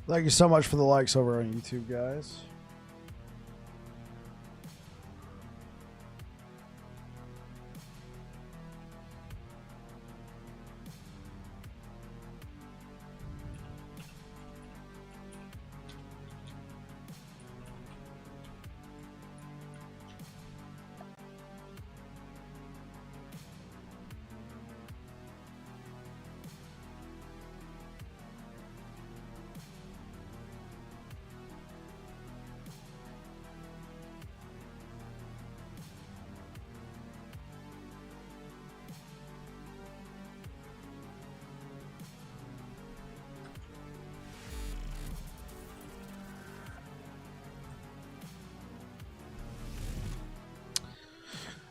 Thank you so much for the likes over on YouTube, guys.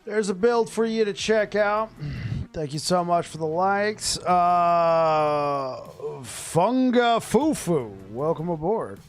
There's a build for you to check out. Thank you so much for the likes. Funga Fufu, welcome aboard.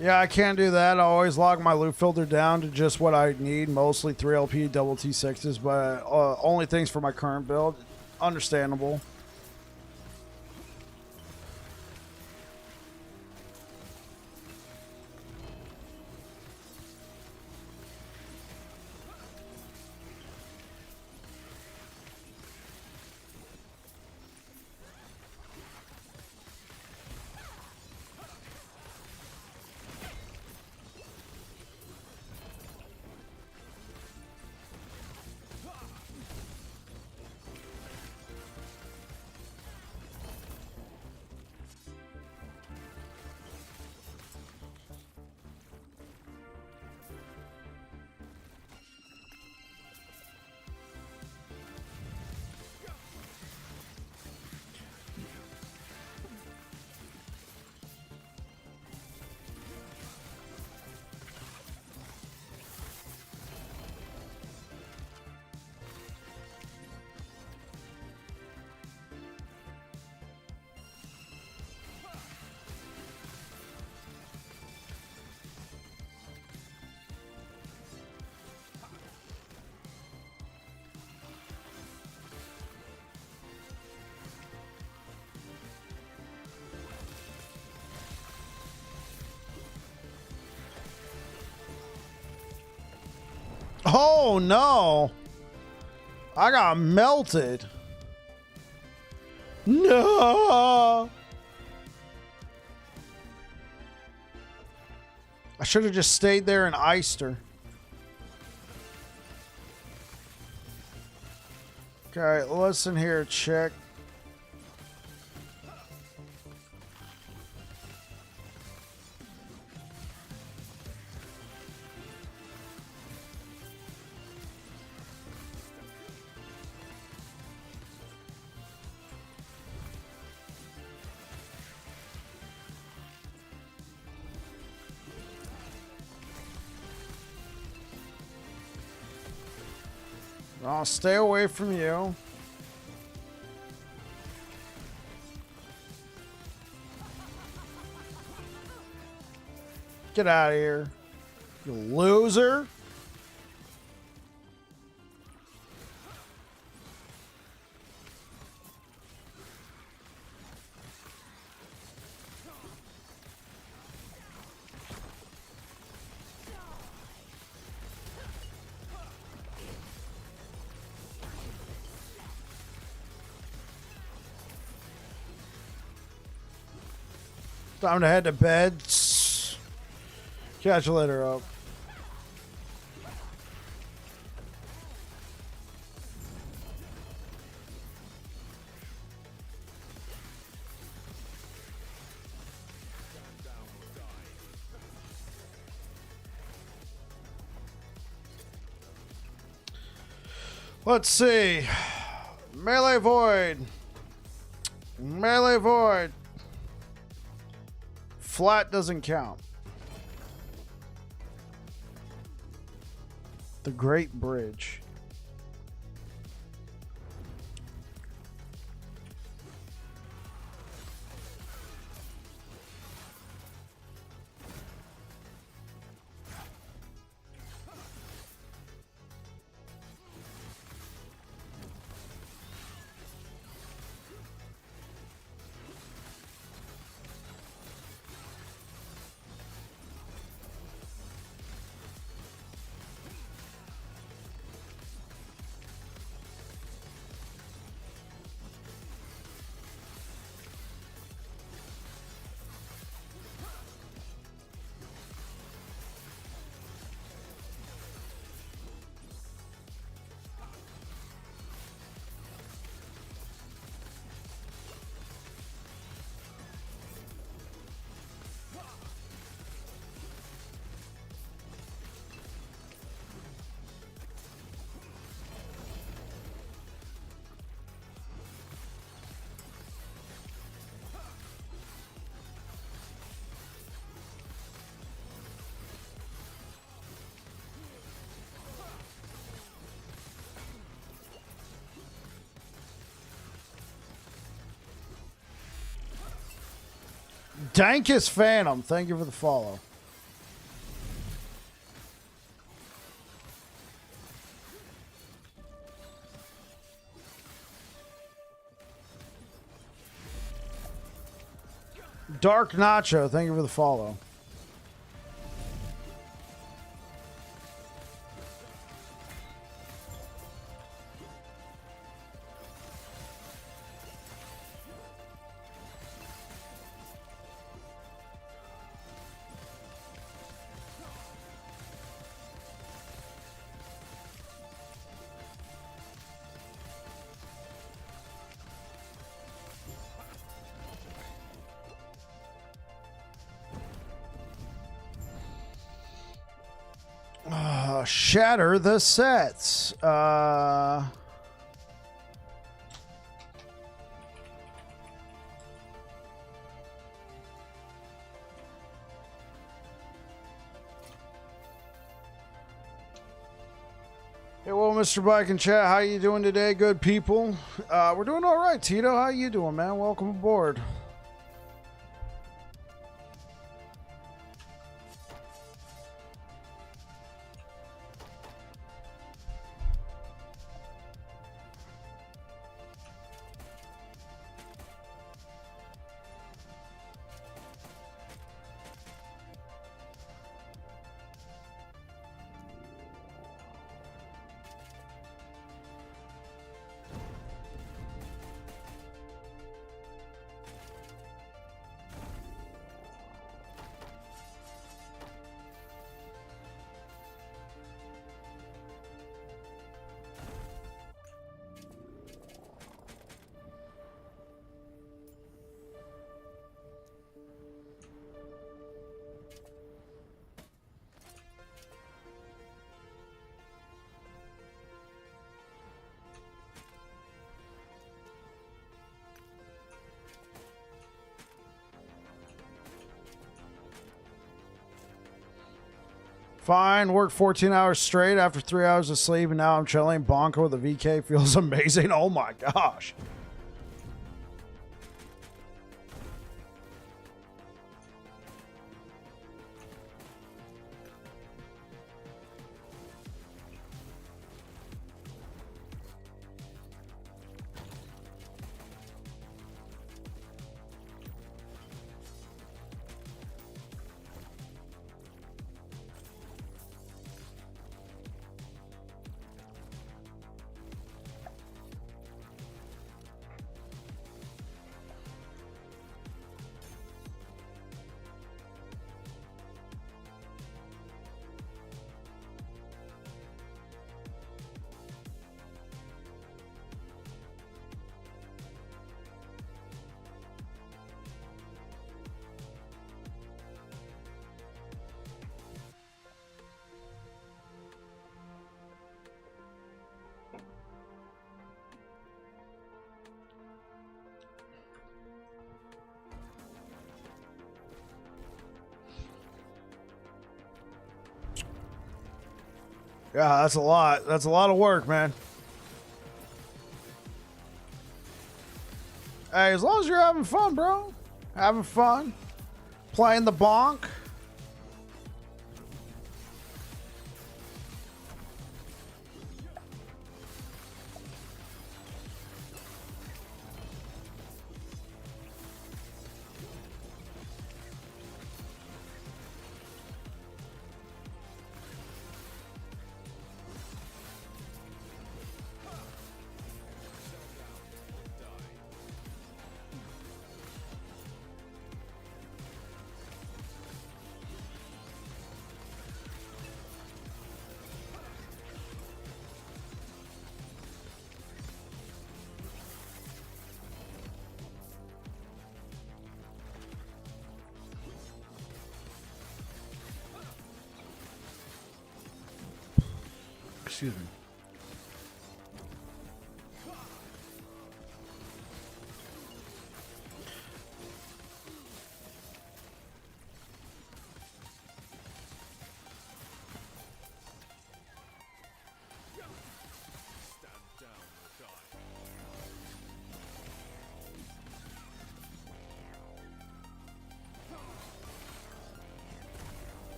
Yeah, I can't do that. I always log my loot filter down to just what I need, mostly 3LP, double T6s, but only things for my current build. Understandable. Oh no! I got melted. No! I should have just stayed there and iced her. Okay, listen here, chick. I'll stay away from you. Get out of here, you loser. Time to head to bed. Catch you later up. Let's see. Melee Void. Melee Void. Flat doesn't count. The Great Bridge. Dankus Phantom, thank you for the follow. Dark Nacho, thank you for the follow. Shatter the sets. Hey, well, Mr. Bike and Chat, how you doing today, good people? We're doing all right, Tito. How you doing, man? Welcome aboard. Fine, worked 14 hours straight after 3 hours of sleep, and now I'm chilling. Bonka with a VK feels amazing. Oh my gosh. Yeah, that's a lot. That's a lot of work, man. Hey, as long as you're having fun, bro. Having fun. Playing the bonk. Excuse me.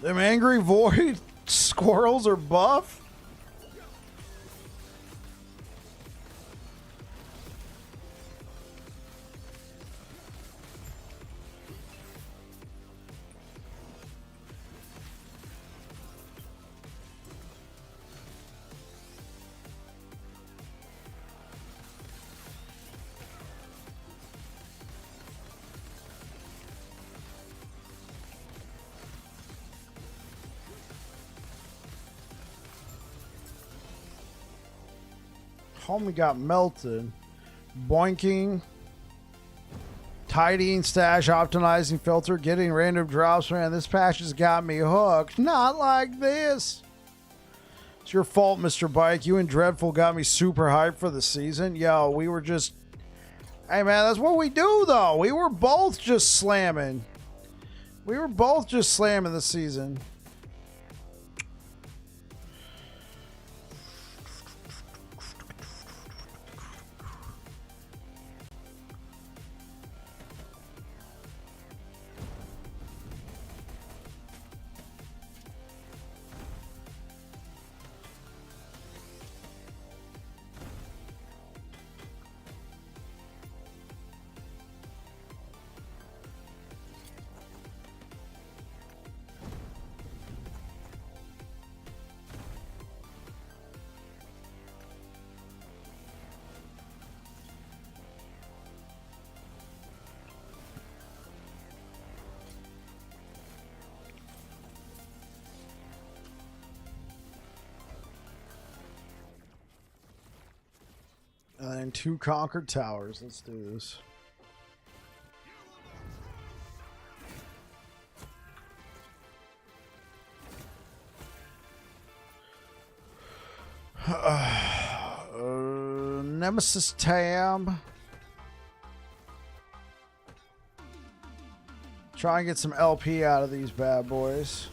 Them angry void squirrels are buff? Homie got melted. Boinking. Tidying, stash, optimizing, filter, getting random drops. Man, this patch has got me hooked. Not like this. It's your fault, Mr. Bike. You and Dreadful got me super hyped for the season. Yo, we were just... Hey, man, that's what we do, though. We were both just slamming. We were both just slamming the season. And then 2 conquered towers. Let's do this. Nemesis tab. Try and get some LP out of these bad boys.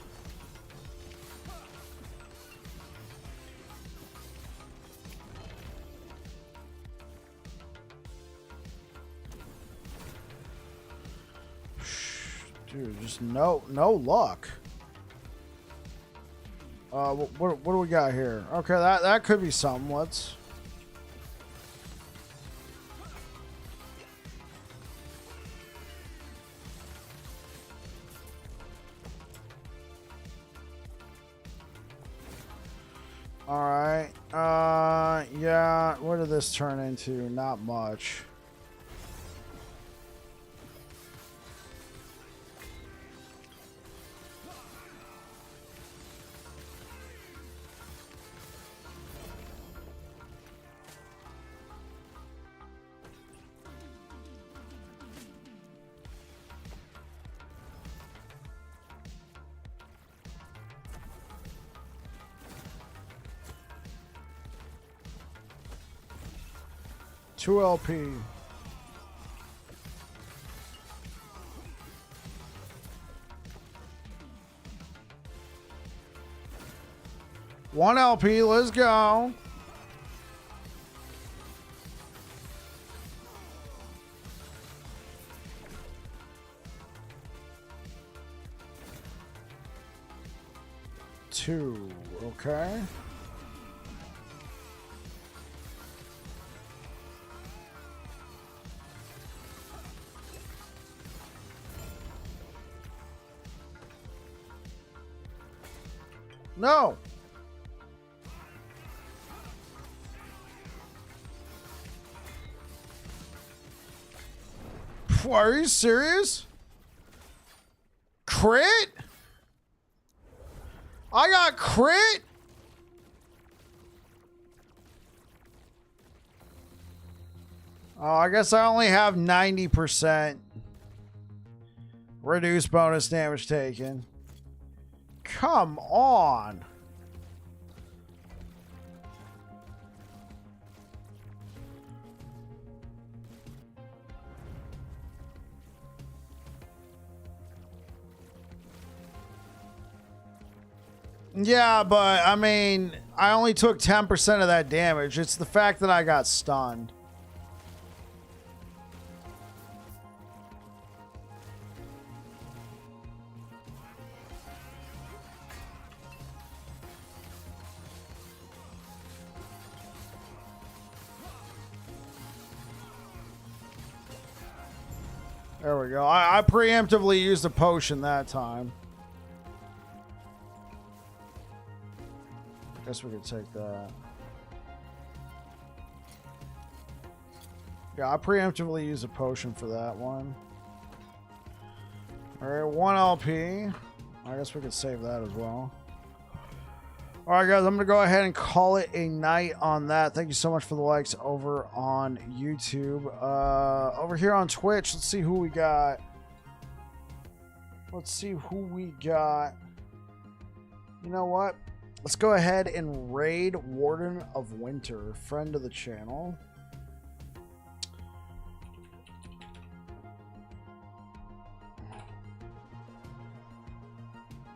Dude, just no luck. What do we got here? Okay, that could be something. Let's... Alright. Yeah, what did this turn into? Not much. Two LP. 1 LP, let's go. Two, okay. No. Are you serious? Crit? I got crit? Oh, I guess I only have 90% reduced bonus damage taken. Come on. Yeah, but I mean, I only took 10% of that damage. It's the fact that I got stunned. There we go. I preemptively used a potion that time. Guess we could take that. Yeah, I preemptively used a potion for that one. Alright, 1 LP. I guess we could save that as well. Alright guys, I'm going to go ahead and call it a night on that. Thank you so much for the likes over on YouTube. Over here on Twitch, let's see who we got. Let's see who we got. You know what? Let's go ahead and raid Warden of Winter, friend of the channel.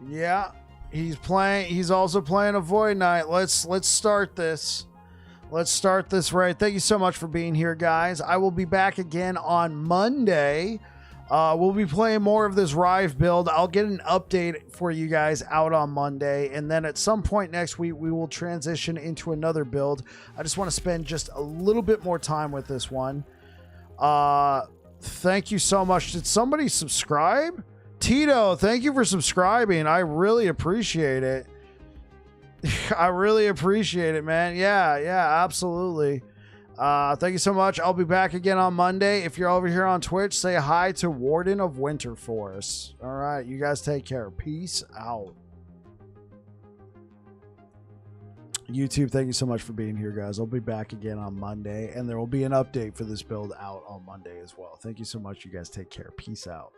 Yeah, he's also playing a Void Knight. Let's start this. Let's start this raid. Thank you so much for being here, guys. I will be back again on Monday. We'll be playing more of this Rive build. I'll get an update for you guys out on Monday, and then at some point next week we will transition into another build. I just want to spend just a little bit more time with this one. Thank you so much. Did somebody subscribe? Tito, thank you for subscribing. I really appreciate it. I really appreciate it, man. Yeah, absolutely. Thank you so much. I'll be back again on Monday. If you're over here on Twitch, say hi to Warden of Winter for us. All right, you guys take care. Peace out. YouTube, thank you so much for being here, guys. I'll be back again on Monday, and there will be an update for this build out on Monday as well. Thank you so much. You guys take care. Peace out.